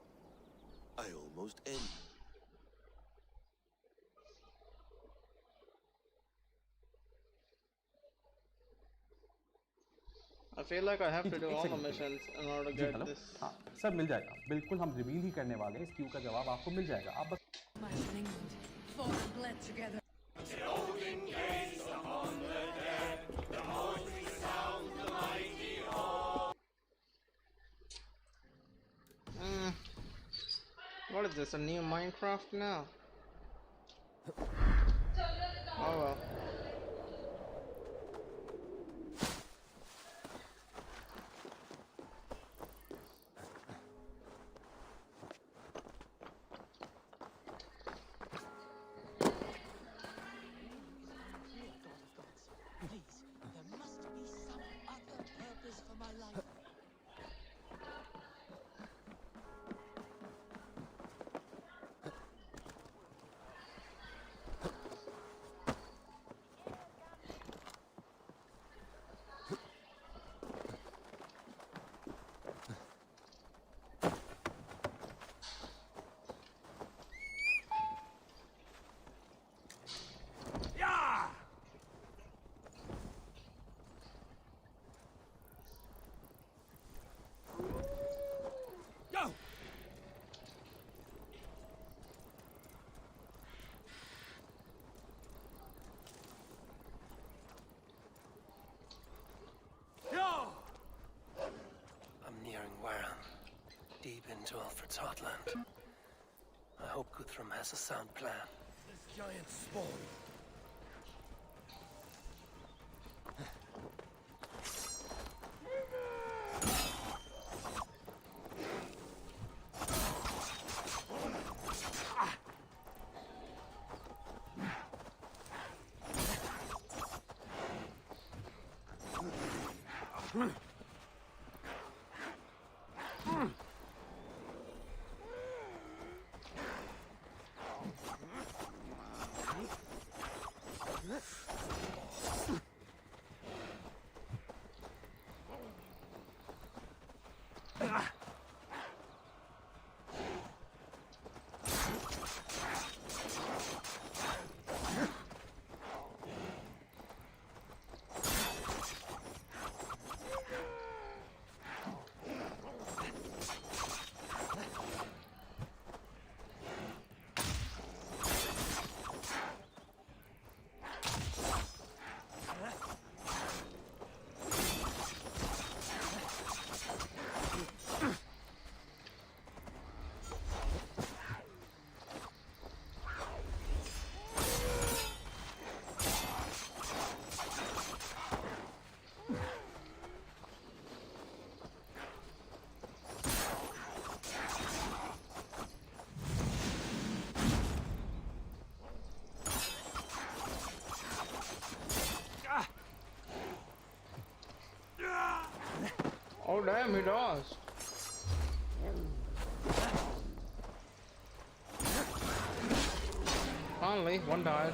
I almost end. I feel like I have to do all the missions in order to जी get hello this. हाँ sir मिल जाएगा बिल्कुल हम reveal ही करने वाले हैं इस क्यू का जवाब आपको मिल जाएगा आप बस Fought and bled together. What is this? A new Minecraft now? Oh well. Please, there must be some other purpose for my life. I'm nearing Warren, deep into Alfred's heartland. I hope Guthrum has a sound plan. This giant spawn. Oh damn, he does. Finally, one died.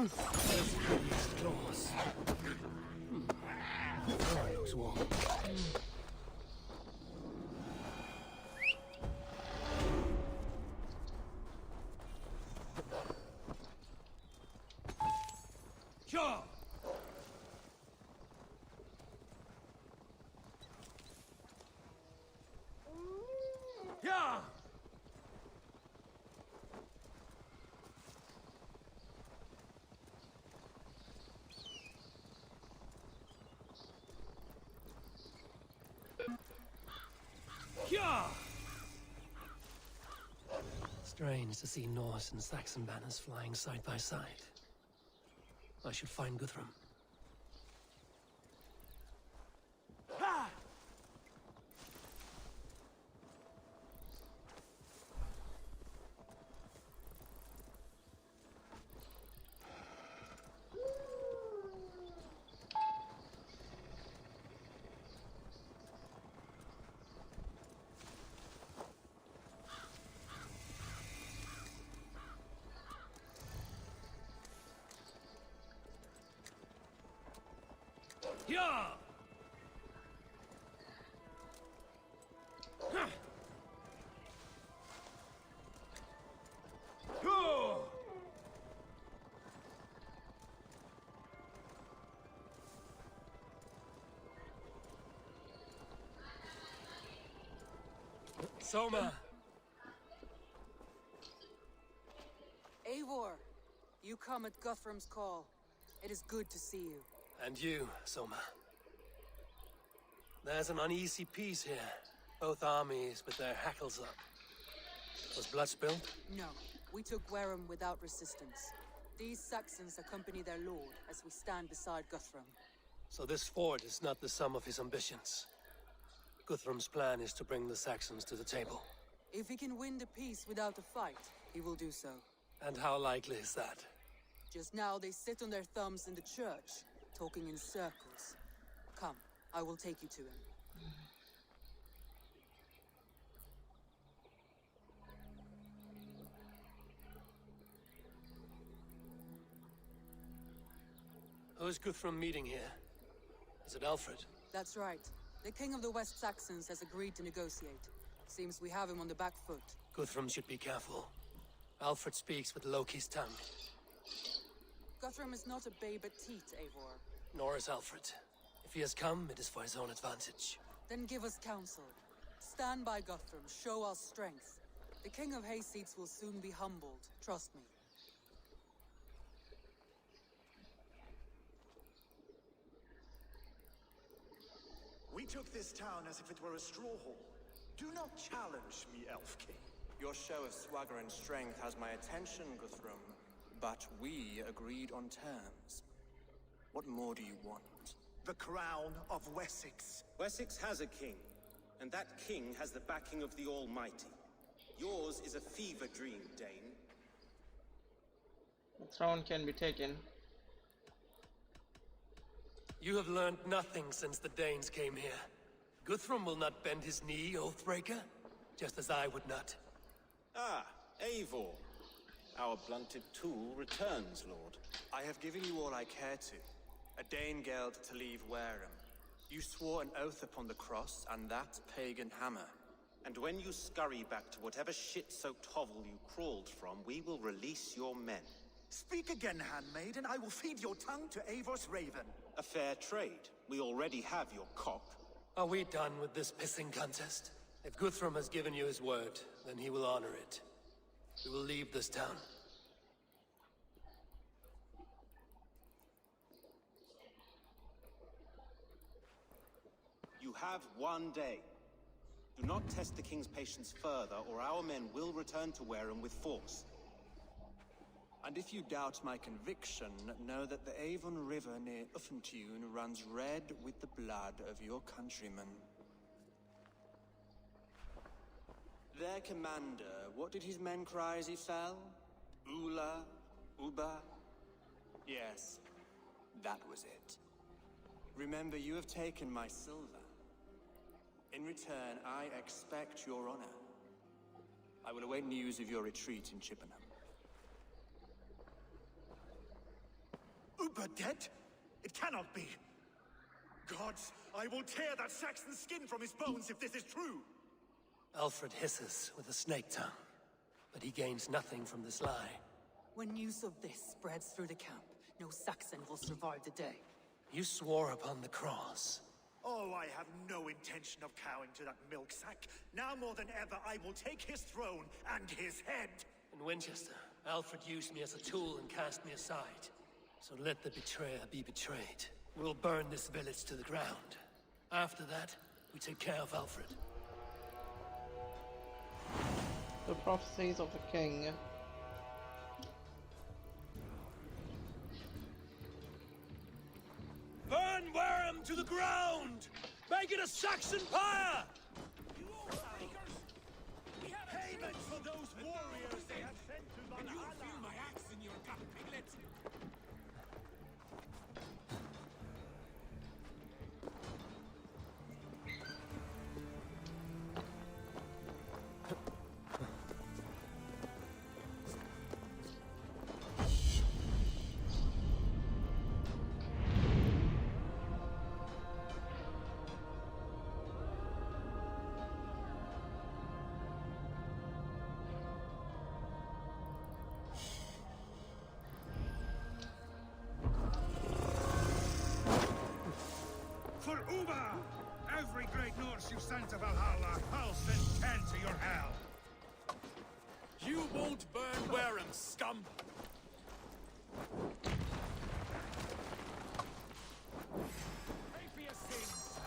This prettiest claws. Oh, it looks warm. Sure. Yeah. Yeah. Strange to see Norse and Saxon banners flying side by side. I should find Guthrum. Ah! Yeah! Huh. Oh! Soma! Eivor, you come at Guthrum's call. It is good to see you. And you, Soma. There's an uneasy peace here. Both armies with their hackles up. Was blood spilled? No, we took Wareham without resistance. These Saxons accompany their lord as we stand beside Guthrum. So this fort is not the sum of his ambitions. Guthrum's plan is to bring the Saxons to the table. If he can win the peace without a fight, he will do so. And how likely is that? Just now they sit on their thumbs in the church, talking in circles. Come, I will take you to him. Who is Guthrum meeting here? Is it Alfred? That's right. The king of the West Saxons has agreed to negotiate. Seems we have him on the back foot. Guthrum should be careful. Alfred speaks with Loki's tongue. Guthrum is not a babe at teat, Eivor. Nor is Alfred. If he has come, it is for his own advantage. Then give us counsel. Stand by Guthrum, show our strength. The king of Hayseeds will soon be humbled, trust me. We took this town as if it were a straw hall. Do not challenge me, Elf King. Your show of swagger and strength has my attention, Guthrum. But we agreed on terms. What more do you want? The crown of Wessex. Wessex has a king, and that king has the backing of the Almighty. Yours is a fever dream, Dane. The throne can be taken. You have learned nothing since the Danes came here. Guthrum will not bend his knee, Oathbreaker, just as I would not. Ah, Eivor. Our blunted tool returns, Lord. I have given you all I care to. A Danegeld to leave Wareham. You swore an oath upon the cross, and that pagan hammer. And when you scurry back to whatever shit-soaked hovel you crawled from, we will release your men. Speak again, handmaid, and I will feed your tongue to Eivor's raven. A fair trade. We already have your cock. Are we done with this pissing contest? If Guthrum has given you his word, then he will honor it. We will leave this town. You have one day. Do not test the king's patience further, or our men will return to Wareham with force. And if you doubt my conviction, know that the Avon River near Uffentune runs red with the blood of your countrymen. Their commander, what did his men cry as he fell? Ula? Uba? Yes, that was it. Remember, you have taken my silver. In return, I expect your honor. I will await news of your retreat in Chippenham. Uber dead? It cannot be. Gods, I will tear that Saxon's skin from his bones if this is true. Alfred hisses with a snake tongue, but he gains nothing from this lie. When news of this spreads through the camp, no Saxon will survive the day. You swore upon the cross. Oh, I have no intention of cowing to that milk sack. Now more than ever, I will take his throne and his head. In Winchester, Alfred used me as a tool and cast me aside. So let the betrayer be betrayed. We'll burn this village to the ground. After that, we take care of Alfred. The prophecies of the king. Burn Wareham to the ground! Make it a Saxon pyre! Payment for those warriors they have sent to Valhalla! You feel my axe in your gut, piglet! For Uber! Every great Norse you sent to Valhalla, I'll send 10 to your hell! You won't burn Wareham, scum! Pay for your sins!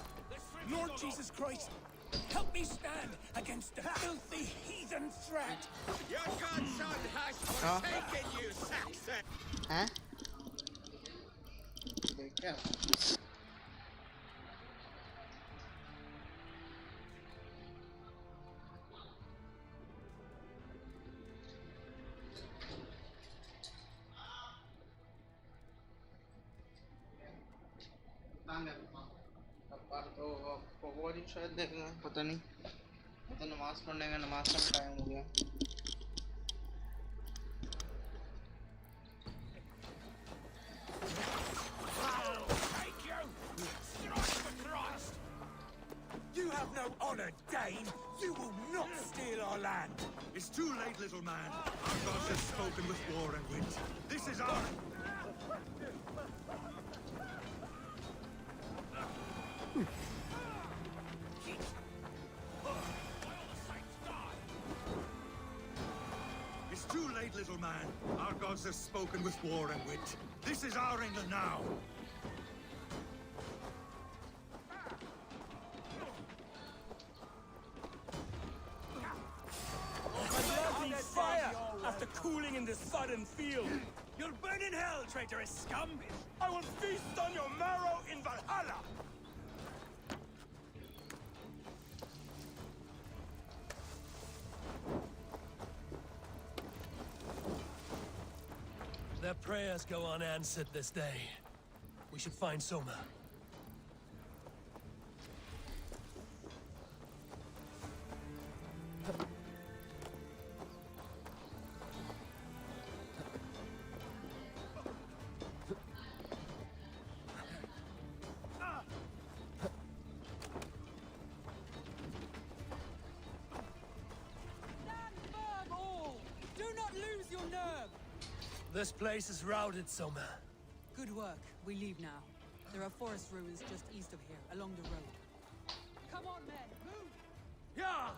Lord Jesus Christ, help me stand against the filthy heathen threat! Your godson has forsaken you, Saxon! Huh? They can. पकवाड़ी शायद देखना पता नहीं तो नमाज पढ़ने का नमाज का टाइम हो गया You have no honor, Dane! You will not steal our land! It's too late, little man. Our gods have spoken with war and wit. This is our... It's too late, little man. Our gods have spoken with war and wit. This is our England now. Fire after cooling in the sodden field! You'll burn in hell, traitorous scum! I will feast on your marrow in Valhalla! Their prayers go unanswered this day. We should find Soma. Do not lose your nerve! This place is routed, Soma. Good work. We leave now. There are forest ruins just east of here, along the road. Come on, men! Move! Yeah!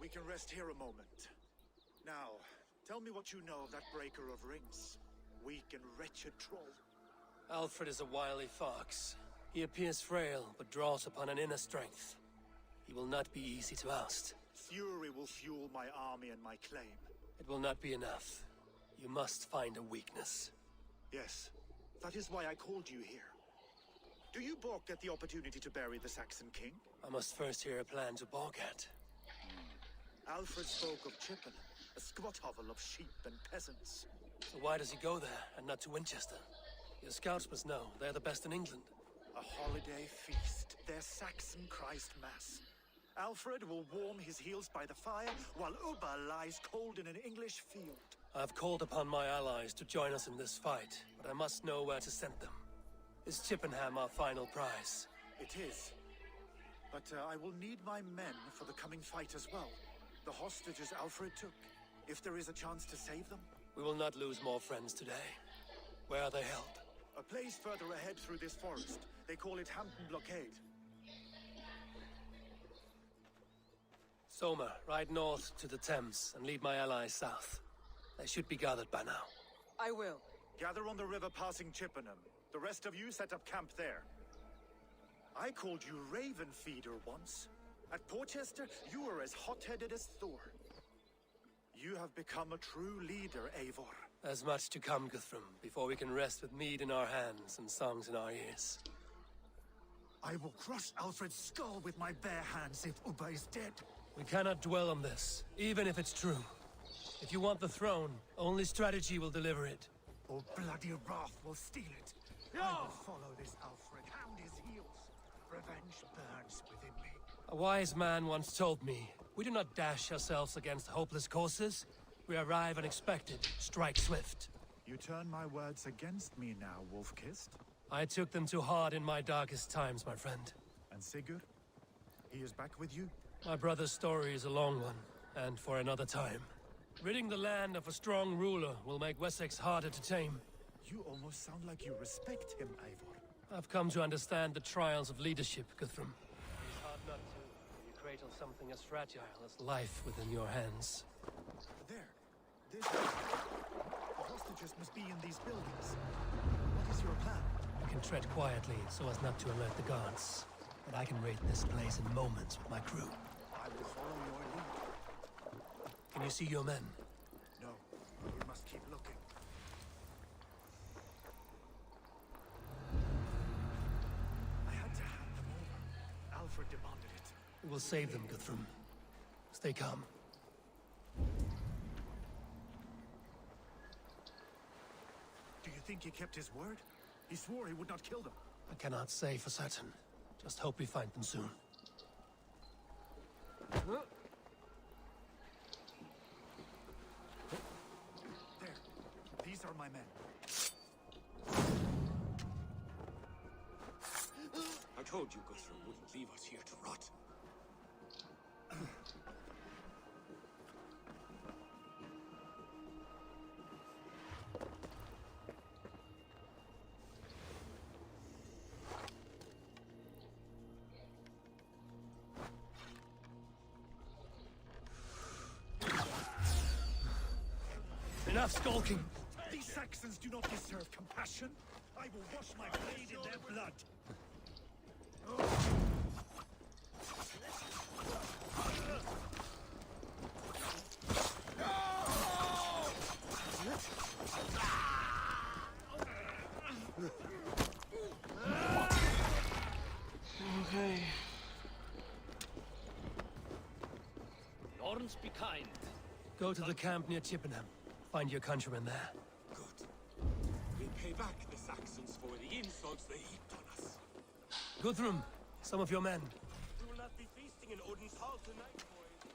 We can rest here a moment. Now, tell me what you know of that breaker of rings. Weak and wretched troll. Alfred is a wily fox. He appears frail, but draws upon an inner strength. He will not be easy to oust. Fury will fuel my army and my claim. It will not be enough. You must find a weakness. Yes, that is why I called you here. Do you balk at the opportunity to bury the Saxon king? I must first hear a plan to balk at. Alfred spoke of Chippenham, a squat hovel of sheep and peasants. So why does he go there, and not to Winchester? Your scouts must know, they're the best in England. A holiday feast, their Saxon Christ Mass. Alfred will warm his heels by the fire, while Ubba lies cold in an English field. I've called upon my allies to join us in this fight, but I must know where to send them. Is Chippenham our final prize? It is. But I will need my men for the coming fight as well. The hostages Alfred took. If there is a chance to save them. We will not lose more friends today. Where are they held? A place further ahead through this forest. They call it Hampton Blockade. Soma, ride north to the Thames and lead my allies south. They should be gathered by now. I will. Gather on the river passing Chippenham. The rest of you set up camp there. I called you Raven Feeder once. At Porchester, you were as hot-headed as Thor. You have become a true leader, Eivor. There's much to come, Guthrum, before we can rest with mead in our hands and songs in our ears. I will crush Alfred's skull with my bare hands if Ubba is dead. We cannot dwell on this, even if it's true. If you want the throne, only strategy will deliver it. Or bloody wrath will steal it. I will follow this Alfred, hound his heels. Revenge burns within me. A wise man once told me, we do not dash ourselves against hopeless courses. We arrive unexpected, strike swift. You turn my words against me now, Wolf-Kissed? I took them too hard in my darkest times, my friend. And Sigurd? He is back with you? My brother's story is a long one, and for another time. Ridding the land of a strong ruler will make Wessex harder to tame. You almost sound like you respect him, Eivor. I've come to understand the trials of leadership, Guthrum. It's hard not to. You cradle something as fragile as life within your hands. There. The hostages must be in these buildings. What is your plan? I can tread quietly so as not to alert the guards. But I can raid this place in moments with my crew. I will follow your lead. Can you see your men? No. We must keep looking. I had to hand them over. Alfred demanded it. We will save them, Guthrum. Stay calm. Do you think he kept his word? He swore he would not kill them. I cannot say for certain. Just hope we find them soon. There. These are my men. I told you Guthrum wouldn't leave us here to rot. Enough skulking! These Saxons do not deserve compassion. I will wash my blade in their blood. Okay. Lawrence, be kind. Go to the camp near Chippenham. Find your countrymen there. Good. We'll pay back the Saxons for the insults they heaped on us. Guthrum, some of your men. We will not be feasting in Odin's hall tonight, boys.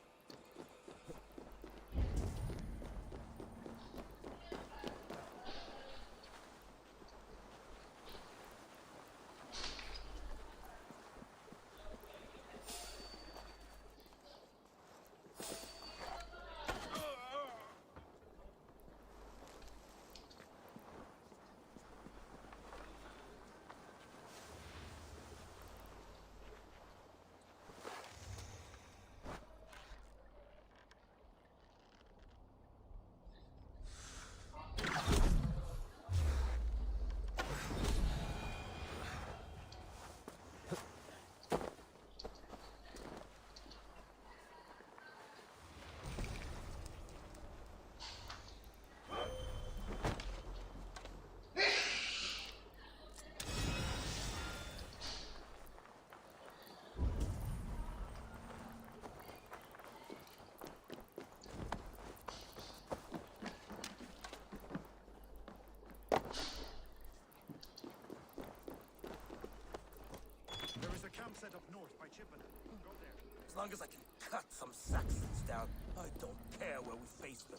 set up north by Chippenham. Go there. As long as I can cut some Saxons down, I don't care where we face them.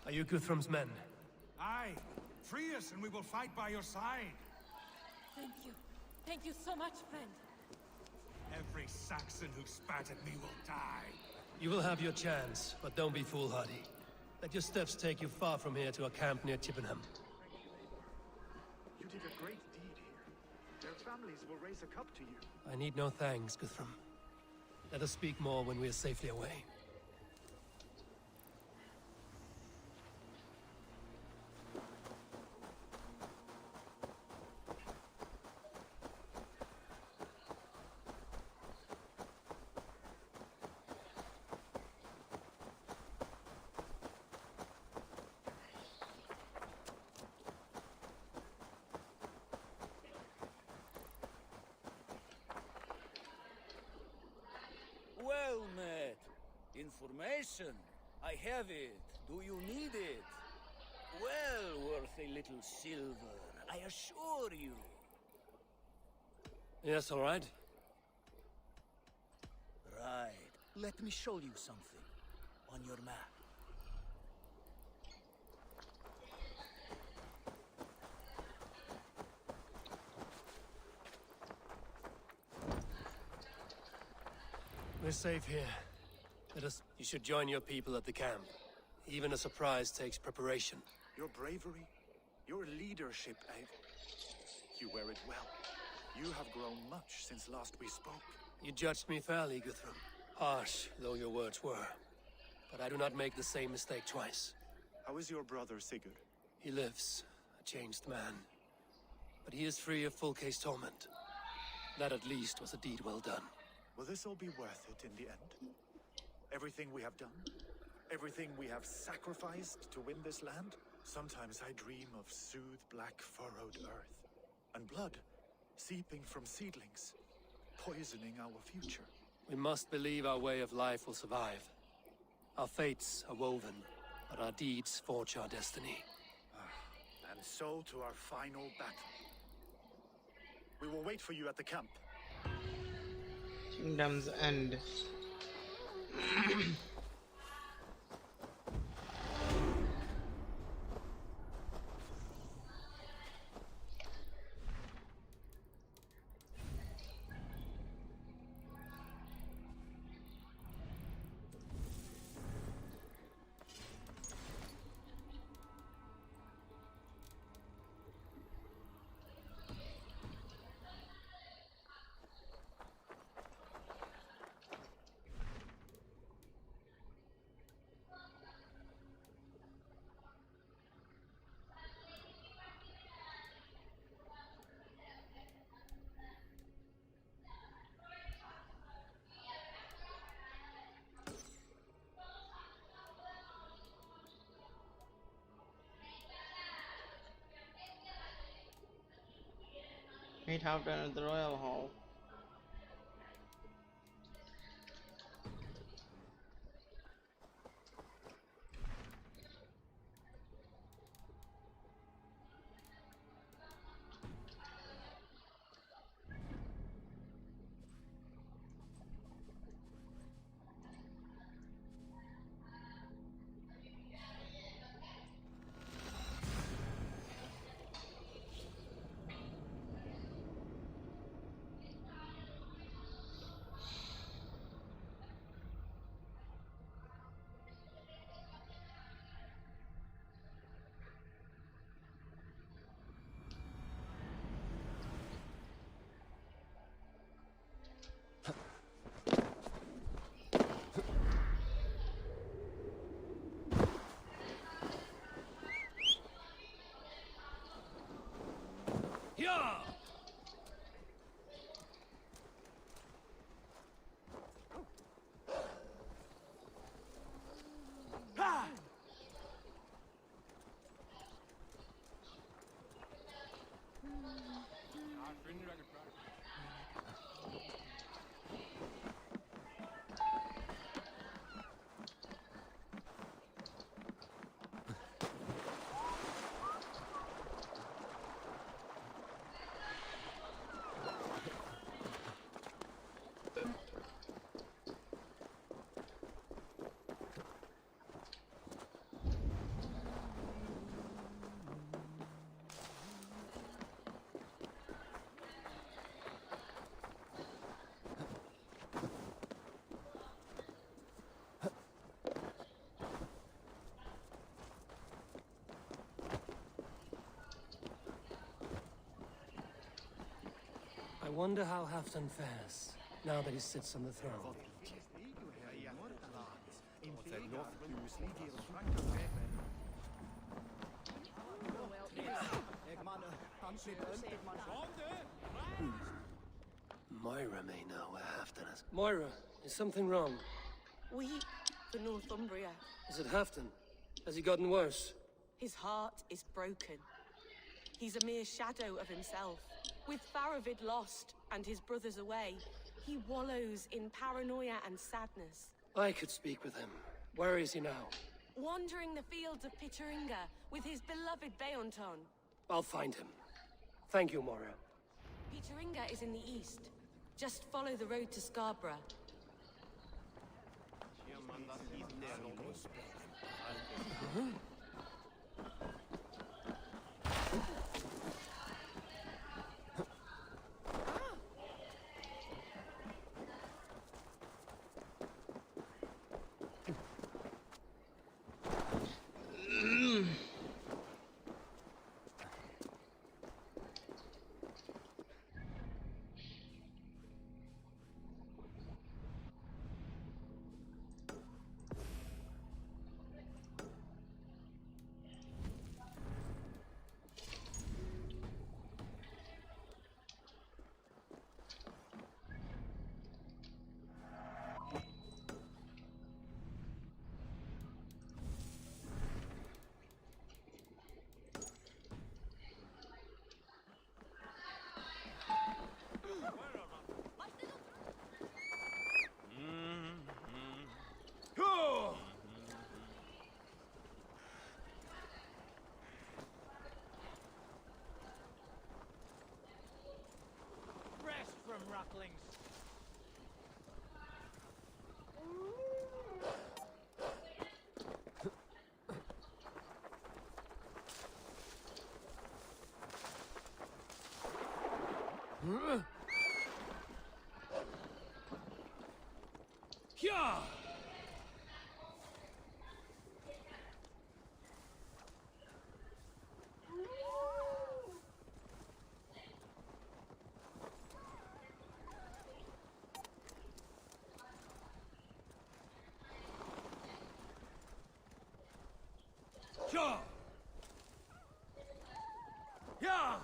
Are you Guthrum's men? Aye. Free us and we will fight by your side. Thank you. Thank you so much, friend. Every Saxon who spat at me will die. You will have your chance, but don't be foolhardy. Let your steps take you far from here to a camp near Chippenham. You did a great deed here. Their families will raise a cup to you. I need no thanks, Guthrum. Let us speak more when we are safely away. Well met. Information. I have it. Do you need it? Well worth a little silver, I assure you. Yes, all right. Right. Let me show you something. On your map. We're safe here. You should join your people at the camp. Even a surprise takes preparation. Your bravery, your leadership, you wear it well. You have grown much since last we spoke. You judged me fairly, Guthrum. Harsh though your words were. But I do not make the same mistake twice. How is your brother, Sigurd? He lives, a changed man. But he is free of full case torment. That at least was a deed well done. Will this all be worth it in the end? Everything we have done? Everything we have sacrificed to win this land? Sometimes I dream of soothed black furrowed earth. And blood seeping from seedlings, poisoning our future. We must believe our way of life will survive. Our fates are woven, but our deeds forge our destiny. And so to our final battle. We will wait for you at the camp. Kingdom's End. Meet Halfdan at the Royal Hall. wonder how Halfdan fares, now that he sits on the throne. Moira may know where Halfdan is. Moira, is something wrong? We, for Northumbria. Is it Halfdan? Has he gotten worse? His heart is broken. He's a mere shadow of himself. With Faravid lost and his brothers away, he wallows in paranoia and sadness. I could speak with him. Where is he now? Wandering the fields of Pitaringa with his beloved Beonton. I'll find him. Thank you, Moira. Pitaringa is in the east. Just follow the road to Scarborough. Rest from rattlings. Yeah! Yeah! Yeah!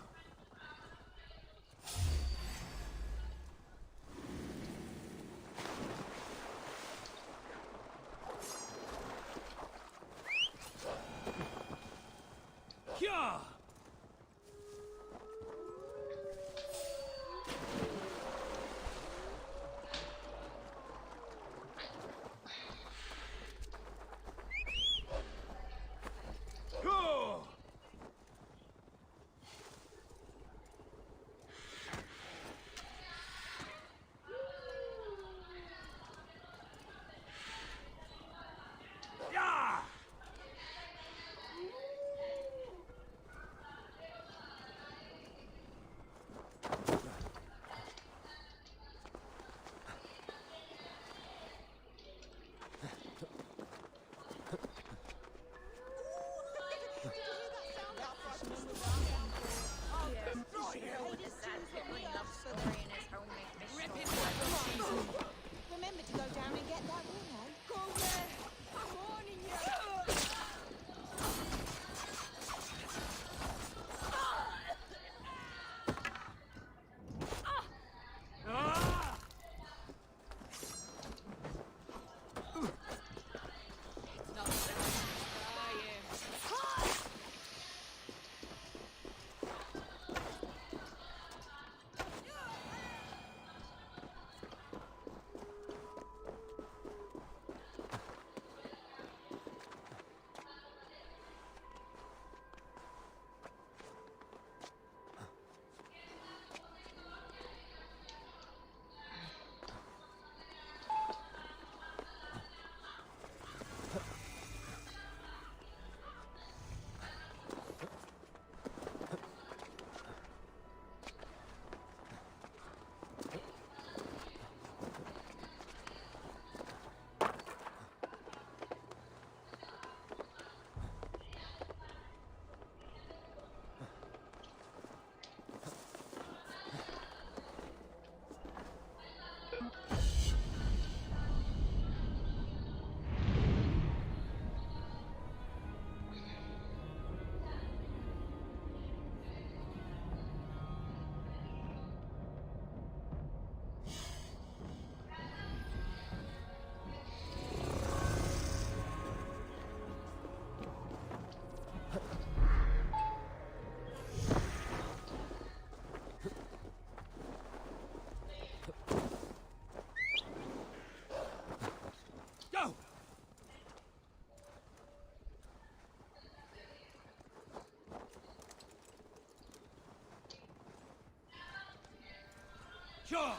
Sure.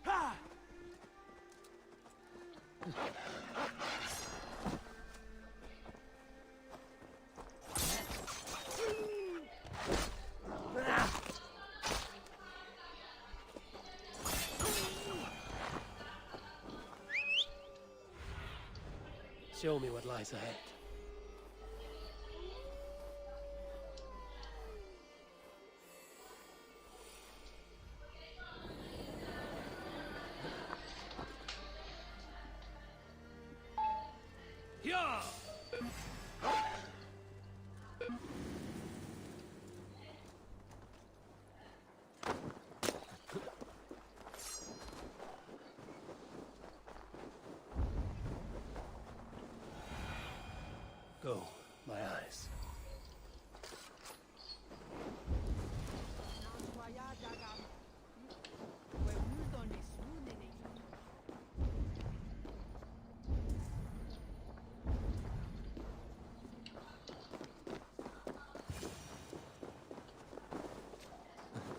Ha! Show me what lies ahead. Yeah! Go, my eyes.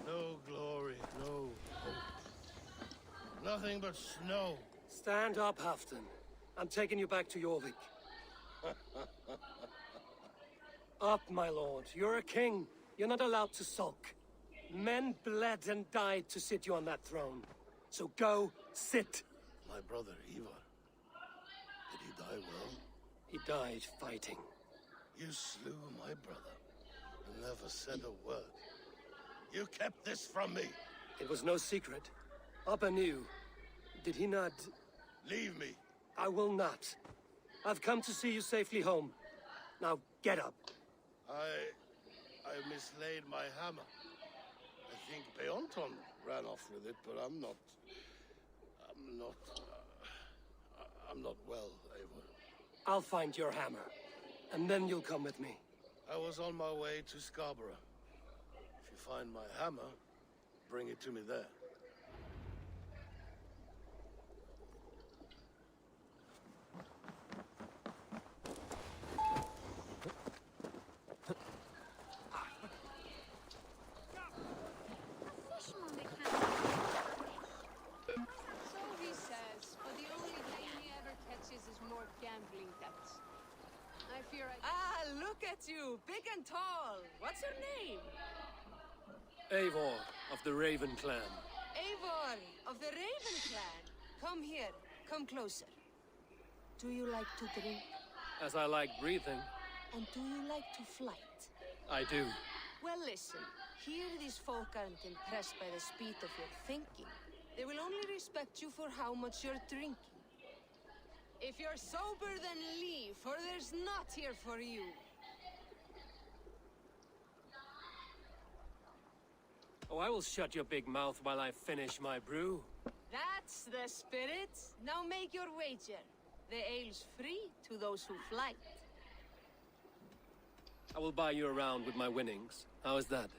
No glory, no hope. Nothing but snow. Stand up, Halfton. I'm taking you back to Jorvik. Up, my lord. You're a king. You're not allowed to sulk. Men bled and died to sit you on that throne. So go, sit. My brother, Ivar. Did he die well? He died fighting. You slew my brother and never said a word. You kept this from me. It was no secret. Abba knew. Did he not? Leave me. I will not. I've come to see you safely home. Now, get up. I mislaid my hammer. I think Beonton ran off with it, but I'm not well, Eivor. I'll find your hammer, and then you'll come with me. I was on my way to Scarborough. If you find my hammer, bring it to me there. So he says, but the only thing he ever catches is more gambling debts. I fear I... Ah, look at you, big and tall. What's your name? Eivor of the Raven clan. Eivor of the Raven clan. Come here, come closer. Do you like to drink? As I like breathing. And do you like to flight? I do. Well, listen. Here these folk aren't impressed by the speed of your thinking. They will only respect you for how much you're drinking. If you're sober, then leave, for there's not here for you. Oh, I will shut your big mouth while I finish my brew. That's the spirit. Now make your wager. The ale's free to those who flight. I will buy you around with my winnings. How is that?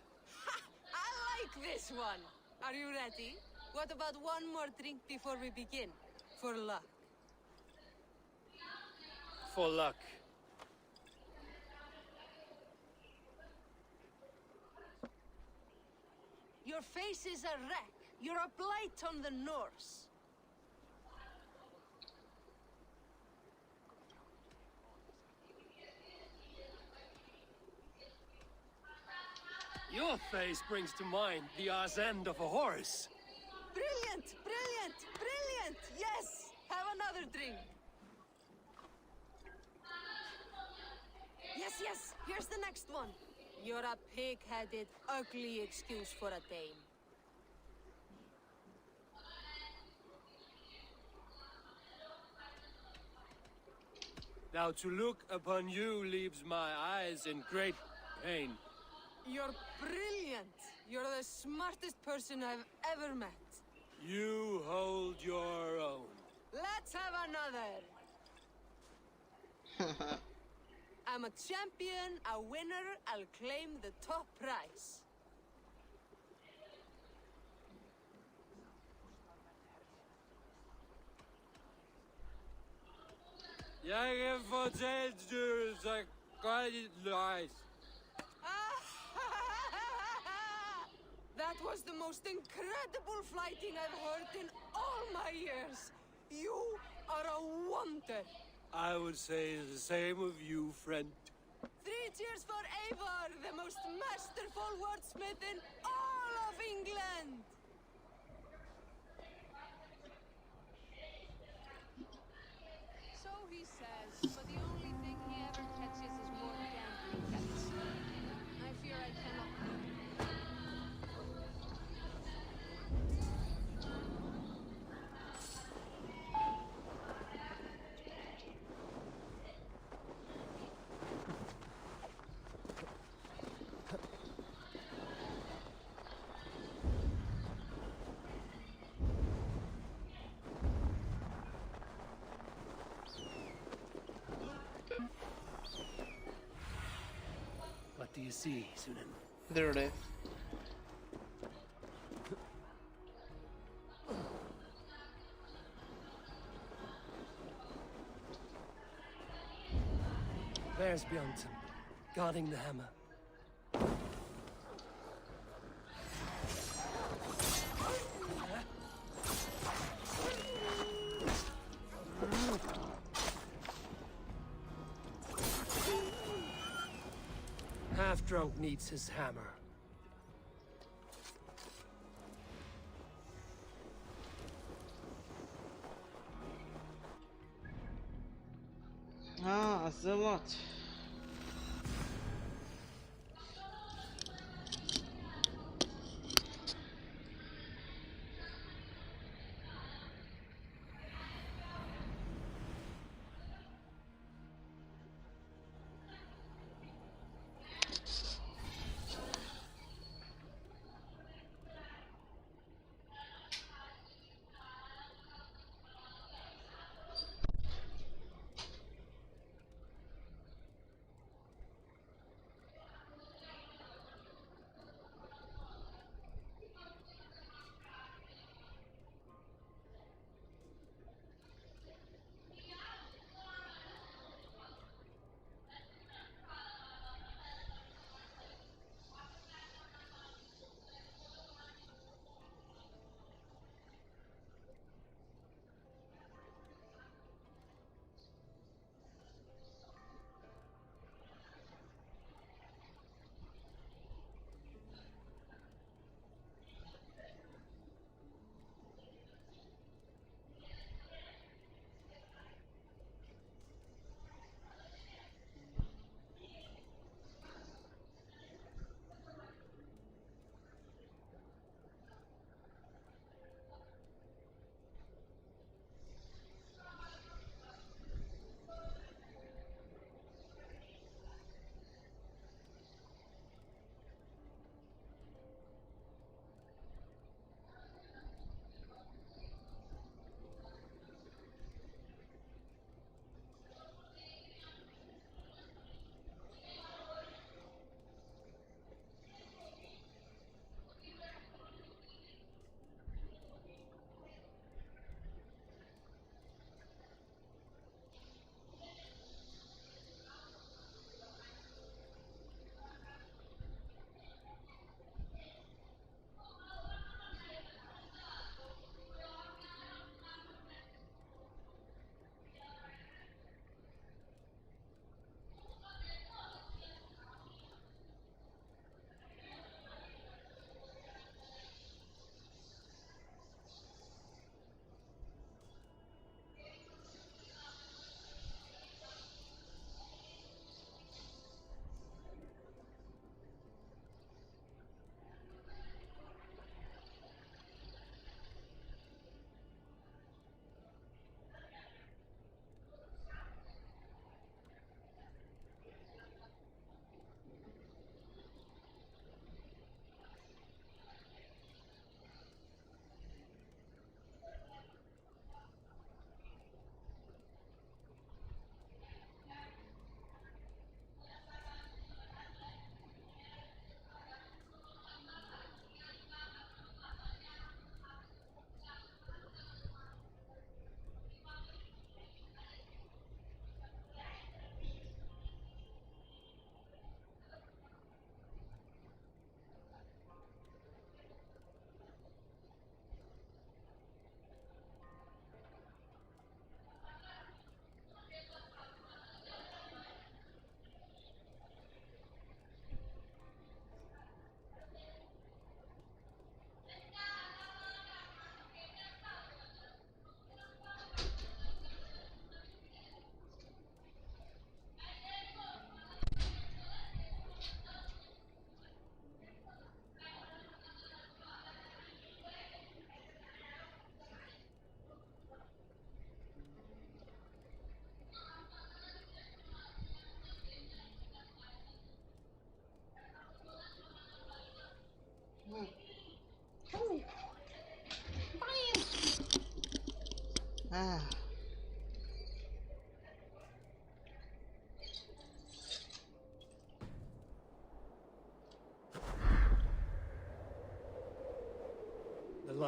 I like this one. Are you ready? What about one more drink before we begin? For luck. For luck. Your face is a wreck. You're a blight on the Norse. Your face brings to mind the arse end of a horse. Brilliant! Brilliant! Brilliant! Yes! Have another drink. Yes, yes! Here's the next one. You're a pig-headed, ugly excuse for a dame. Now to look upon you leaves my eyes in great pain. You're brilliant! You're the smartest person I've ever met. You hold your own. Let's have another! I'm a champion, a winner, I'll claim the top prize. Jag fortalt du så godt løs. That was the most incredible fighting I've heard in all my years. You are a wonder. I would say the same of you, friend. 3 cheers for Eivor, the most masterful wordsmith in all of England! So he says, but the only thing he ever catches is more gambling debts. I fear I cannot help him. What do you see, Sunan? There it is. There's Bjornson, guarding the hammer. Half-drunk needs his hammer. Ah, still not.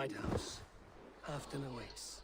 lighthouse. Halfton awaits.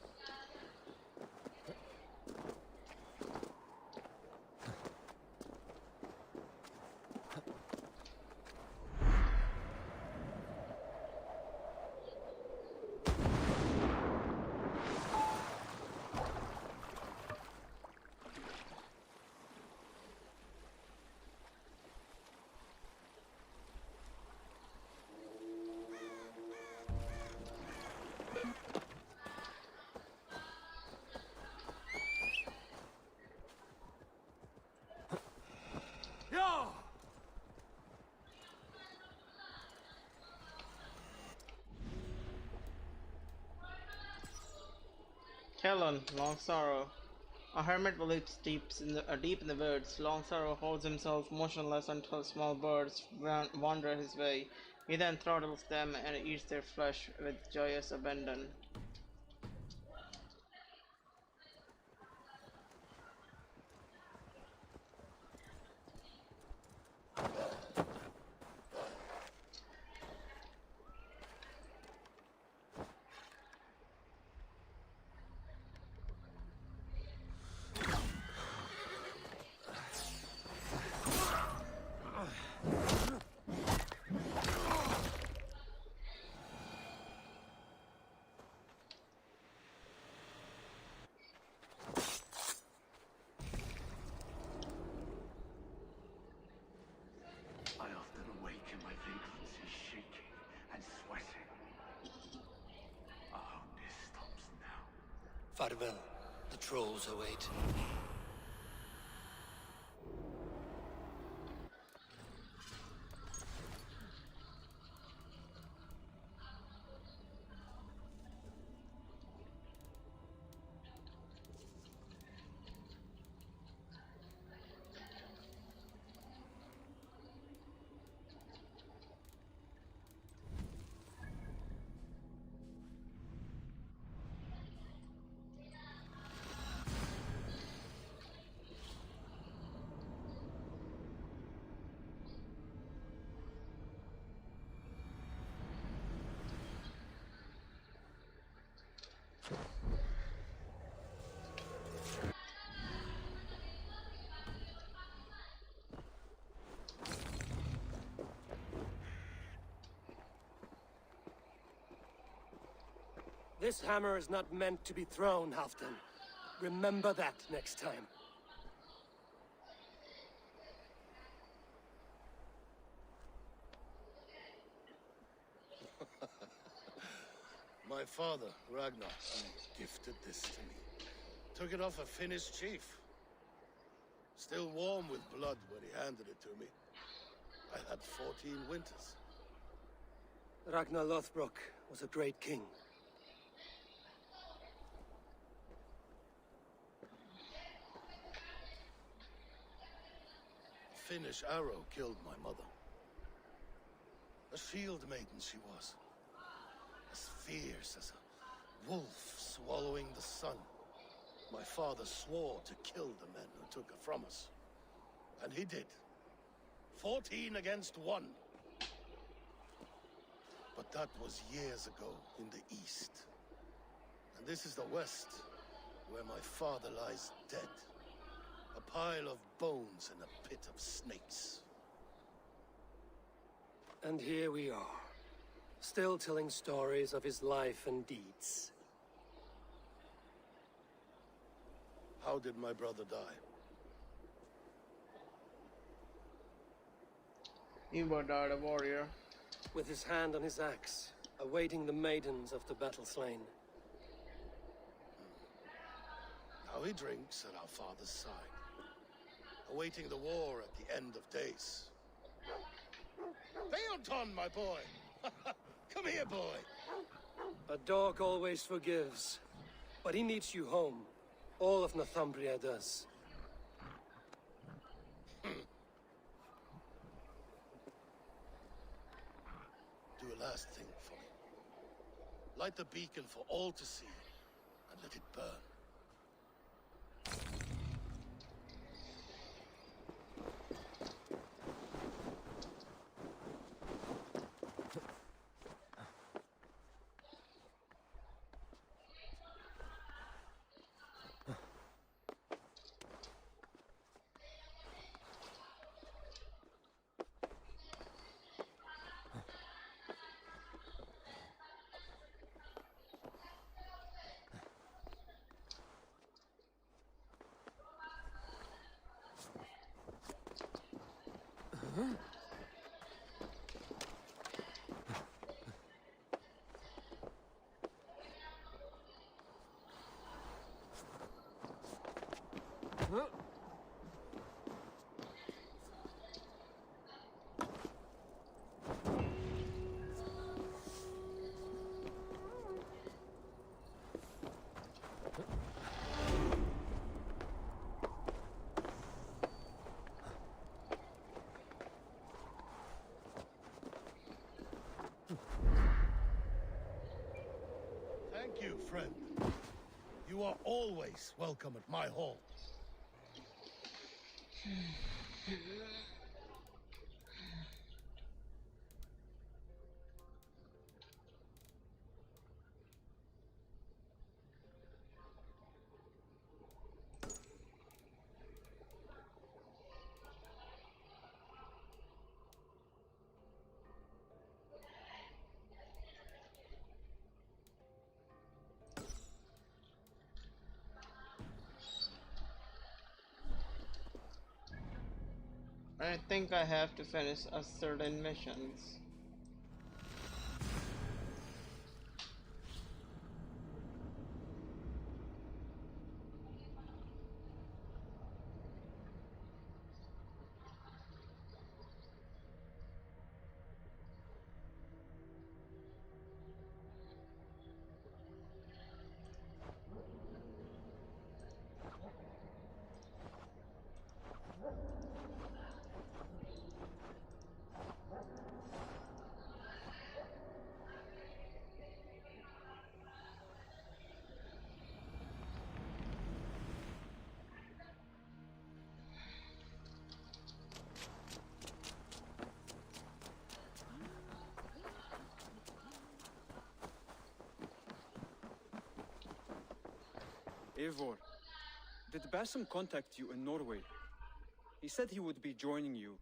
Kellon, Long Sorrow. A hermit lives deep in the woods. Long Sorrow holds himself motionless until small birds wander his way. He then throttles them and eats their flesh with joyous abandon. I often awaken my vagrancy shaking and sweating. Oh, this stops now. Farewell. The trolls await. This hammer is not meant to be thrown, Halfton. Remember that next time. My father, Ragnar, gifted this to me. Took it off a Finnish chief. Still warm with blood when he handed it to me. I had 14 winters. Ragnar Lothbrok was a great king. A Finnish arrow killed my mother. A shield maiden she was. As fierce as a wolf swallowing the sun. My father swore to kill the men who took her from us. And he did. 14 against 1. But that was years ago in the east. And this is the west, where my father lies dead. A pile of bones in a pit of snakes. And here we are, still telling stories of his life and deeds. How did my brother die? Ingvar died a warrior. With his hand on his axe, awaiting the maidens of the battle slain. Now he drinks at our father's side, awaiting the war at the end of days. Beoton, my boy! Come here, boy! A dog always forgives, but he needs you home. All of Northumbria does. Do a last thing for me. Light the beacon for all to see, and let it burn. Thank you, friend. You are always welcome at my hall. I think I have to finish a certain missions. Eivor, did Basim contact you in Norway? He said he would be joining you.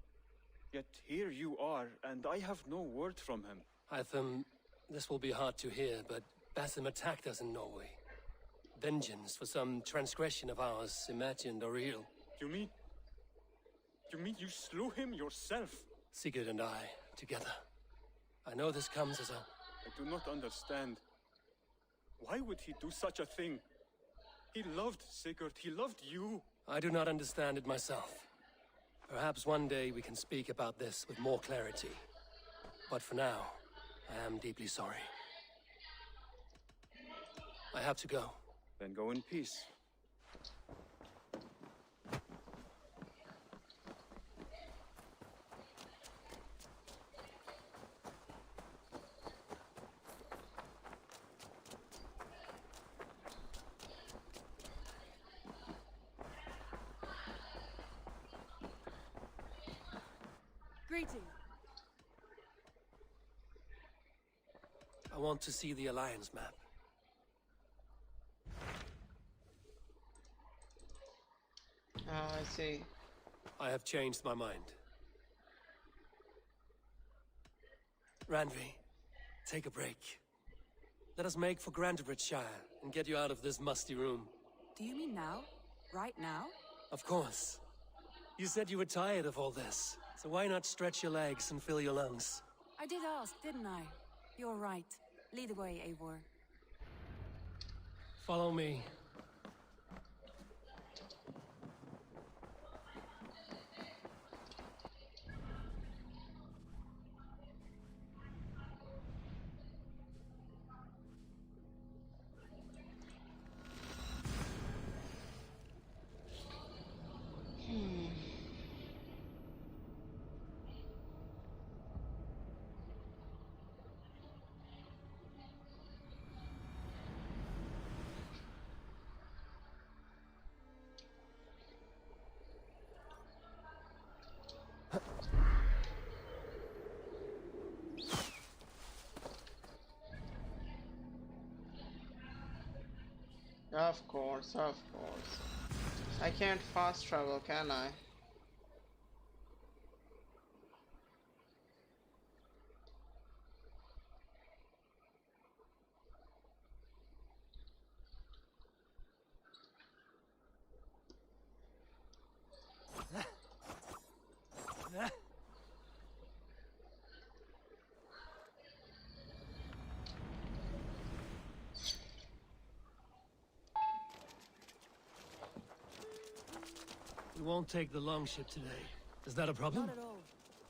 Yet here you are, and I have no word from him. Hytham, this will be hard to hear, but Basim attacked us in Norway. Vengeance for some transgression of ours, imagined or real. You mean you slew him yourself? Sigurd and I, together. I know this comes as a... I do not understand. Why would he do such a thing? He loved Sigurd, he loved you. I do not understand it myself. Perhaps one day we can speak about this with more clarity. But for now, I am deeply sorry. I have to go. Then go in peace. Greeting. I want to see the Alliance map. Oh, I see. I have changed my mind. Randvi, take a break. Let us make for Grantebridge and get you out of this musty room. Do you mean now? Right now? Of course. You said you were tired of all this, so why not stretch your legs and fill your lungs? I did ask, didn't I? You're right. Lead the way, Eivor. Follow me. Of course, of course. I can't fast travel, can I? We won't take the longship today. Is that a problem? Not at all.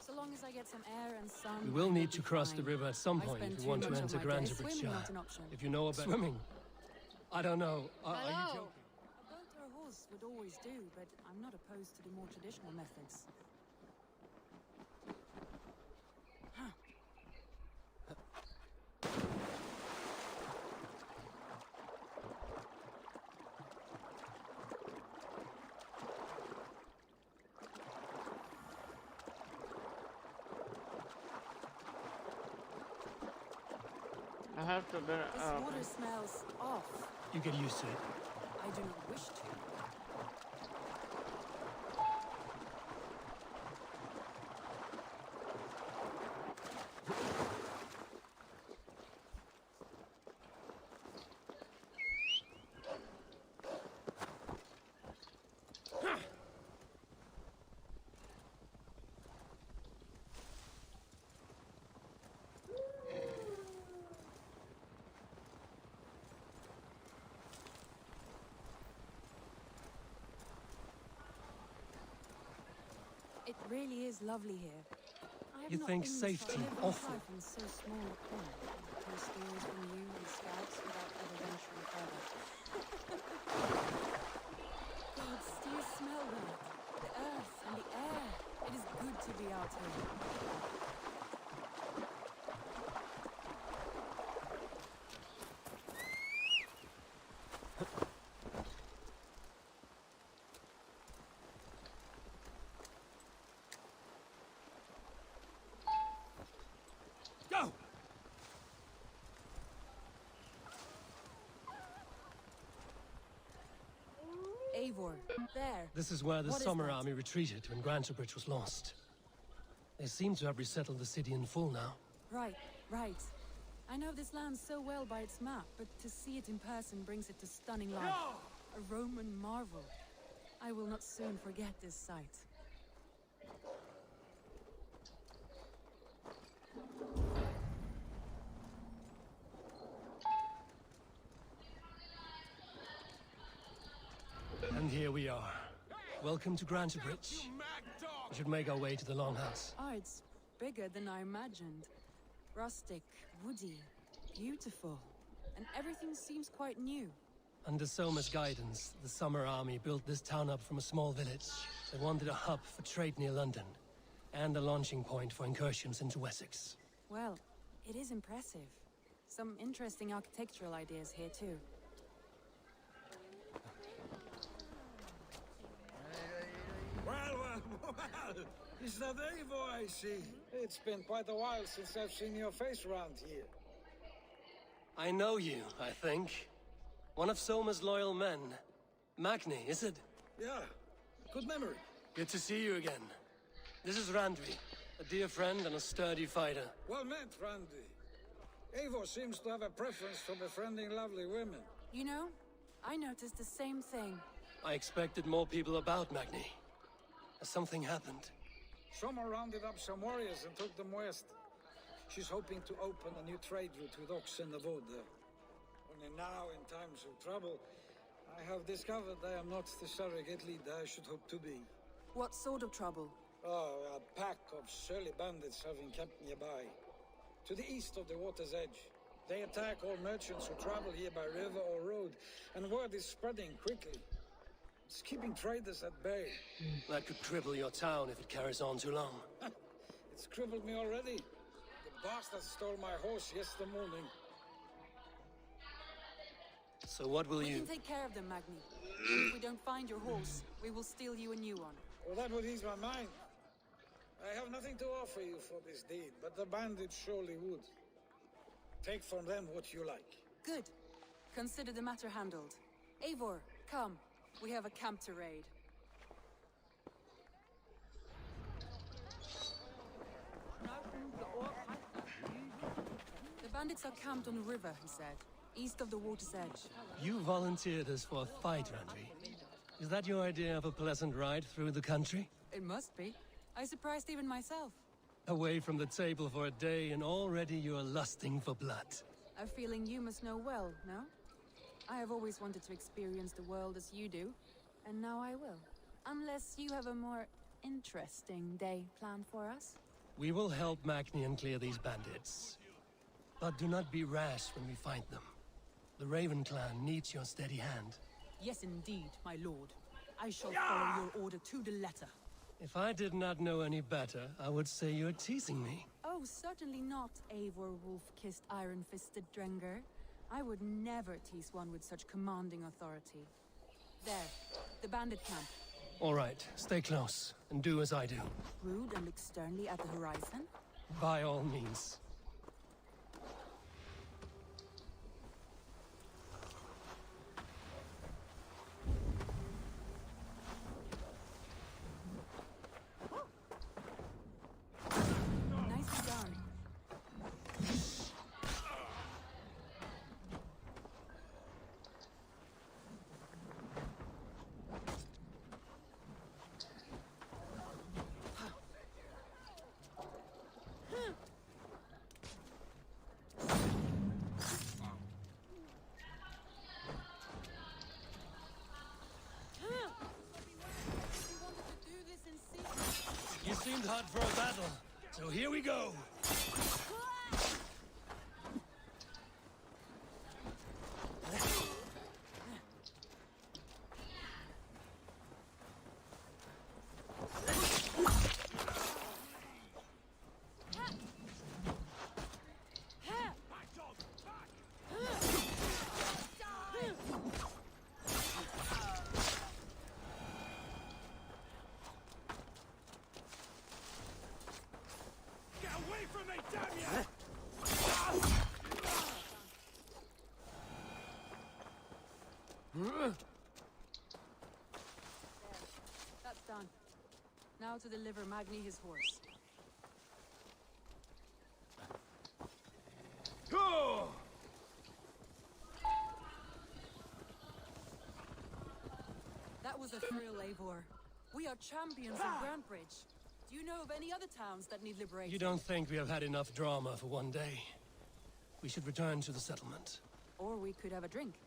So long as I get some air and sun. We will need to I'll be cross fine. the river at some I point spend if we too want to much of enter my day Grangerbridge swimming, Shire. not an option. If you know about swimming, I don't know. Are you Hello. joking? A boat or a horse would always do, but I'm not opposed to the more traditional methods. I have to. This water smells off. You get used to it. I do not wish to. It really is lovely here. I have You not think been safety so living awful? life in so small a corner. Hear stories from you and scouts without ever venturing further. Gods, do you smell that? The earth and the air. It is good to be out here. Go! Eivor, there. This is where the What is Summer that? Army retreated when Grangerbridge was lost. They seem to have resettled the city in full now. Right, right. I know this land so well by its map, but to see it in person brings it to stunning life. A Roman marvel. I will not soon forget this sight. And here we are. Welcome to Grangerbridge. We should make our way to the Longhouse. Oh, it's bigger than I imagined. Rustic, woody, beautiful. And everything seems quite new. Under Soma's guidance, the Summer Army built this town up from a small village. They wanted a hub for trade near London, and a launching point for incursions into Wessex. Well, it is impressive. Some interesting architectural ideas here too. Well, is that Eivor I see? It's been quite a while since I've seen your face around here. I know you, I think. One of Soma's loyal men. Magni, is it? Yeah, good memory. Good to see you again. This is Randvi, a dear friend and a sturdy fighter. Well met, Randy. Eivor seems to have a preference for befriending lovely women. You know, I noticed the same thing. I expected more people about Magni. Has something happened? Soma rounded up some warriors and took them west. She's hoping to open a new trade route with oxen of wood there. Only now, in times of trouble, I have discovered I am not the surrogate leader I should hope to be. What sort of trouble? Oh, a pack of surly bandits have encamped nearby. To the east of the water's edge. They attack all merchants who travel here by river or road, and word is spreading quickly. It's keeping traders at bay. That could cripple your town if it carries on too long. It's crippled me already. The bastard stole my horse yesterday morning. So what will We you... can take care of them, Magni. And if we don't find your horse, we will steal you a new one. Well, that would ease my mind. I have nothing to offer you for this deed, but the bandits surely would. Take from them what you like. Good. Consider the matter handled. Eivor, come. We have a camp to raid. The bandits are camped on the river, he said, east of the water's edge. You volunteered us for a fight, Randvi. Is that your idea of a pleasant ride through the country? It must be. I surprised even myself. Away from the table for a day and already you're lusting for blood. A feeling you must know well, no? I have always wanted to experience the world as you do, and now I will. Unless you have a more interesting day planned for us. We will help Magnian clear these bandits. But do not be rash when we find them. The Raven clan needs your steady hand. Yes, indeed, my lord. I shall follow your order to the letter. If I did not know any better, I would say you're teasing me. Oh, certainly not, Eivor wolf-kissed iron-fisted Drenger. I would never tease one with such commanding authority. There, the bandit camp. All right, stay close, and do as I do. Rude and look sternly at the horizon? By all means. Nicely done. You seemed hot for a battle, so here we go. Get away from me, damn you! That's done. Now to deliver Magni his horse. Go! That was a thrill, Eivor. We are champions of Grantbridge. Do you know of any other towns that need liberation? You don't think we have had enough drama for one day? We should return to the settlement. Or we could have a drink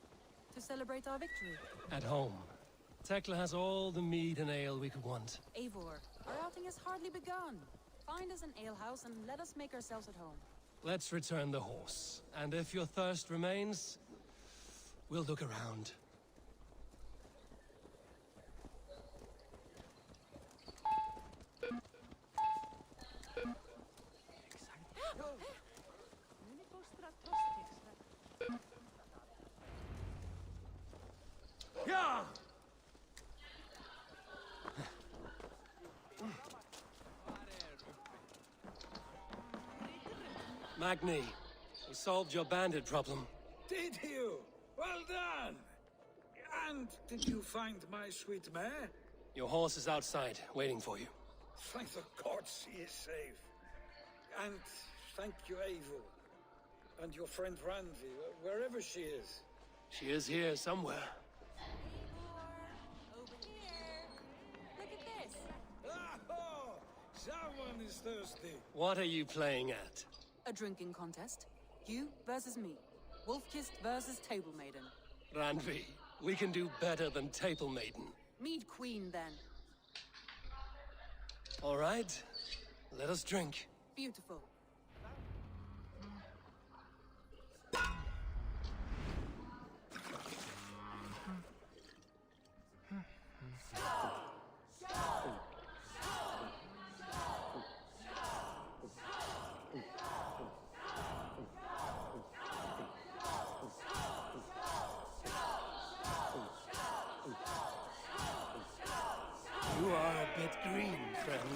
to celebrate our victory. At home. Tekla has all the mead and ale we could want. Eivor, our outing has hardly begun. Find us an alehouse and let us make ourselves at home. Let's return the horse. And if your thirst remains, we'll look around. Yeah! Magni, we solved your bandit problem. Did you? Well done! And did you find my sweet mare? Your horse is outside, waiting for you. Thank the gods she is safe. And thank you, Eivor. And your friend Randi, wherever she is. She is here somewhere. Over here. Look at this. Oh, someone is thirsty. What are you playing at? A drinking contest. You versus me. Wolf-kissed versus Table Maiden. Randvi, we can do better than Table Maiden. Mead Queen, then. All right, let us drink. Beautiful. You are a bit green, friend.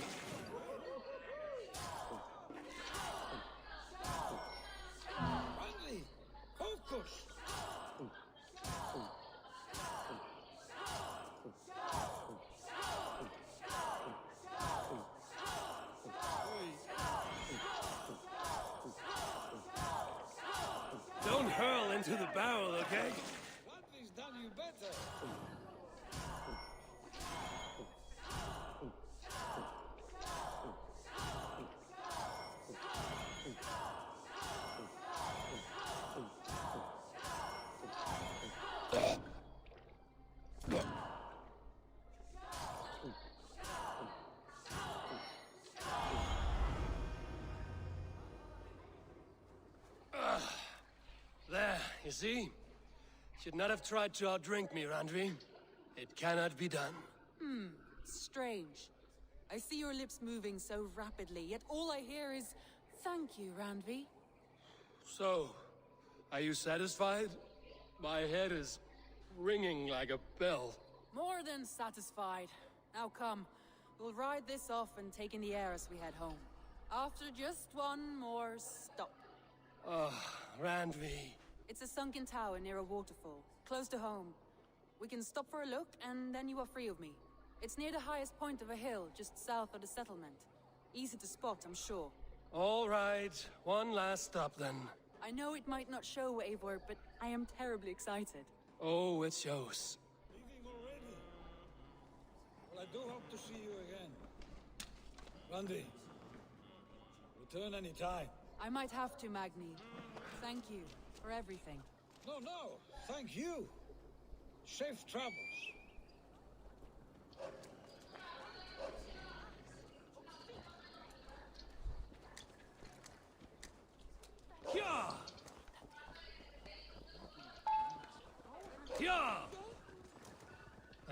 Randi! Focus! Don't hurl into the barrel, okay? Randi's done you better. see? Should not have tried to outdrink me, Randvi. It cannot be done. Strange. I see your lips moving so rapidly, yet all I hear is, thank you, Randvi. So, are you satisfied? My head is ringing like a bell. More than satisfied. Now come, we'll ride this off and take in the air as we head home. After just one more stop. Randvi. It's a sunken tower near a waterfall, close to home. We can stop for a look, and then you are free of me. It's near the highest point of a hill, just south of the settlement. Easy to spot, I'm sure. All right, one last stop then. I know it might not show, Eivor, but I am terribly excited. Oh, it shows. Leaving already? Well, I do hope to see you again. Randy, return any time. I might have to, Magni. Thank you for everything. No, thank you. Safe travels.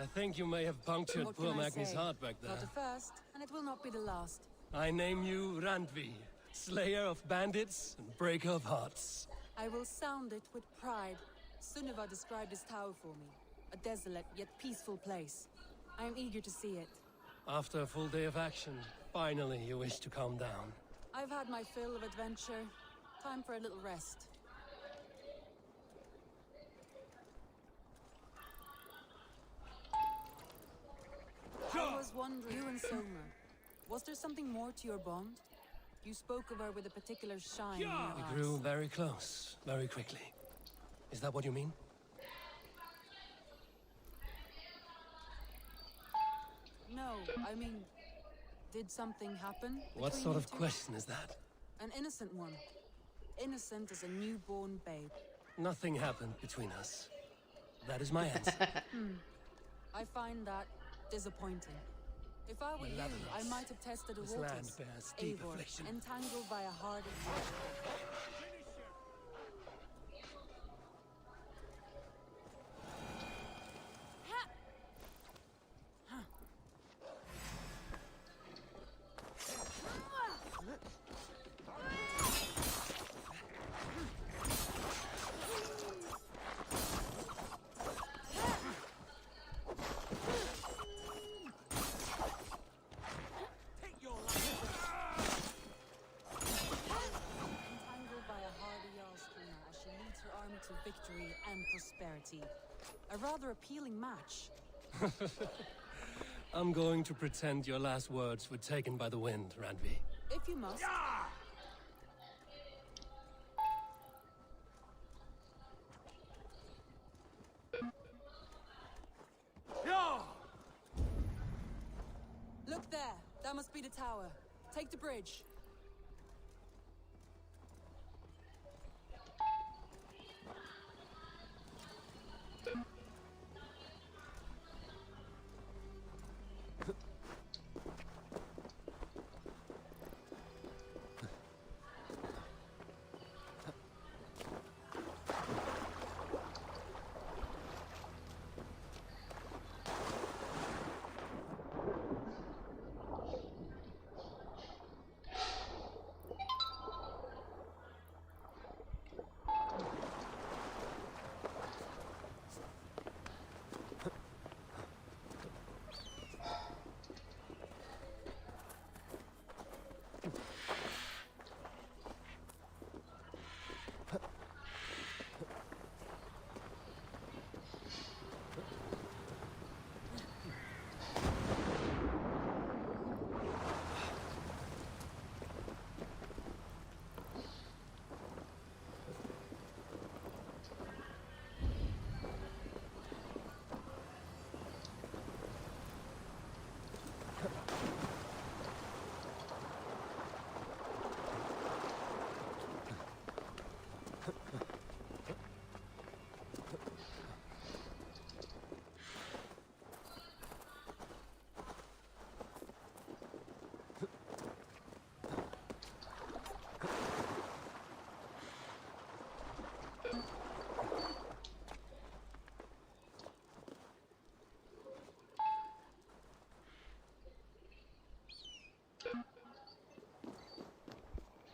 I think you may have punctured What poor can I Magni's say? heart back there. Not the first, and it will not be the last. I name you Randvi, slayer of bandits and breaker of hearts. I will sound it with pride. Sunniva described this tower for me. A desolate yet peaceful place. I am eager to see it. After a full day of action, finally you wish to calm down. I've had my fill of adventure. Time for a little rest. I was wondering, you and Soma, was there something more to your bond? You spoke of her with a particular shine in your We eyes. grew very close, very quickly. Is that what you mean? No, I mean, did something happen? What between sort you of two? question is that? An innocent one. Innocent as a newborn babe. Nothing happened between us. That is my answer. I find that disappointing. If I were you, I Malevolence. might have tested a This land waters. bears deep Eivor, affliction. entangled by a hardened entangled by a hardy Jarlskina as she leads her army to victory and prosperity. A rather appealing match. I'm going to pretend your last words were taken by the wind, Randvi. If you must. Look there. That must be the tower. Take the bridge.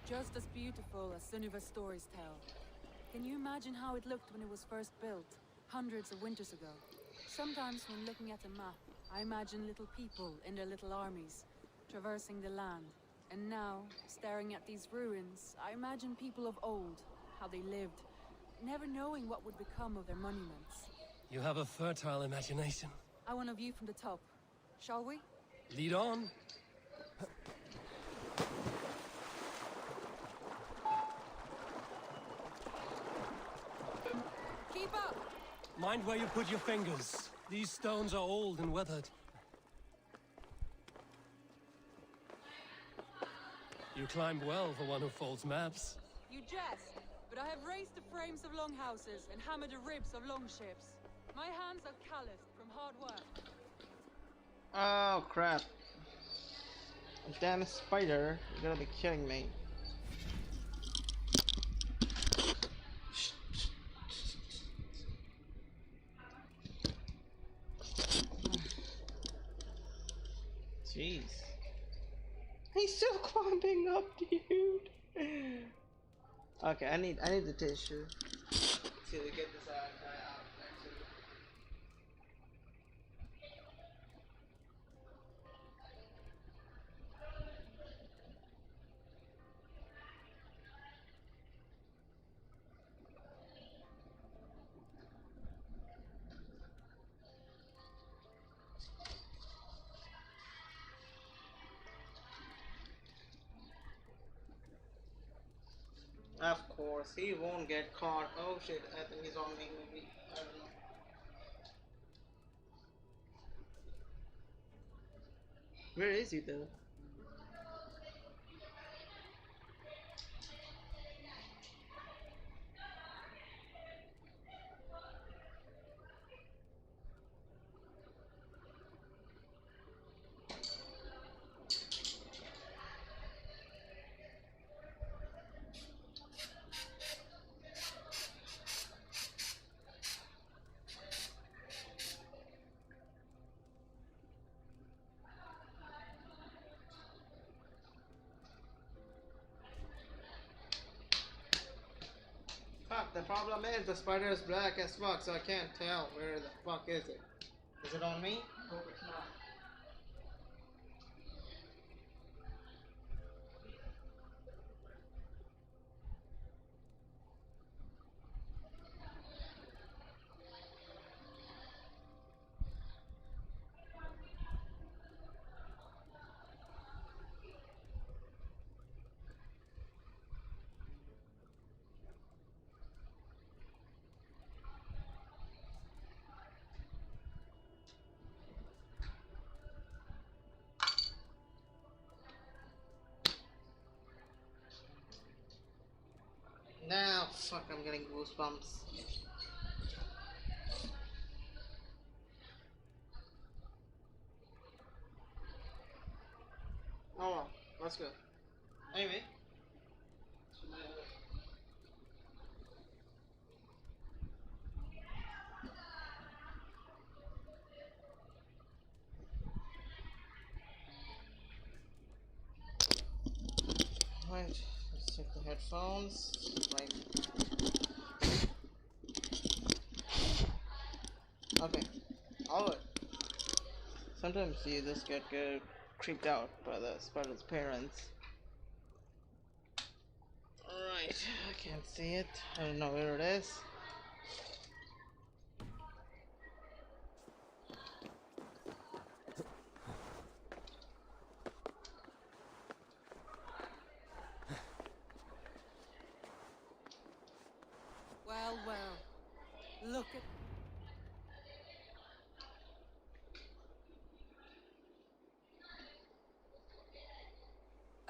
Just as beautiful as Sunniva's stories tell. Can you imagine how it looked when it was first built, hundreds of winters ago? Sometimes when looking at a map, I imagine little people in their little armies, traversing the land. And now, staring at these ruins, I imagine people of old, how they lived, never knowing what would become of their monuments. You have a fertile imagination. I want a view from the top. Shall we? Lead on. Keep up! Mind where you put your fingers. These stones are old and weathered. You climbed well for one who folds maps. You jest, but I have raised the frames of longhouses and hammered the ribs of longships. My hands are calloused from hard work. Oh crap. Damn spider, you're gonna be kidding me. Jeez. He's still climbing up, dude. Okay, I need the tissue. See to get this out. Of course, he won't get caught. Oh shit, I think he's on me maybe. I don't know. Where is he though? Fuck, the problem is the spider is black as fuck, so I can't tell where the fuck is it. Is it on me? Hope it's not. Now, fuck, I'm getting goosebumps. Oh well, that's good. Anyway. Right, let's check the headphones. Right. Okay, alright. Sometimes you just get creeped out by the spider's parents. Alright, I can't see it. I don't know where it is. Well, well. Look at...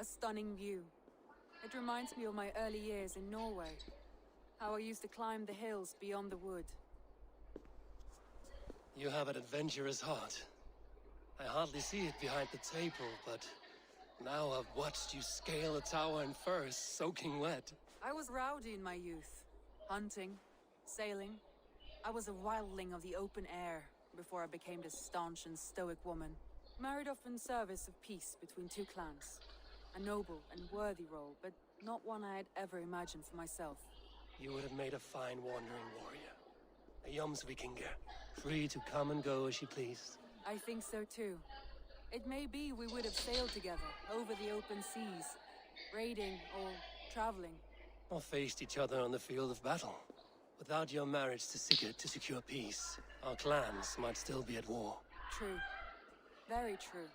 A stunning view. It reminds me of my early years in Norway. How I used to climb the hills beyond the wood. You have an adventurous heart. I hardly see it behind the table, but now I've watched you scale a tower in furs, soaking wet. I was rowdy in my youth. Hunting, sailing. I was a wildling of the open air before I became this staunch and stoic woman. Married off in service of peace between two clans. A noble and worthy role, but not one I had ever imagined for myself. You would have made a fine wandering warrior. A Jomsvikinger, free to come and go as you pleased. I think so too. It may be we would have sailed together over the open seas, raiding or traveling. Or faced each other on the field of battle. Without your marriage to Sigurd to secure peace, our clans might still be at war. True. Very true.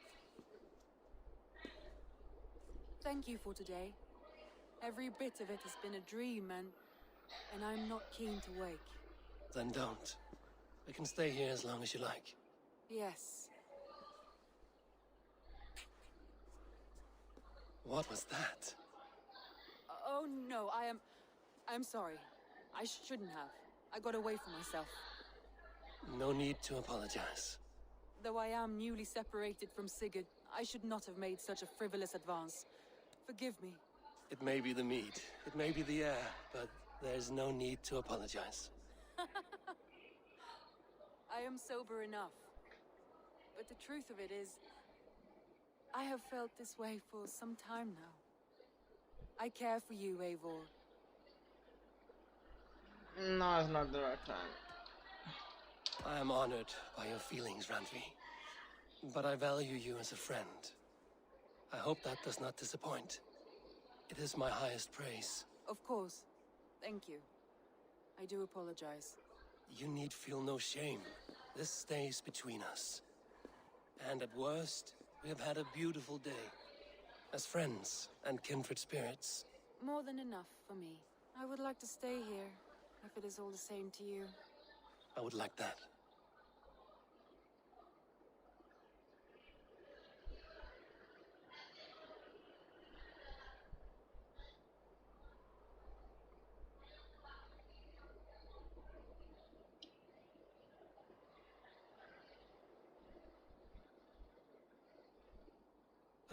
Thank you for today. Every bit of it has been a dream, and I'm not keen to wake. Then don't. We can stay here as long as you like. Yes. What was that? Oh no, I'm sorry. I shouldn't have. I got away from myself. No need to apologize. Though I am newly separated from Sigurd, I should not have made such a frivolous advance. Forgive me. It may be the meat, it may be the air, but there's no need to apologize. I am sober enough. But the truth of it is, I have felt this way for some time now. I care for you, Eivor. No, it's not the right time. I am honored by your feelings, Randvi. But I value you as a friend. I hope that does not disappoint. It is my highest praise. Of course. Thank you. I do apologize. You need feel no shame. This stays between us. And at worst, we have had a beautiful day. As friends and kindred spirits. More than enough for me. I would like to stay here, if it is all the same to you. I would like that.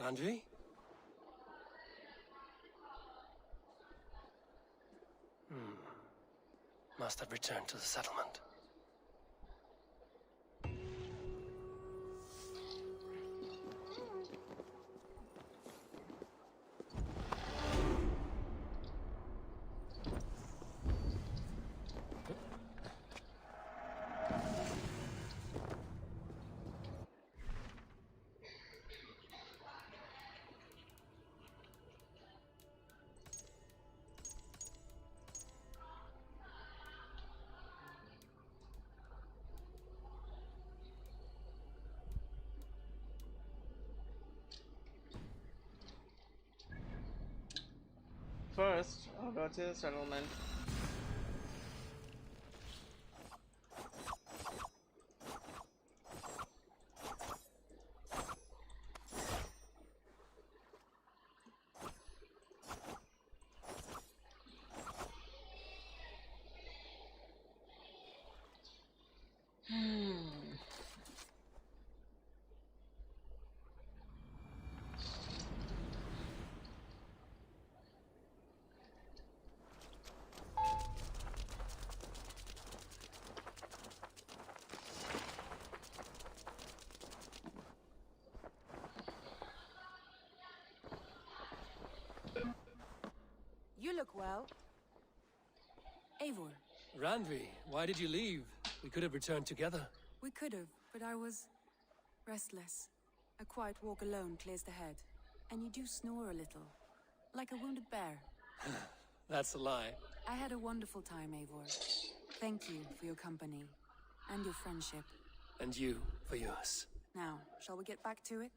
Randvi? Must have returned to the settlement. First, I'll go to the settlement. You look well. Eivor. Randvi, why did you leave? We could have returned together. We could have, but I was restless. A quiet walk alone clears the head. And you do snore a little, like a wounded bear. That's a lie. I had a wonderful time, Eivor. Thank you for your company and your friendship. And you for yours. Now, shall we get back to it?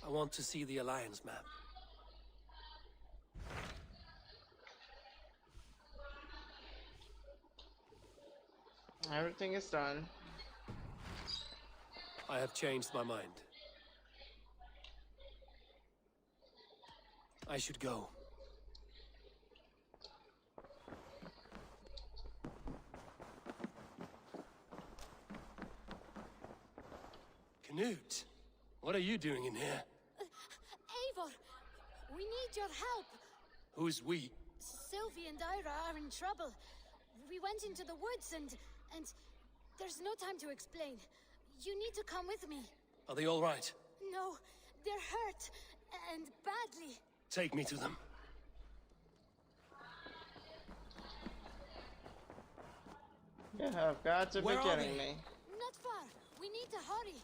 I want to see the Alliance map. Everything is done. I have changed my mind. I should go. Knut, what are you doing in here? Eivor, we need your help. Who's we? Sylvie and Ira are in trouble. We went into the woods and there's no time to explain. You need to come with me. Are they all right? No, they're hurt. And badly. Take me to them. You have got to be kidding me. Not far. We need to hurry.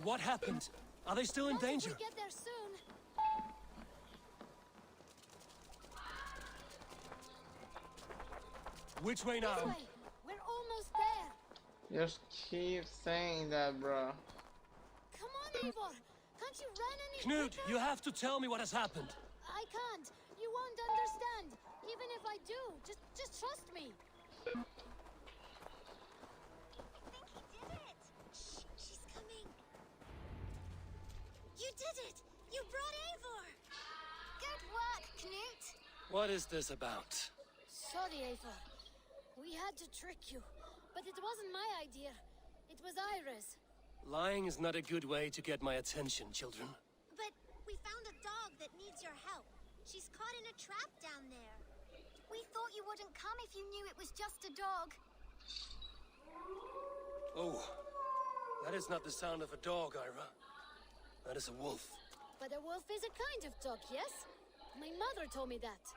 What happened? Are they still in danger? We get there soon. Which way now? This way. We're almost there. Just keep saying that, bro. Come on, Eivor. Can't you run any Knut, quicker? you have to tell me what has happened. I can't. You won't understand. Even if I do, just trust me. She's coming. You did it! You brought Eivor! Good work, Knut! What is this about? Sorry, Eivor. We had to trick you. But it wasn't my idea. It was Iris. Lying is not a good way to get my attention, children. But we found a dog that needs your help. She's caught in a trap down there. We thought you wouldn't come if you knew it was just a dog. Oh, that is not the sound of a dog, Ira. That is a wolf. But a wolf is a kind of dog, yes? My mother told me that.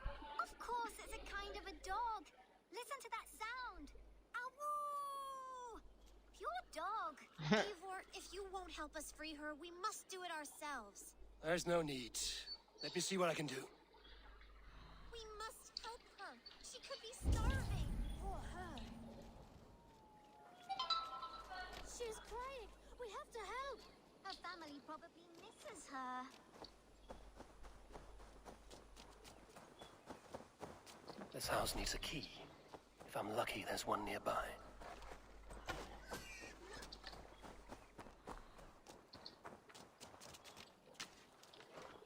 Of course, it's a kind of a dog. Listen to that sound. Awoo! Pure dog. Eivor, if you won't help us free her, we must do it ourselves. There's no need. Let me see what I can do. We must help her. She could be starving. Poor her. She's crying. We have to help. Her family probably misses her. This house needs a key. If I'm lucky, there's one nearby.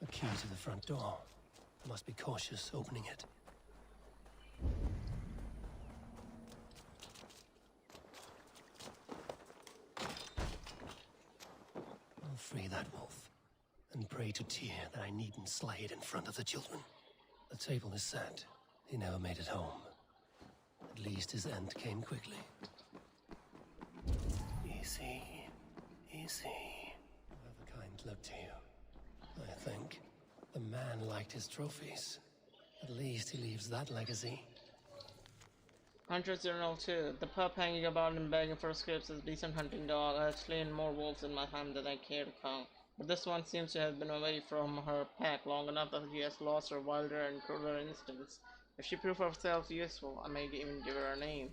A key to the front door. I must be cautious opening it. I'll free that wolf, and pray to Tyr that I needn't slay it in front of the children. The table is set. He never made it home. At least his end came quickly. Easy, easy. Have a kind look to you. I think the man liked his trophies. At least he leaves that legacy. Hunter's Journal 2. The pup hanging about and begging for scripts is a decent hunting dog. I have slain more wolves in my time than I care to count. But this one seems to have been away from her pack long enough that she has lost her wilder and crueler instincts. If she proves herself useful, I may even give her a name.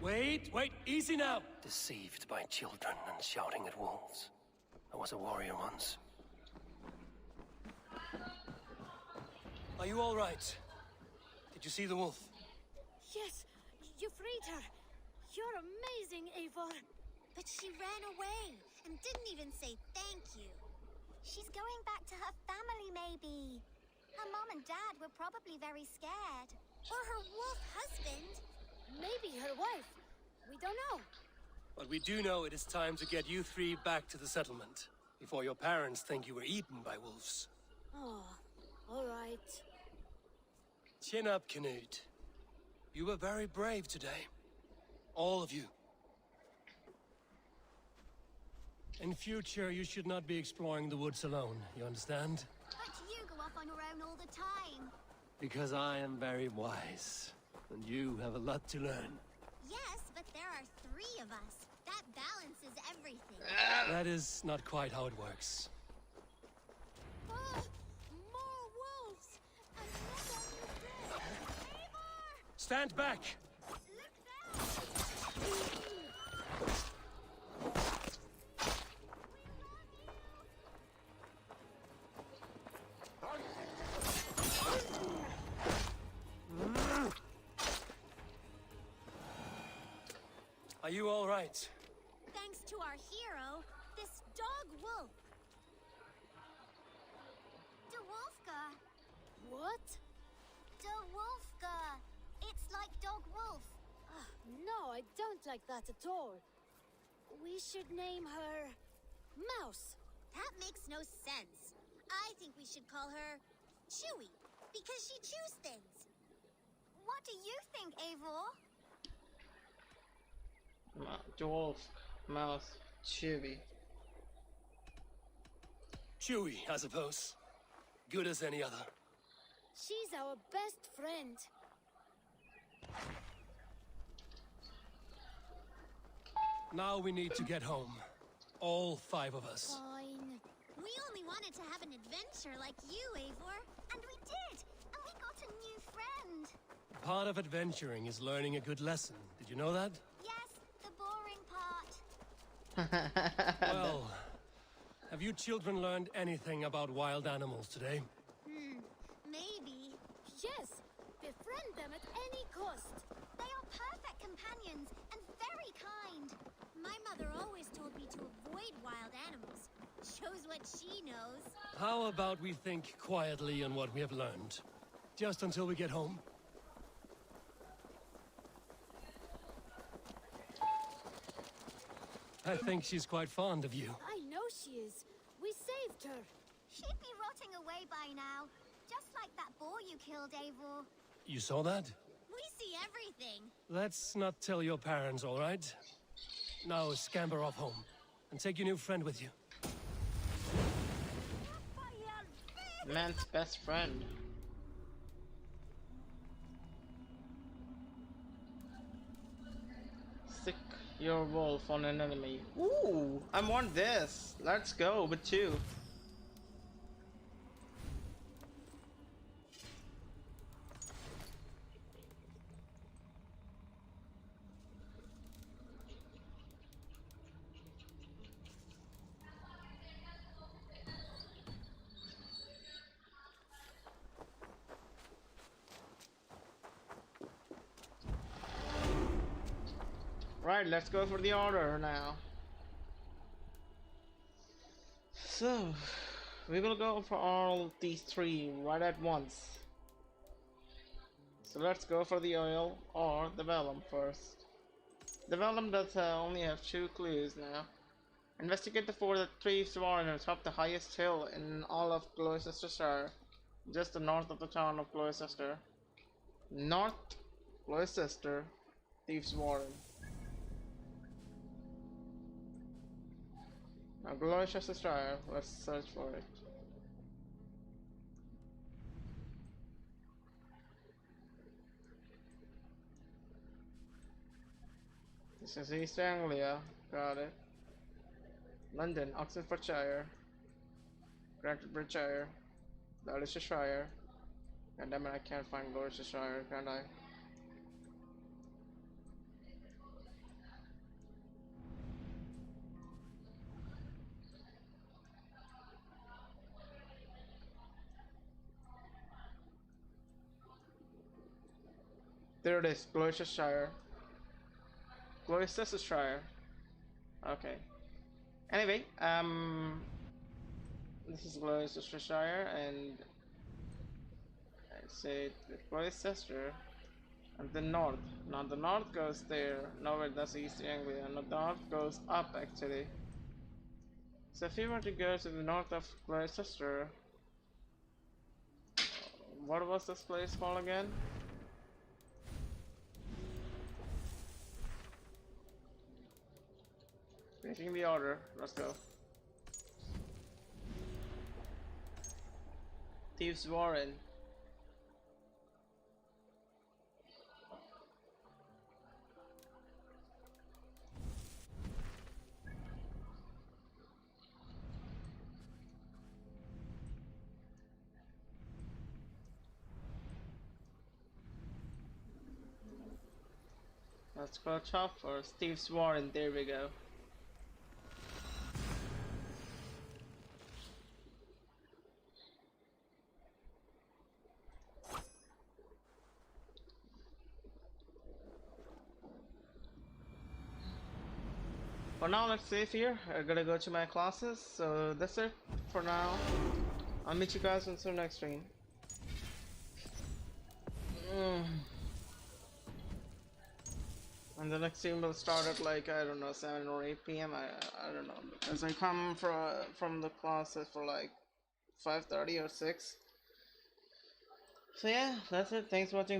Wait, easy now! Deceived by children and shouting at wolves. I was a warrior once. Are you all right? Did you see the wolf? Yes, you freed her. You're amazing, Eivor. But she ran away and didn't even say thank you. She's going back to her family, maybe. Her mom and dad were probably very scared. Or her wolf husband. Maybe her wife. We don't know. But we do know it is time to get you three back to the settlement, before your parents think you were eaten by wolves. Oh, all right. Chin up, Knut. You were very brave today. All of you. In future, you should not be exploring the woods alone, you understand? But you go off on your own all the time. Because I am very wise, and you have a lot to learn. Yes, but there are 3 of us. That balances everything. That is not quite how it works. Ah, more wolves! And not only this! Stand back! Are you all right? Thanks to our hero, this dog wolf. De Wolfka. What? De Wolfka. It's like dog wolf. No, I don't like that at all. We should name her Mouse. That makes no sense. I think we should call her Chewy, because she chews things. Why What do you think, Eivor? Dwarf, mouse, Chewy. Chewy, I suppose. Good as any other. She's our best friend. Now we need to get home. All 5 of us. Fine. We only wanted to have an adventure like you, Eivor. And we did. And we got a new friend. Part of adventuring is learning a good lesson. Did you know that? Yes, the boring part. Well, have you children learned anything about wild animals today? Maybe. Yes, befriend them at any cost. They are perfect companions and very kind. My mother always told me to avoid wild animals. Shows what she knows. How about we think quietly on what we have learned? Just until we get home. I think she's quite fond of you. I know she is. We saved her. She'd be rotting away by now. Just like that boar you killed, Eivor. You saw that? We see everything. Let's not tell your parents, all right? Now scamper off home. And take your new friend with you. Man's best friend. Stick your wolf on an enemy. Ooh, I want this. Let's go with 2. Right, let's go for the order now. So, we will go for all these 3 right at once. So let's go for the oil or the vellum first. The vellum does only have 2 clues now. Investigate the fort that Thieves' Warren atop the highest hill in all of Gloucestershire, just to the north of the town of Gloucester. North Gloucester, Thieves' Warren. Now Gloucestershire, let's search for it. This is East Anglia, got it. London, Oxfordshire, Grantbridgeshire, Leicestershire. God damn it, I can't find Gloucestershire, can't I? There it is, Gloucestershire. Gloucestershire. Okay. Anyway, this is Gloucestershire, and I say Gloucester, and the north. Now the north goes there. Nowhere, that's East Anglia. And the north goes up actually. So if you were to go to the north of Gloucester, what was this place called again? Finishing the order. Let's go. Thieves' Warren. Let's go top first. Thieves' Warren. There we go. For now, let's save here. I gotta go to my classes, so that's it for now. I'll meet you guys on the next stream. And the next stream will start at like, I don't know, 7 or 8 p.m. I don't know, because I come from the classes for like 5:30 or 6. So yeah, that's it. Thanks for watching.